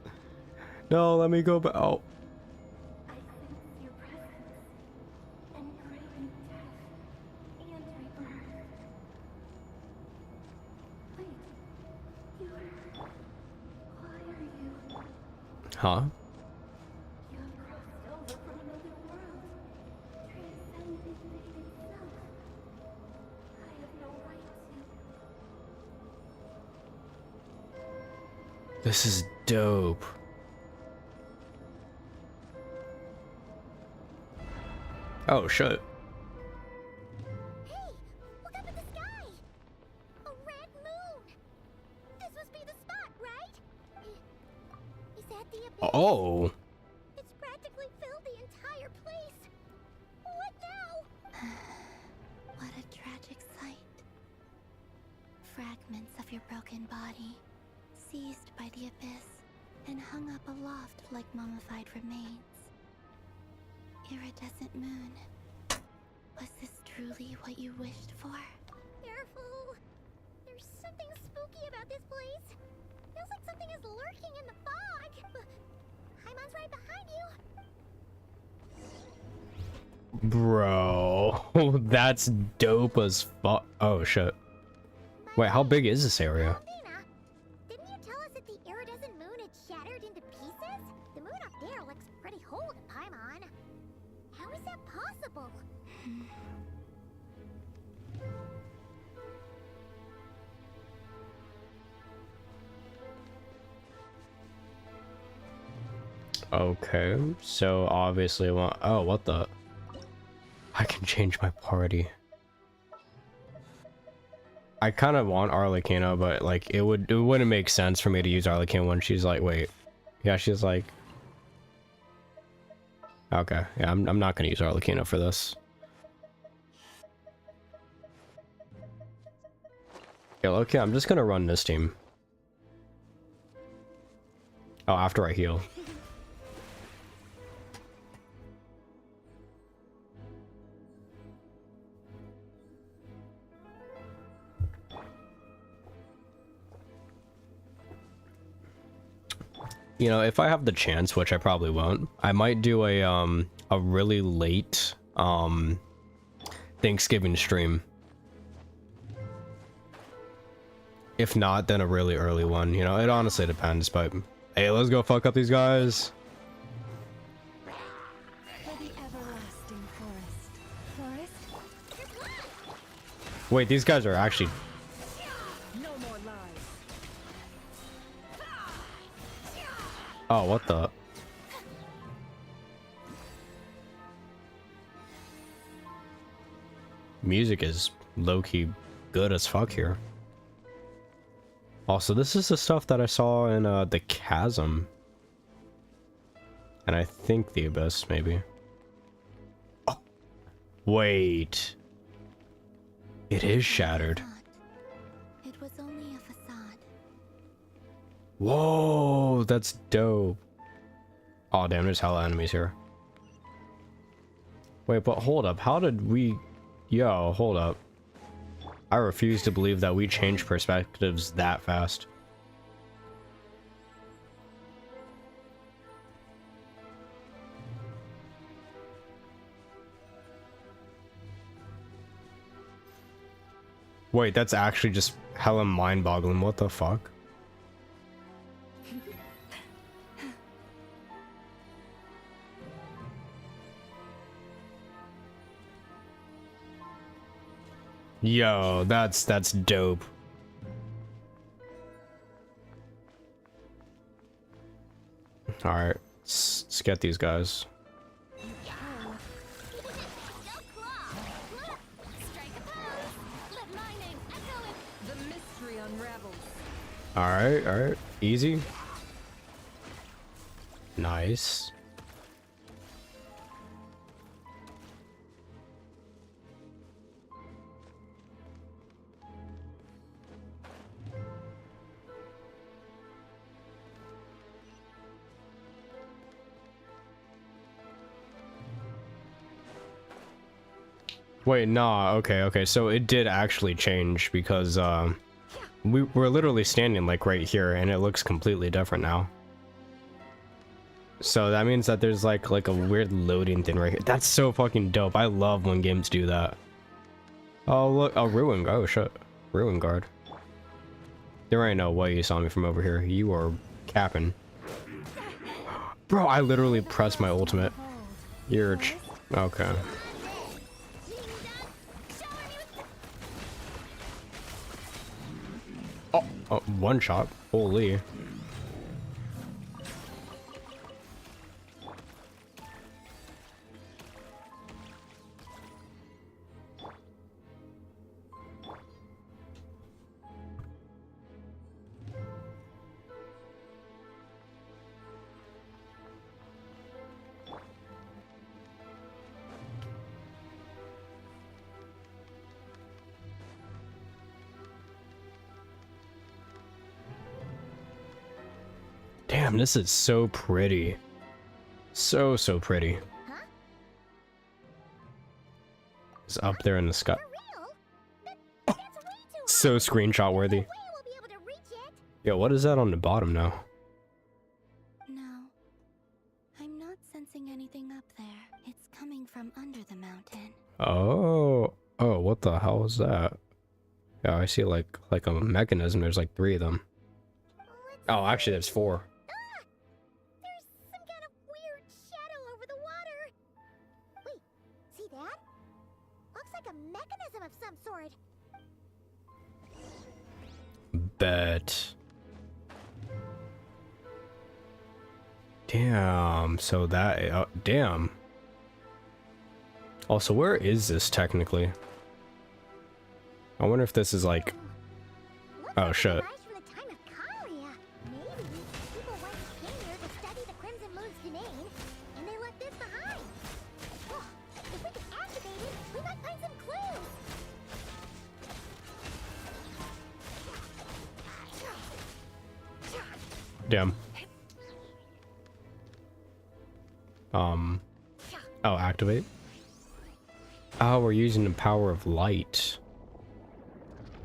No, let me go back. Oh. Huh? This is dope. Oh shit. Hey, look up at the sky! A red moon! This must be the spot, right? Is that the abyss? Oh. It's practically filled the entire place. What now? What a tragic sight. Fragments of your broken body, seized by the abyss, and hung up aloft like mummified remains. Iridescent moon. Was this truly what you wished for? Careful! There's something spooky about this place. Feels like something is lurking in the fog. Paimon's right behind you. Bro, that's dope as fuck. Oh shit. Wait, how big is this area? Didn't you tell us that the iridescent moon had shattered into pieces? The moon up there looks pretty whole to Paimon. How is that possible? Okay, so obviously I want. Oh, what the? I can change my party. I kind of want Arlecchino, but like it wouldn't make sense for me to use Arlecchino when she's like, wait, yeah, she's like, okay, yeah, I'm not gonna use Arlecchino for this. Yeah, okay, I'm just gonna run this team. Oh, after I heal. You know, if I have the chance, which I probably won't, I might do a really late Thanksgiving stream. If not, then a really early one. You know, it honestly depends, but hey, let's go fuck up these guys. Wait, these guys are actually... Oh, what the? Music is low-key good as fuck here. Also, this is the stuff that I saw in the Chasm. And I think the Abyss, maybe. Oh. Wait. It is shattered. It was only a facade. Whoa, that's dope. Oh damn, there's hella enemies here. Wait, but hold up, how did we... Yo, hold up. I refuse to believe that we changed perspectives that fast. Wait, that's actually just hella mind-boggling. What the fuck? Yo, that's dope. All right, let's get these guys. All right, easy. Nice. Wait, nah, okay, so it did actually change because, we're literally standing, like, right here, and it looks completely different now. So that means that there's, like a weird loading thing right here. That's so fucking dope. I love when games do that. Oh, look, a Ruin, oh shit. Ruin Guard. There ain't no way you saw me from over here. You are capping. Bro, I literally pressed my ultimate. You're okay. Oh, one shot. Holy. Damn, this is so pretty. So pretty. It's up there in the sky. So screenshot worthy. Yo, what is that on the bottom now? No. I'm not sensing anything up there. It's coming from under the mountain. Oh, what the hell is that? Yeah, I see like a mechanism. There's like 3 of them. Oh, actually, there's 4. There's some kind of weird shadow over the water. Wait, see that? Looks like a mechanism of some sort. Bet. Damn. So that. Damn. Also, where is this technically? I wonder if this is like. Oh shit. Damn. Oh, activate. Oh, we're using the power of light.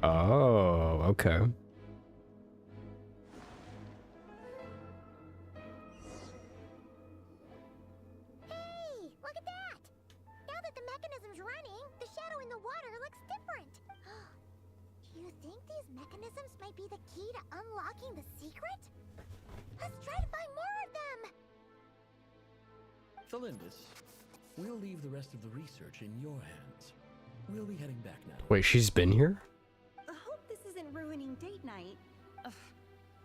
Oh, okay. Hey, look at that! Now that the mechanism's running, the shadow in the water looks different. Do you think these mechanisms might be the key to unlocking the secret? Let's try to find more of them! Felindis, we'll leave the rest of the research in your hands. We'll be heading back now. Wait, she's been here? I hope this isn't ruining date night. Ugh.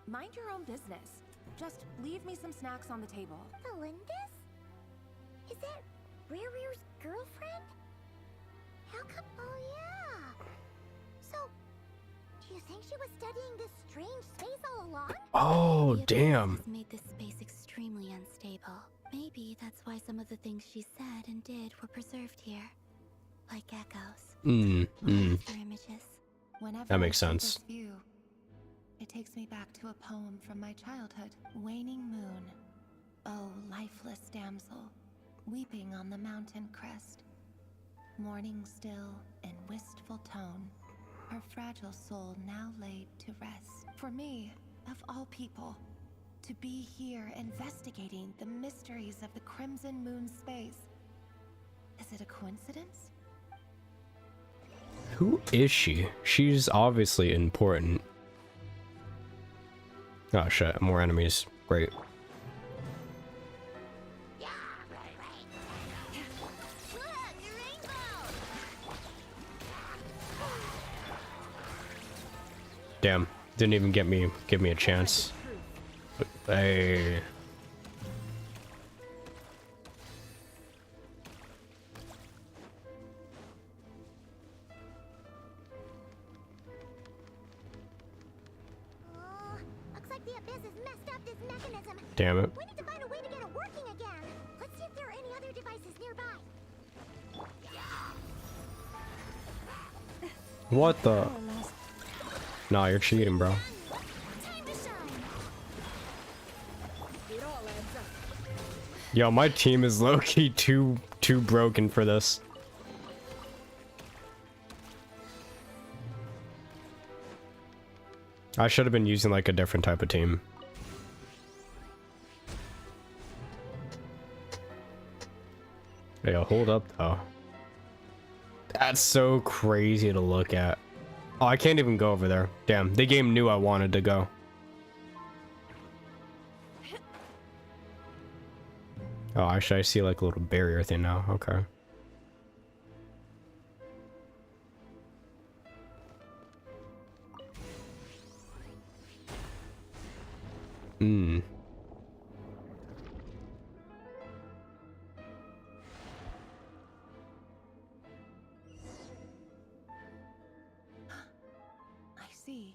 Mind your own business. Just leave me some snacks on the table. Felindis? Is that Rear's girlfriend? How come? Oh yeah. So, do you think she was studying this strange space all along? Oh, damn. Has made this space extremely unstable. Maybe that's why some of the things she said and did were preserved here, like echoes. After images. Whenever That makes I see sense. this view, it takes me back to a poem from my childhood. Waning moon, oh lifeless damsel, weeping on the mountain crest, mourning still in wistful tone, her fragile soul now laid to rest. For me, of all people, to be here investigating the mysteries of the Crimson Moon space. Is it a coincidence? Who is she? She's obviously important. Oh shit, more enemies. Great. Damn, didn't even give me a chance. Hey. Looks like the abyss has messed up this mechanism. Damn it. We need to find a way to get it working again. Let's see if there are any other devices nearby. What the? Nah, you're cheating, bro. Yo, my team is low-key too broken for this. I should have been using like a different type of team. Yo, hold up though. That's so crazy to look at. Oh, I can't even go over there. Damn, the game knew I wanted to go. Oh, actually, I see like a little barrier thing now. Okay. Hmm. I see.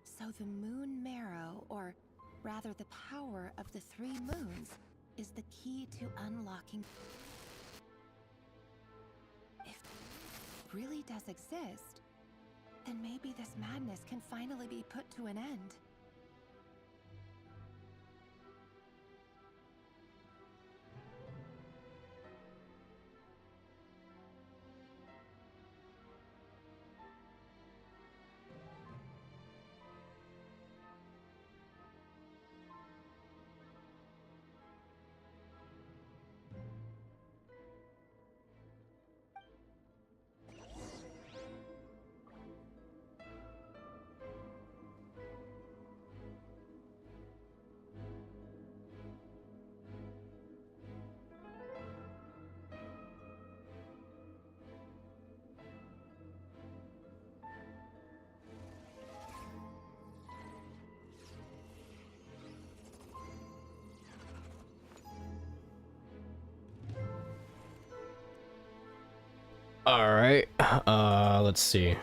So the moon marrow, or rather the power of the 3 moons, is the key to unlocking. If it really does exist, then maybe this madness can finally be put to an end. All right. Let's see.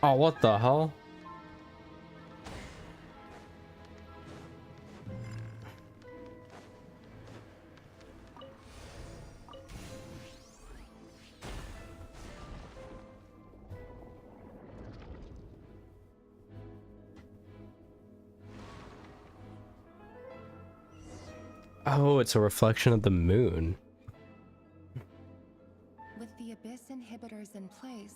Oh, what the hell? Oh, it's a reflection of the moon. With the Abyss inhibitors in place,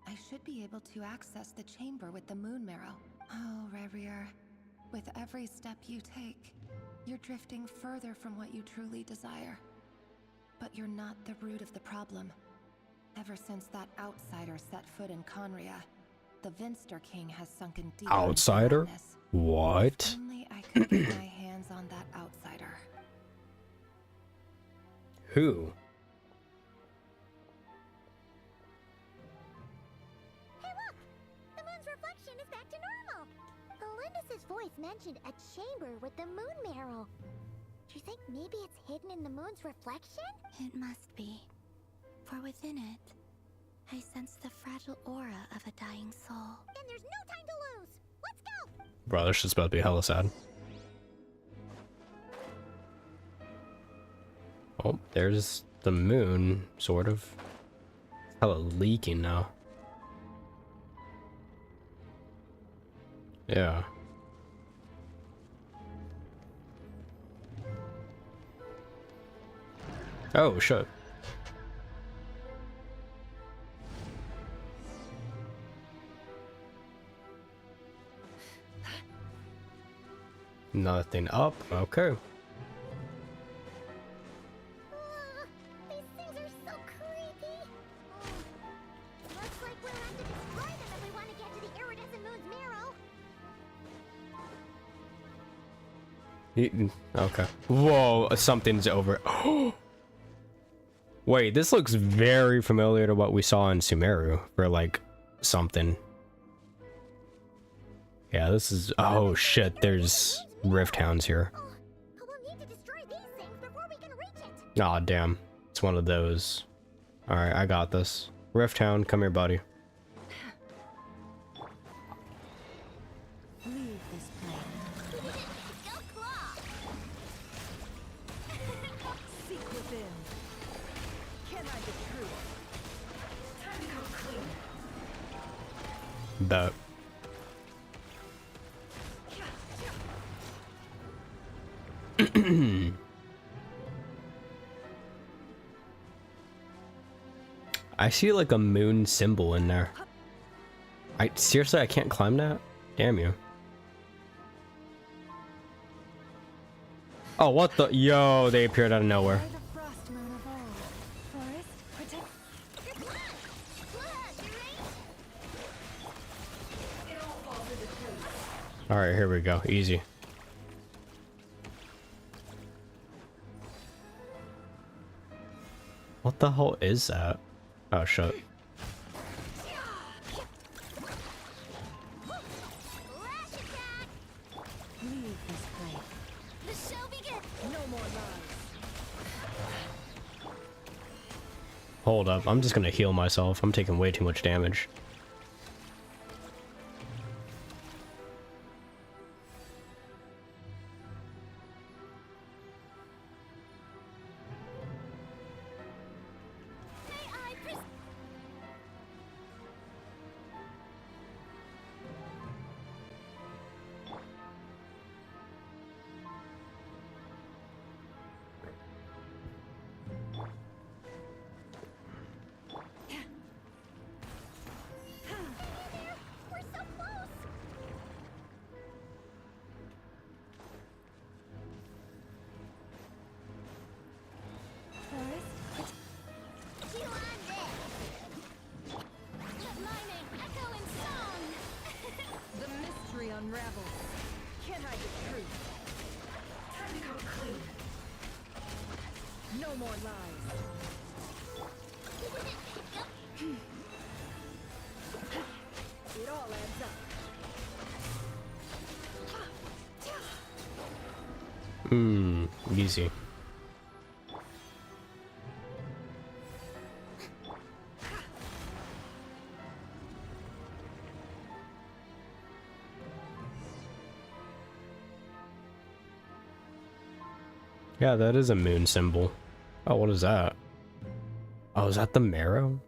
I should be able to access the chamber with the moon marrow. Oh, Revier, with every step you take, you're drifting further from what you truly desire. But you're not the root of the problem. Ever since that outsider set foot in Conria, the Vinster King has sunken deep. Outsider? What? If only I could get my hands on that outsider. Who? Hey look! The moon's reflection is back to normal! Elendis' voice mentioned a chamber with the moon marrow. Do you think maybe it's hidden in the moon's reflection? It must be. For within it, I sense the fragile aura of a dying soul. Then there's no time to lose! Let's go! Bro, this shit's about to be hella sad. Oh, there's the moon, sort of. It's hella leaking now. Yeah. Oh, shit. Nothing up. Okay. These things are so creepy! Looks like we'll have to destroy them if we want to get to the iridescent moon's marrow. Okay. Whoa, something's over. Wait, this looks very familiar to what we saw in Sumeru for like something. Yeah, this is. Oh shit, there's Rift Hounds here. Aw, damn. It's one of those. Alright, I got this. Rift Hound, come here, buddy. Leave this plane. Seek within. Can I be true? Time to go clean. Bet. I see like a moon symbol in there. Seriously, I can't climb that? Damn you. Oh, what the? Yo, they appeared out of nowhere. Alright, here we go. Easy. What the hell is that? Oh, shit. Hold up, I'm just gonna heal myself. I'm taking way too much damage. Easy. Yeah, that is a moon symbol. Oh, what is that? Oh, is that the marrow?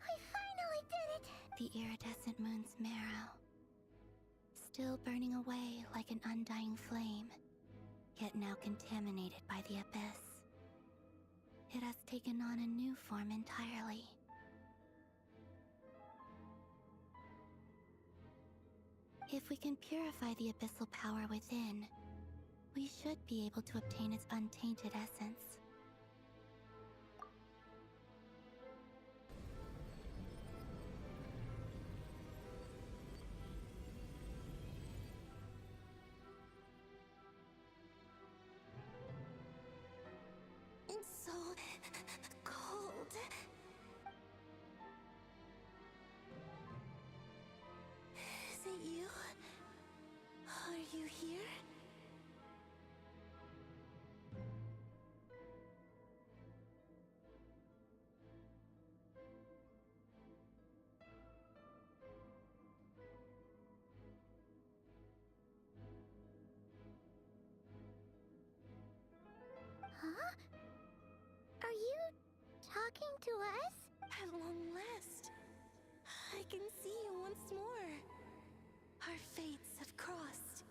I finally did it! The iridescent moon's marrow. Still burning away like an undying flame, yet now contaminated by the abyss. It has taken on a new form entirely. If we can purify the abyssal power within, we should be able to obtain its untainted essence. It's so cold. Is it you? Are you here? Huh? Are you talking to us? At long last, I can see you once more. Our fates have crossed,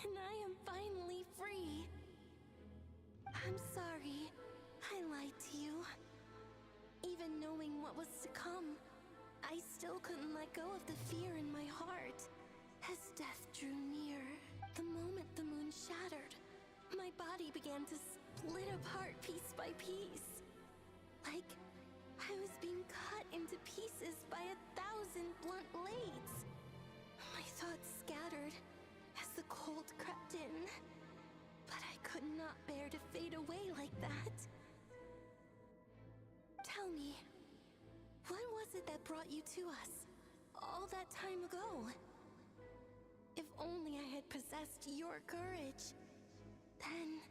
and I am finally free. I'm sorry, I lied to you. Even knowing what was to come, I still couldn't let go of the fear in my heart. As death drew near, the moment the moon shattered, my body began to split apart piece by piece. Like I was being cut into pieces by 1,000 blunt blades. My thoughts scattered as the cold crept in, but I could not bear to fade away like that. Tell me, what was it that brought you to us all that time ago? If only I had possessed your courage, then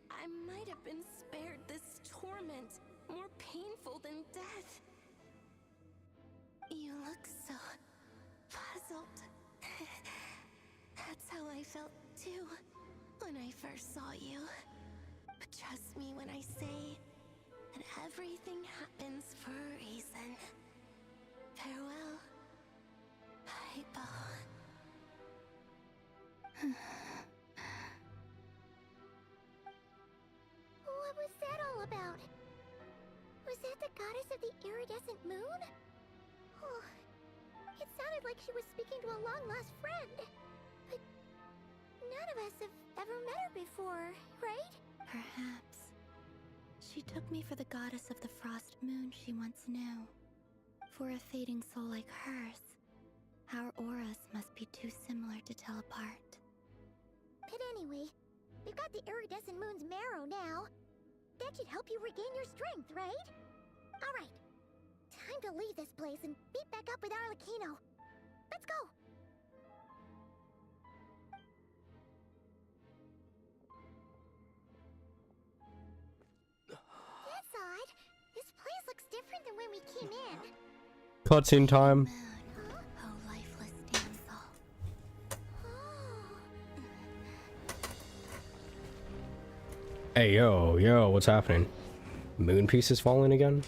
I might have been spared this torment, more painful than death. You look so puzzled. That's how I felt too when I first saw you. But trust me when I say that everything happens for a reason. Farewell, Hypo. What was that all about? Was that the goddess of the iridescent moon? Oh, it sounded like she was speaking to a long-lost friend. None of us have ever met her before, right? Perhaps. She took me for the goddess of the frost moon she once knew. For a fading soul like hers, our auras must be too similar to tell apart. But anyway, we've got the iridescent moon's marrow now. That should help you regain your strength, right? Alright, time to leave this place and meet back up with Arlecchino. Let's go! That's odd. This place looks different than when we came in. Cutscene time. Oh, lifeless damsel. Hey, yo, what's happening? Moon pieces falling again?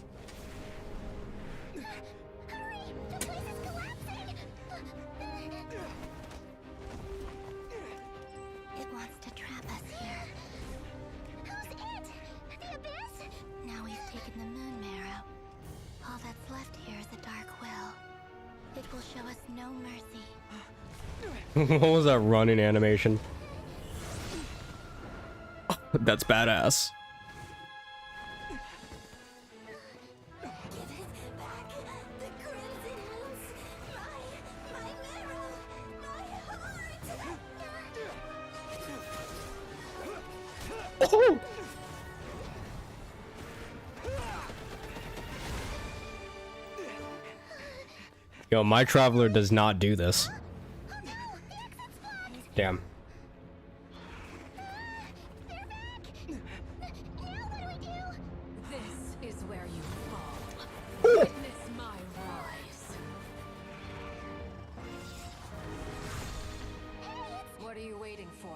It wants to trap us here. Who's it? The Abyss? Now we've taken the moon marrow. All that's left here is a dark will. It will show us no mercy. What was that running animation? That's badass. Oh! Yo, my traveler does not do this. Damn. This is where you fall. Witness my rise. What are you waiting for?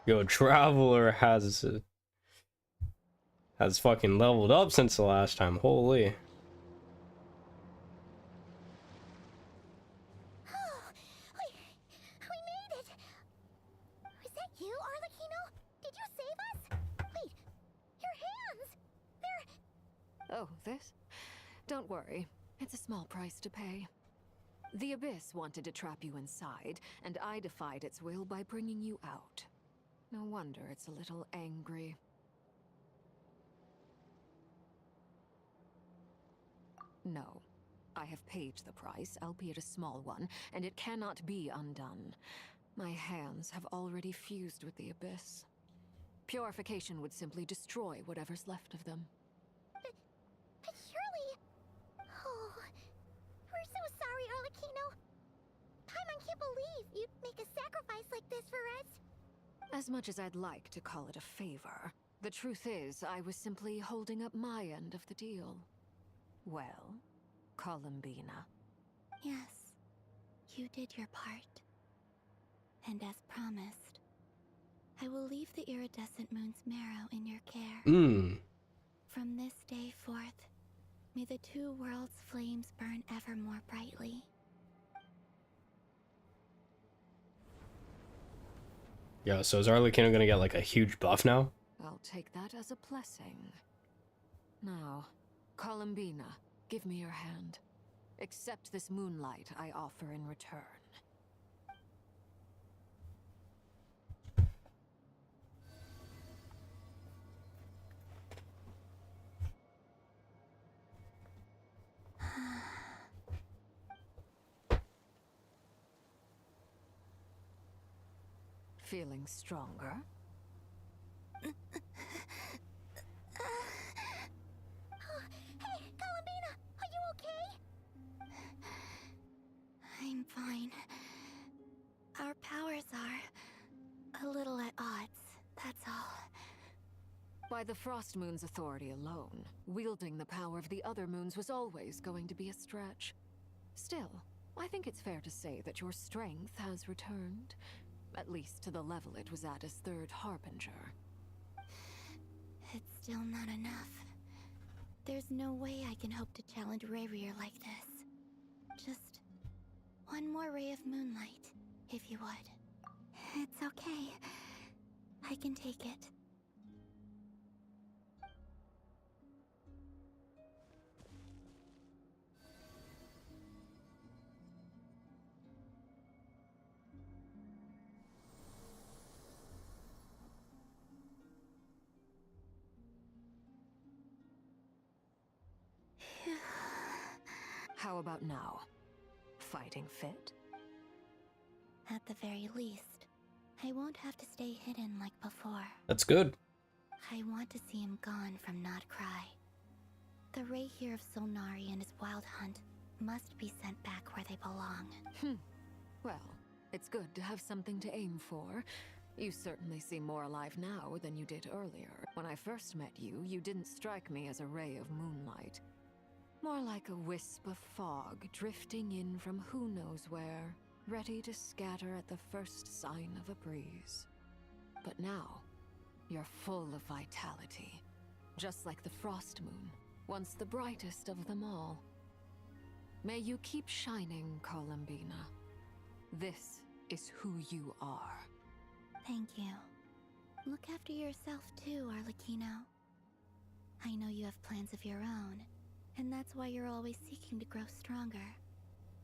Yo, traveler has fucking leveled up since the last time. Holy. We made it! Was that you, Arlecchino? Did you save us? Wait, your hands! They're... Oh, this? Don't worry. It's a small price to pay. The Abyss wanted to trap you inside, and I defied its will by bringing you out. No wonder it's a little angry. No. I have paid the price, albeit a small one, and it cannot be undone. My hands have already fused with the Abyss. Purification would simply destroy whatever's left of them. But surely... Oh... We're so sorry, Arlecchino. Paimon can't believe you'd make a sacrifice like this for us. As much as I'd like to call it a favor, the truth is I was simply holding up my end of the deal. Well, Columbina. Yes, you did your part. And as promised, I will leave the iridescent moon's marrow in your care. From this day forth, may the two worlds' flames burn ever more brightly. Yo, so is Arlecchino gonna get like a huge buff now? I'll take that as a blessing. Now, Columbina, give me your hand. Accept this moonlight I offer in return. Feeling stronger? Hey, Columbina, are you okay? I'm fine. Our powers are a little at odds, that's all. By the Frost Moon's authority alone, wielding the power of the other moons was always going to be a stretch. Still, I think it's fair to say that your strength has returned. At least to the level it was at as Third Harbinger. It's still not enough. There's no way I can hope to challenge Rayrir like this. Just one more ray of moonlight, if you would. It's okay. I can take it. How about now? Fighting fit? At the very least, I won't have to stay hidden like before. That's good. I want to see him gone from Notcry. The Rahier of Solnari and his wild hunt must be sent back where they belong. Well, it's good to have something to aim for. You certainly seem more alive now than you did earlier. When I first met you, you didn't strike me as a ray of moonlight. More like a wisp of fog drifting in from who knows where, ready to scatter at the first sign of a breeze. But now, you're full of vitality, just like the Frost Moon, once the brightest of them all. May you keep shining, Columbina. This is who you are. Thank you. Look after yourself too, Arlecchino. I know you have plans of your own, and that's why you're always seeking to grow stronger.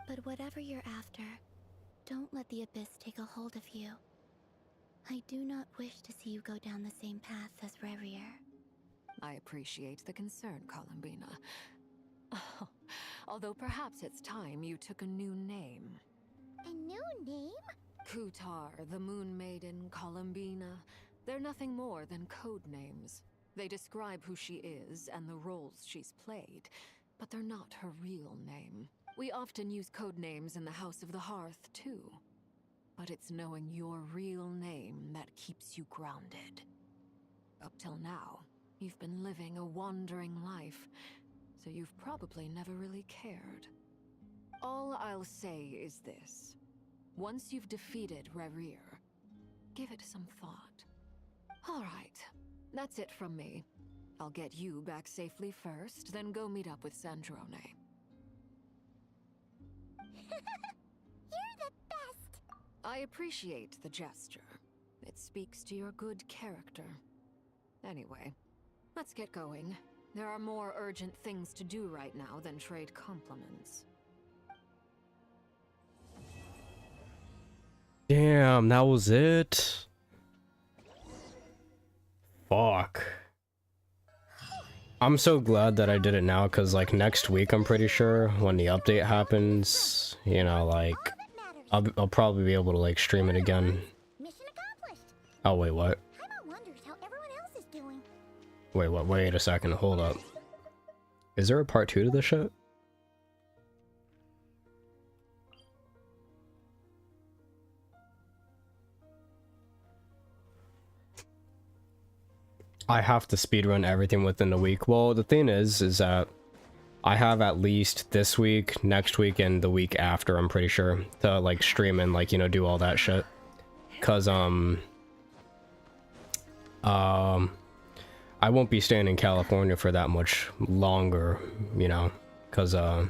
But whatever you're after, don't let the Abyss take a hold of you. I do not wish to see you go down the same path as Revier. I appreciate the concern, Columbina. Although perhaps it's time you took a new name. A new name? Kutar, the Moon Maiden, Columbina. They're nothing more than code names. They describe who she is and the roles she's played, but they're not her real name. We often use code names in the House of the Hearth, too. But it's knowing your real name that keeps you grounded. Up till now, you've been living a wandering life, so you've probably never really cared. All I'll say is this. Once you've defeated Revier, give it some thought. All right, that's it from me. I'll get you back safely first, then go meet up with Sandrone. You're the best! I appreciate the gesture. It speaks to your good character. Anyway, let's get going. There are more urgent things to do right now than trade compliments. Damn, that was it? Fuck. I'm so glad that I did it now, because, like, next week, I'm pretty sure, when the update happens, you know, like, I'll probably be able to, like, stream it again. Mission accomplished. Oh, wait, what? Paimon wonders how everyone else is doing. Wait, what? Wait a second, hold up. Is there a part 2 to this shit? I have to speedrun everything within a week. Well, the thing is that I have at least this week, next week, and the week after, I'm pretty sure, to, like, stream and, like, you know, do all that shit. Cause, I won't be staying in California for that much longer, you know, cause, I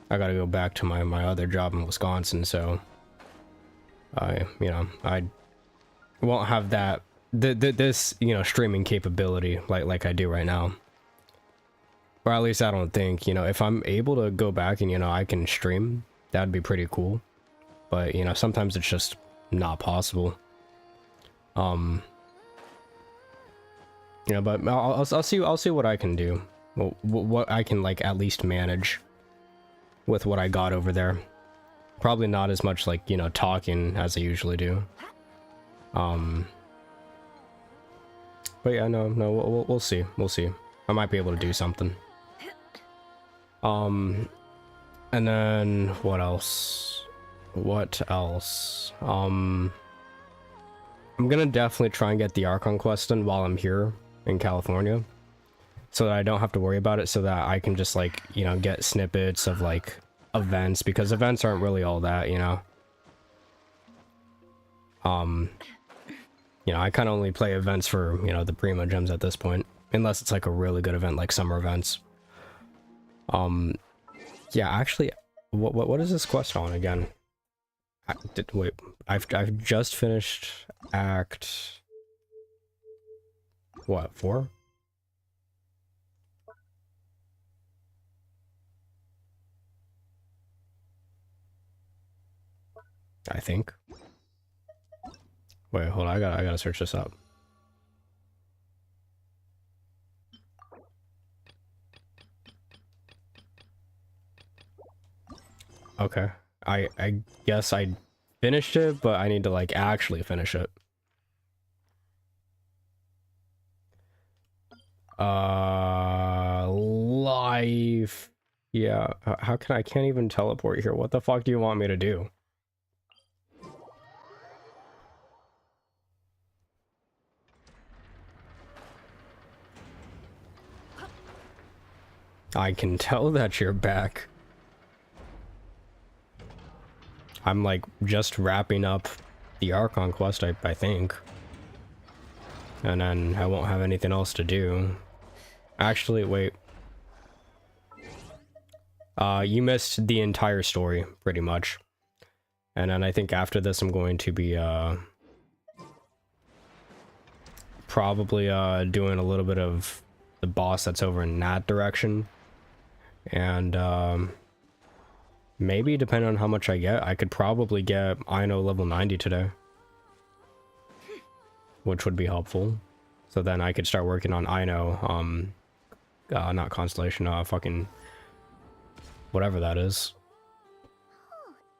gotta go back to my other job in Wisconsin, so, you know, I won't have that, this, you know, streaming capability like I do right now. Or at least I don't think, you know, if I'm able to go back and, you know, I can stream, that'd be pretty cool. But, you know, sometimes it's just not possible. You know, but I'll see what I can do. Well, what I can, like, at least manage with what I got over there. Probably not as much, like, you know, talking as I usually do. But yeah, no, we'll see. We'll see. I might be able to do something. And then what else? What else? I'm gonna definitely try and get the Archon quest done while I'm here in California, so that I don't have to worry about it, so that I can just, like, you know, get snippets of, like, events, because events aren't really all that, you know. You know, I kind of only play events for, you know, the Primo Gems at this point, unless it's like a really good event like summer events. Yeah, actually, what is this quest on again? Wait, I've just finished act... What, 4? I think. Wait, hold on, I gotta search this up. Okay. I guess I finished it, but I need to like actually finish it. Life. Yeah, how can I can't even teleport here. What the fuck do you want me to do? I can tell that you're back. I'm like just wrapping up the Archon quest, I think. And then I won't have anything else to do. Actually, wait. You missed the entire story, pretty much. And then I think after this I'm going to be, probably, doing a little bit of the boss that's over in that direction. And, maybe, depending on how much I get, I could probably get Ino level 90 today. Which would be helpful. So then I could start working on Ino, not Constellation, fucking... whatever that is.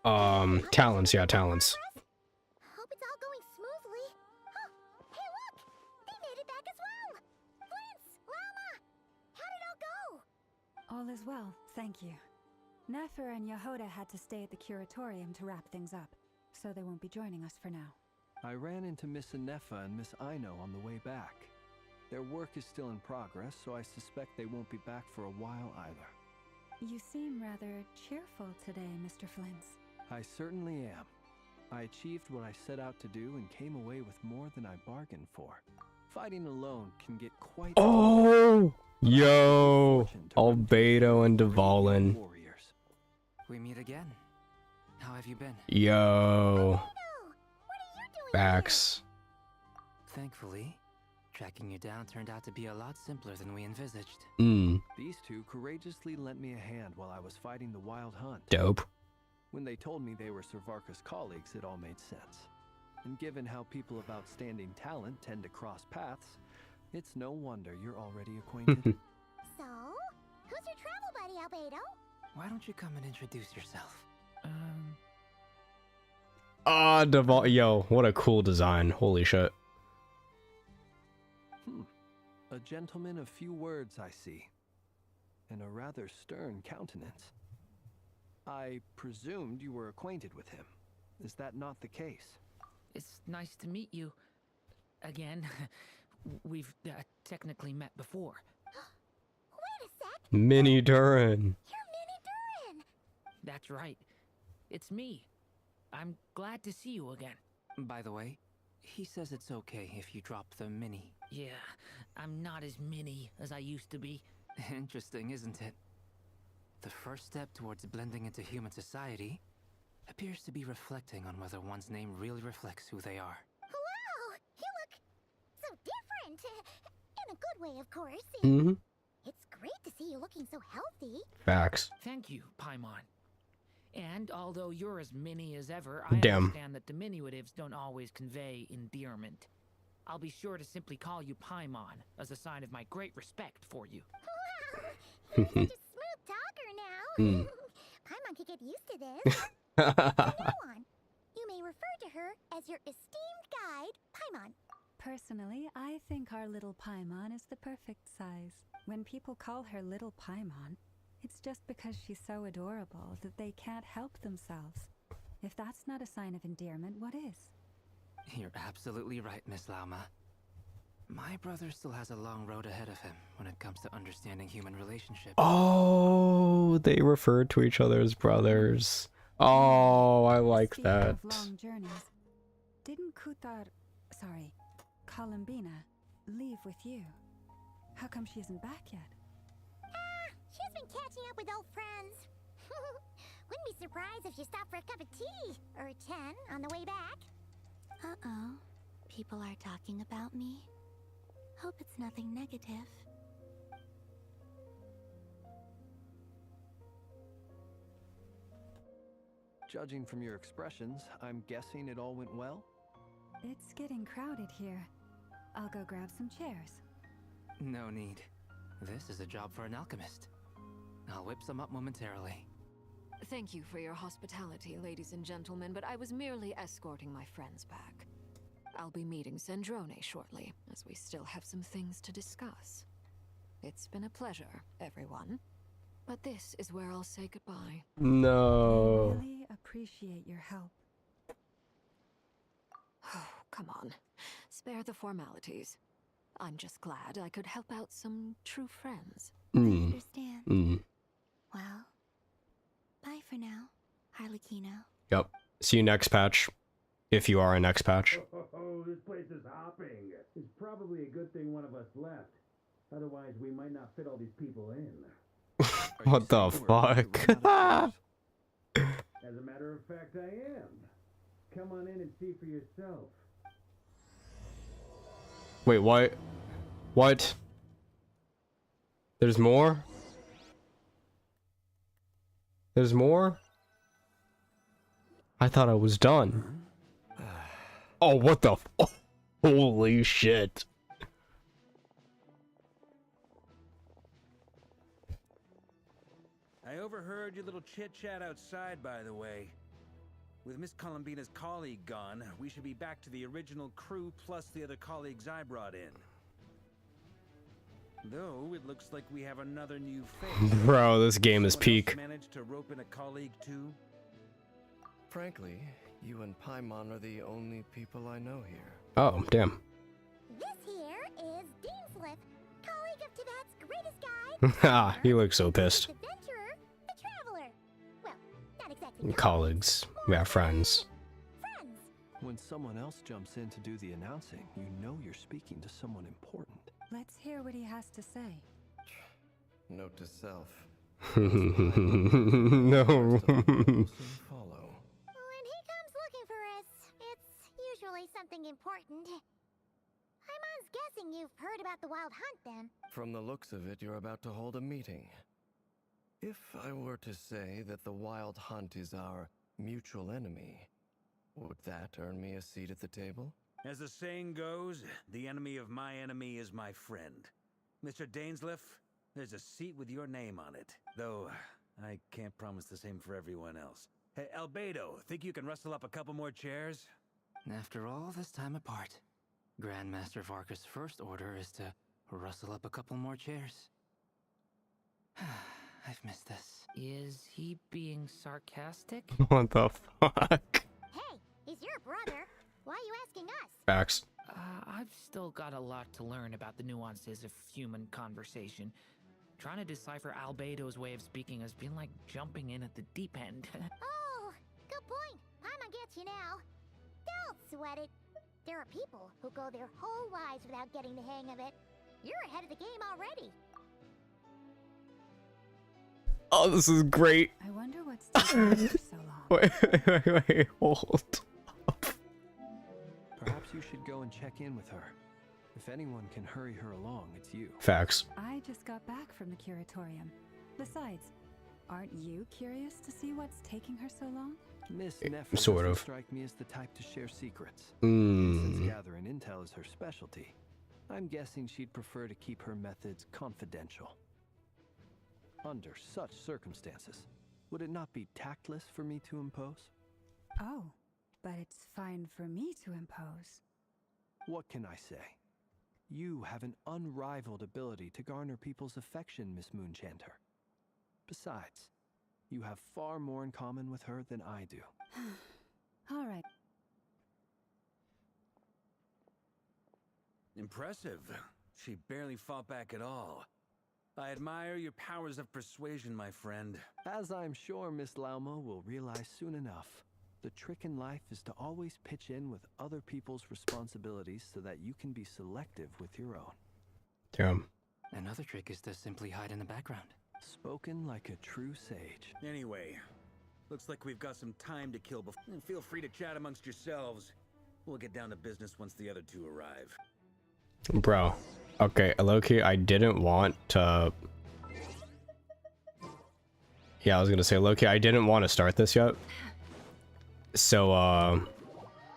Talents, yeah, talents. Hope it's all going smoothly. Oh, hey look! They made it back as well! Prince! Llama! How did it all go? All is well, thank you. Nefer and Yehoda had to stay at the Curatorium to wrap things up, so they won't be joining us for now. I ran into Miss Anefa and Miss Ino on the way back. Their work is still in progress, so I suspect they won't be back for a while either. You seem rather cheerful today, Mr. Flintz. I certainly am. I achieved what I set out to do and came away with more than I bargained for. Fighting alone can get quite... Oh! Yo! Albedo and Dvalin. We meet again. How have you been? Yo. Facts. Thankfully, tracking you down turned out to be a lot simpler than we envisaged. These two courageously lent me a hand while I was fighting the Wild Hunt. Dope. When they told me they were Servarka's colleagues, it all made sense. And given how people of outstanding talent tend to cross paths, it's no wonder you're already acquainted. So, who's your travel buddy, Albedo? Why don't you come and introduce yourself? Dval, yo, what a cool design. Holy shit. A gentleman of few words, I see. And a rather stern countenance. I presumed you were acquainted with him. Is that not the case? It's nice to meet you. Again. We've technically met before. Wait a sec! Mini Durin. You're Mini Durin! That's right. It's me. I'm glad to see you again. By the way, he says it's okay if you drop the mini. Yeah, I'm not as mini as I used to be. Interesting, isn't it? The first step towards blending into human society appears to be reflecting on whether one's name really reflects who they are. Wow! You look so different! In a good way, of course. Mm-hmm. It's great to see you looking so healthy. Facts. Thank you, Paimon. And although you're as mini as ever, I Damn. understand that diminutives don't always convey endearment. I'll be sure to simply call you Paimon as a sign of my great respect for you. Wow! You're such a smooth talker now. Paimon could get used to this. From now on, you may refer to her as your esteemed guide, Paimon. Personally, I think our little Paimon is the perfect size. When people call her little Paimon, it's just because she's so adorable that they can't help themselves. If that's not a sign of endearment, what is? You're absolutely right, Miss Lauma. My brother still has a long road ahead of him when it comes to understanding human relationships. Oh, they referred to each other as brothers. Oh, I like Speaking that. of long journeys, didn't Columbina, leave with you? How come she isn't back yet? She's been catching up with old friends. Wouldn't be surprised if you stopped for a cup of tea or 10 on the way back. Uh-oh. People are talking about me. Hope it's nothing negative. Judging from your expressions, I'm guessing it all went well? It's getting crowded here. I'll go grab some chairs. No need. This is a job for an alchemist. I'll whip some up momentarily. Thank you for your hospitality, ladies and gentlemen, but I was merely escorting my friends back. I'll be meeting Sandrone shortly, as we still have some things to discuss. It's been a pleasure, everyone. But this is where I'll say goodbye. No. I really appreciate your help. Oh, come on. Spare the formalities. I'm just glad I could help out some true friends. I understand. Well, bye for now, Harlequino. Yep. See you next patch. If you are a next patch. Oh, this place is hopping. It's probably a good thing one of us left. Otherwise, we might not fit all these people in. What the fuck? As a matter of fact, I am. Come on in and see for yourself. Wait, what? What? There's more? There's more? I thought I was done. Oh, what the f- Holy shit. I overheard your little chit-chat outside, by the way. With Miss Columbina's colleague gone, we should be back to the original crew plus the other colleagues I brought in. Though, it looks like we have another new face. Bro, this game is peak. Managed to rope in a colleague too? Frankly, you and Paimon are the only people I know here. Oh, damn. This here is Deanslip, colleague of Tibet's greatest guide, Ha, he looks so pissed. adventurer, the traveler. Well, not exactly Colleagues. We have friends. friends. When someone else jumps in to do the announcing, you know you're speaking to someone important. Let's hear what he has to say. Note to self. No. Follow. When he comes looking for us, it's usually something important. Paimon's guessing you've heard about the Wild Hunt then. From the looks of it, you're about to hold a meeting. If I were to say that the Wild Hunt is our mutual enemy, would that earn me a seat at the table? As the saying goes, the enemy of my enemy is my friend. Mr. Dainsleif, there's a seat with your name on it. Though, I can't promise the same for everyone else. Hey, Albedo, think you can rustle up a couple more chairs? After all this time apart, Grandmaster Varka's first order is to rustle up a couple more chairs. I've missed this. Is he being sarcastic? What the fuck? Hey, he's your brother. Why are you asking us? Facts. I've still got a lot to learn about the nuances of human conversation. Trying to decipher Albedo's way of speaking has been like jumping in at the deep end. Oh, good point. Paimon gets you now. Don't sweat it. There are people who go their whole lives without getting the hang of it. You're ahead of the game already. Oh, this is great. I wonder what's taking her so long. Wait, hold. Perhaps you should go and check in with her. If anyone can hurry her along, it's you. Facts. I just got back from the curatorium. Besides, aren't you curious to see what's taking her so long? Miss Nefer Sort doesn't of. strike me as the type to share secrets. Mm. Since gathering intel is her specialty, I'm guessing she'd prefer to keep her methods confidential. Under such circumstances, would it not be tactless for me to impose? Oh, but it's fine for me to impose. What can I say? You have an unrivaled ability to garner people's affection, Miss Moonchanter. Besides, you have far more in common with her than I do. All right. Impressive. She barely fought back at all. I admire your powers of persuasion, my friend. As I'm sure Miss Lauma will realize soon enough, the trick in life is to always pitch in with other people's responsibilities so that you can be selective with your own. Damn. Another trick is to simply hide in the background. Spoken like a true sage. Anyway, Looks like we've got some time to kill before. Feel free to chat amongst yourselves. We'll get down to business once the other two arrive. Bro. Okay, low-key, I didn't want to... Yeah, I was gonna say, low-key, I didn't want to start this yet. So,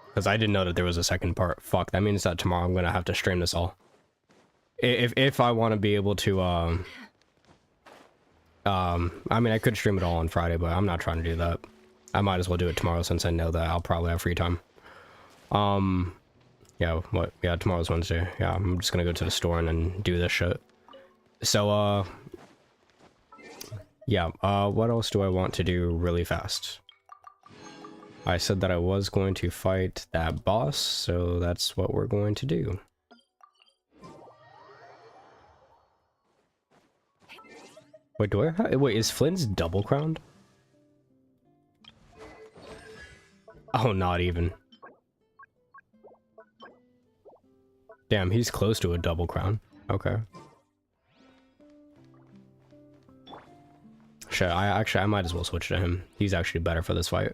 because I didn't know that there was a second part. Fuck, that means that tomorrow I'm gonna have to stream this all. If I want to be able to, I mean, I could stream it all on Friday, but I'm not trying to do that. I might as well do it tomorrow since I know that I'll probably have free time. Yeah, what? Yeah, tomorrow's Wednesday. Yeah, I'm just gonna go to the store and then do this shit. So, yeah, what else do I want to do really fast? I said that I was going to fight that boss, so that's what we're going to do. Wait, wait, is Flynn's double crowned? Oh, not even. Damn, he's close to a double crown. Okay. Shit, I might as well switch to him. He's actually better for this fight.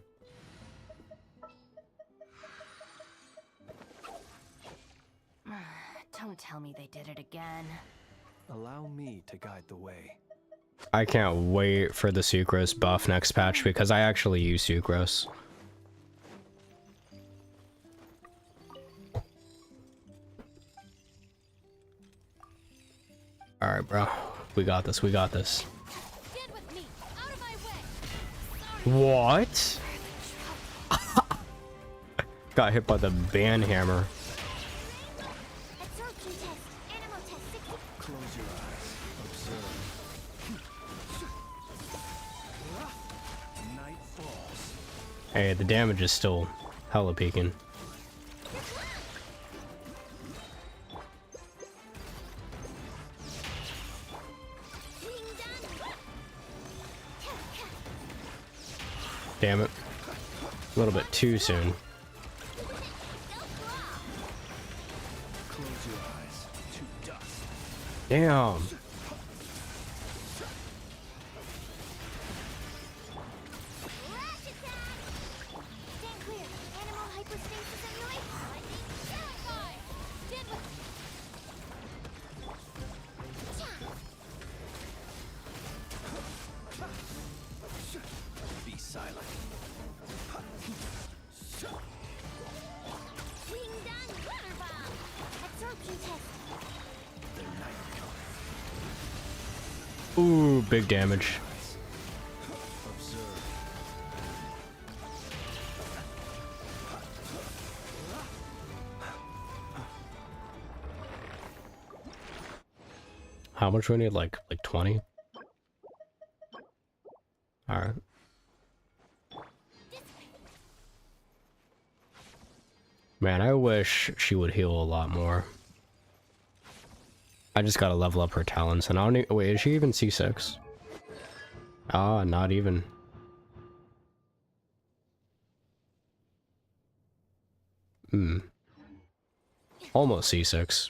Don't tell me they did it again. Allow me to guide the way. I can't wait for the Sucrose buff next patch because I actually use Sucrose. Alright, bro. We got this, we got this. What? Got hit by the band hammer. Close your eyes. Observe. Night falls. Hey, the damage is still hella peaking. Damn it. A little bit too soon. Close your eyes to dust. Damn. Be silent. Ooh, big damage. How much do we need? Like 20? Alright. Man, I wish she would heal a lot more. I just gotta level up her talents, and I don't wait, is she even C6? Ah, not even. Almost C6.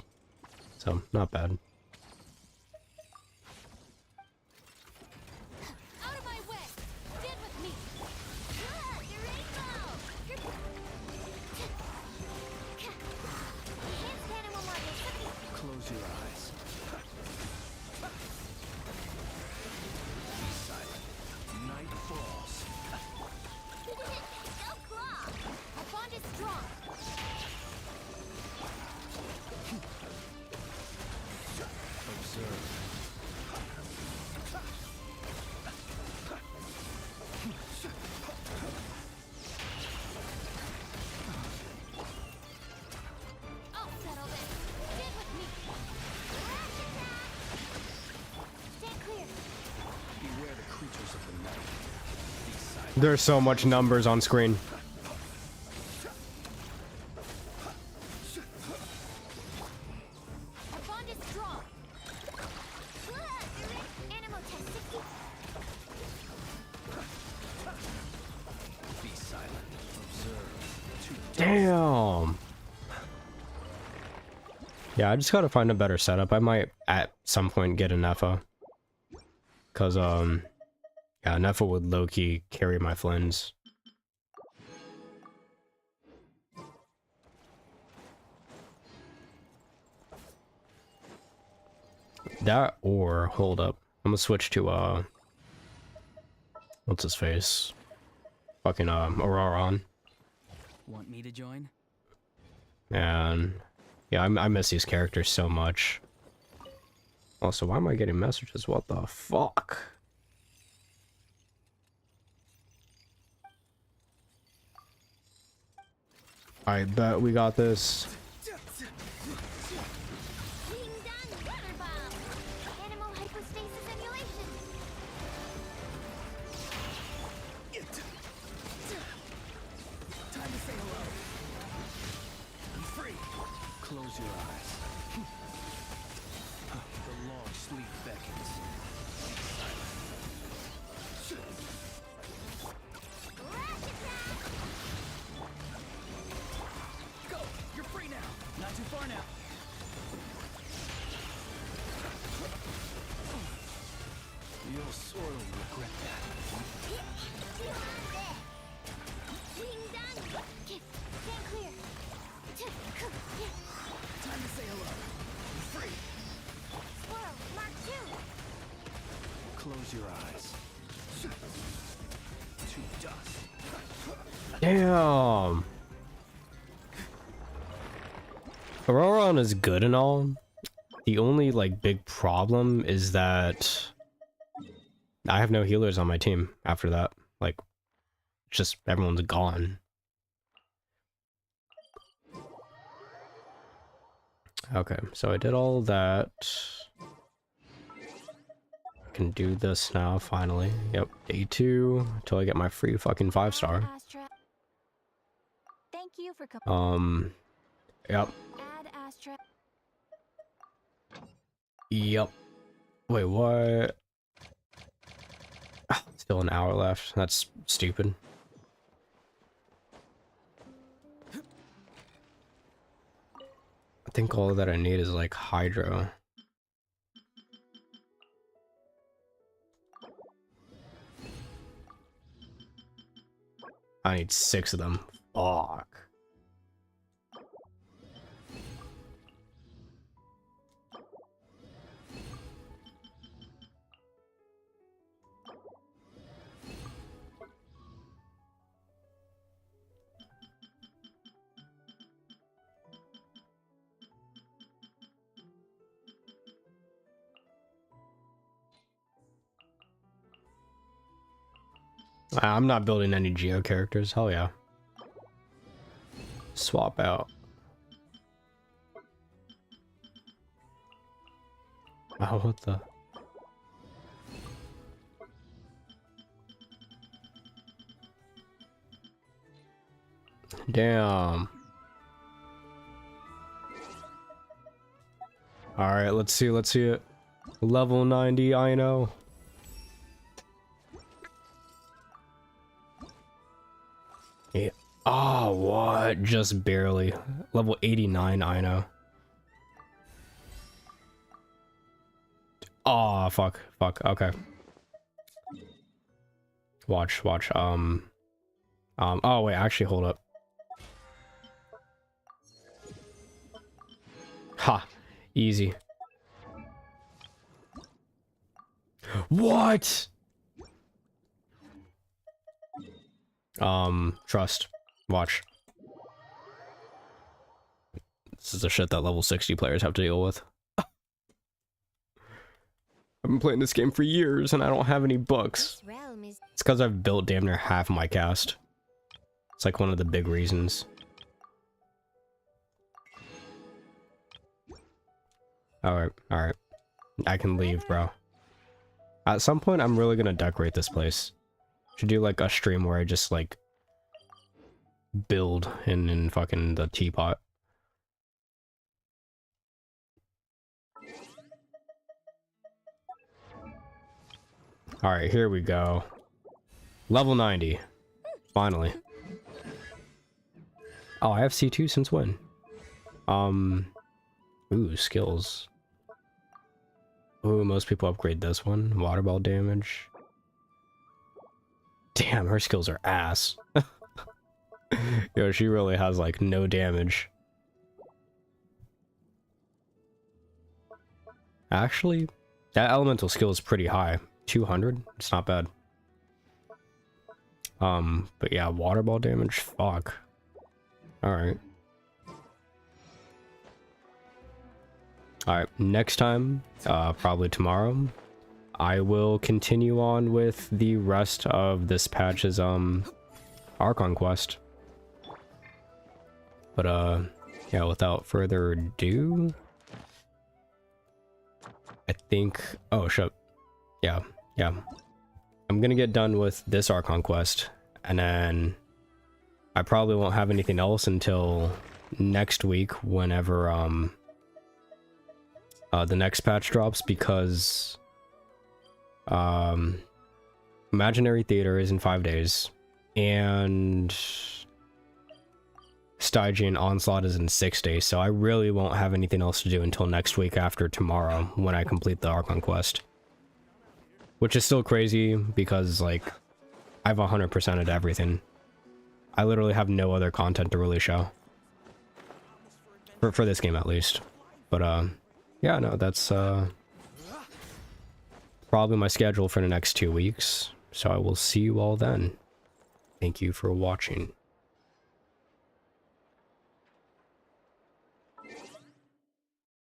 So, not bad. Close your eyes. Be silent. Night falls. Our bond is strong. Observe. I'll settle this. Get with me. Stand clear. Beware the creatures of the night. Be silent. There's so much numbers on screen. Our bond is strong. Animal test 60. Be silent. Observe. Damn. Yeah, I just gotta find a better setup. I might at some point get an Effa. Cause Yeah, Neffa would low-key carry my Flins. That or, hold up. I'm gonna switch to, what's his face? Fucking, Auroron. Want me to join? And, yeah, I miss these characters so much. Also, why am I getting messages? What the fuck? I bet we got this. Close your eyes. The long sleep beckons. Go! You're free now! Not too far now. You'll sorely regret that. Stand clear. Time to say hello. You're free. Squirrel, Mark 2. Close your eyes. To dust. Damn. Auroron is good and all. The only, like, big problem is that I have no healers on my team after that. Like, just everyone's gone. Okay, so I did all that. Can do this now, finally. Yep, day 2, until I get my free fucking 5-star. Thank you for coming. Yep. Add Astra. Yep. Wait, what? Ah, still an hour left. That's stupid. I think all that I need is like Hydro. I need 6 of them. Fuck. I'm not building any Geo characters. Hell yeah. Swap out. Oh, what the? Damn. Alright, let's see it. Level 90, I know. Yeah. Oh, what? Just barely. Level 89, I know. Oh, fuck. Okay. Watch. Oh, wait, actually, hold up. Ha. Easy. What? Trust. Watch. This is the shit that level 60 players have to deal with. I've been playing this game for years and I don't have any books. It's because I've built damn near half my cast. It's like one of the big reasons. Alright. I can leave, bro. At some point, I'm really gonna decorate this place. Should do like a stream where I just like build in fucking the teapot. Alright, here we go. Level 90. Finally. Oh, I have C2 since when? Ooh, skills. Ooh, most people upgrade this one. Water ball damage. Damn, her skills are ass. Yo, she really has like no damage. Actually, that elemental skill is pretty high. 200? It's not bad. But yeah, water ball damage? Fuck. Alright. Alright, next time, probably tomorrow, I will continue on with the rest of this patch's, Archon quest. But, yeah, without further ado, I think... Oh, shit. Yeah. I'm gonna get done with this Archon quest, and then I probably won't have anything else until next week, whenever, the next patch drops, because, Imaginary Theater is in 5 days, and Stygian Onslaught is in 6 days, so I really won't have anything else to do until next week after tomorrow, when I complete the Archon quest. Which is still crazy, because, like, I've 100%ed everything. I literally have no other content to really show. For this game, at least. But, yeah, no, that's, probably my schedule for the next 2 weeks. So I will see you all then. Thank you for watching.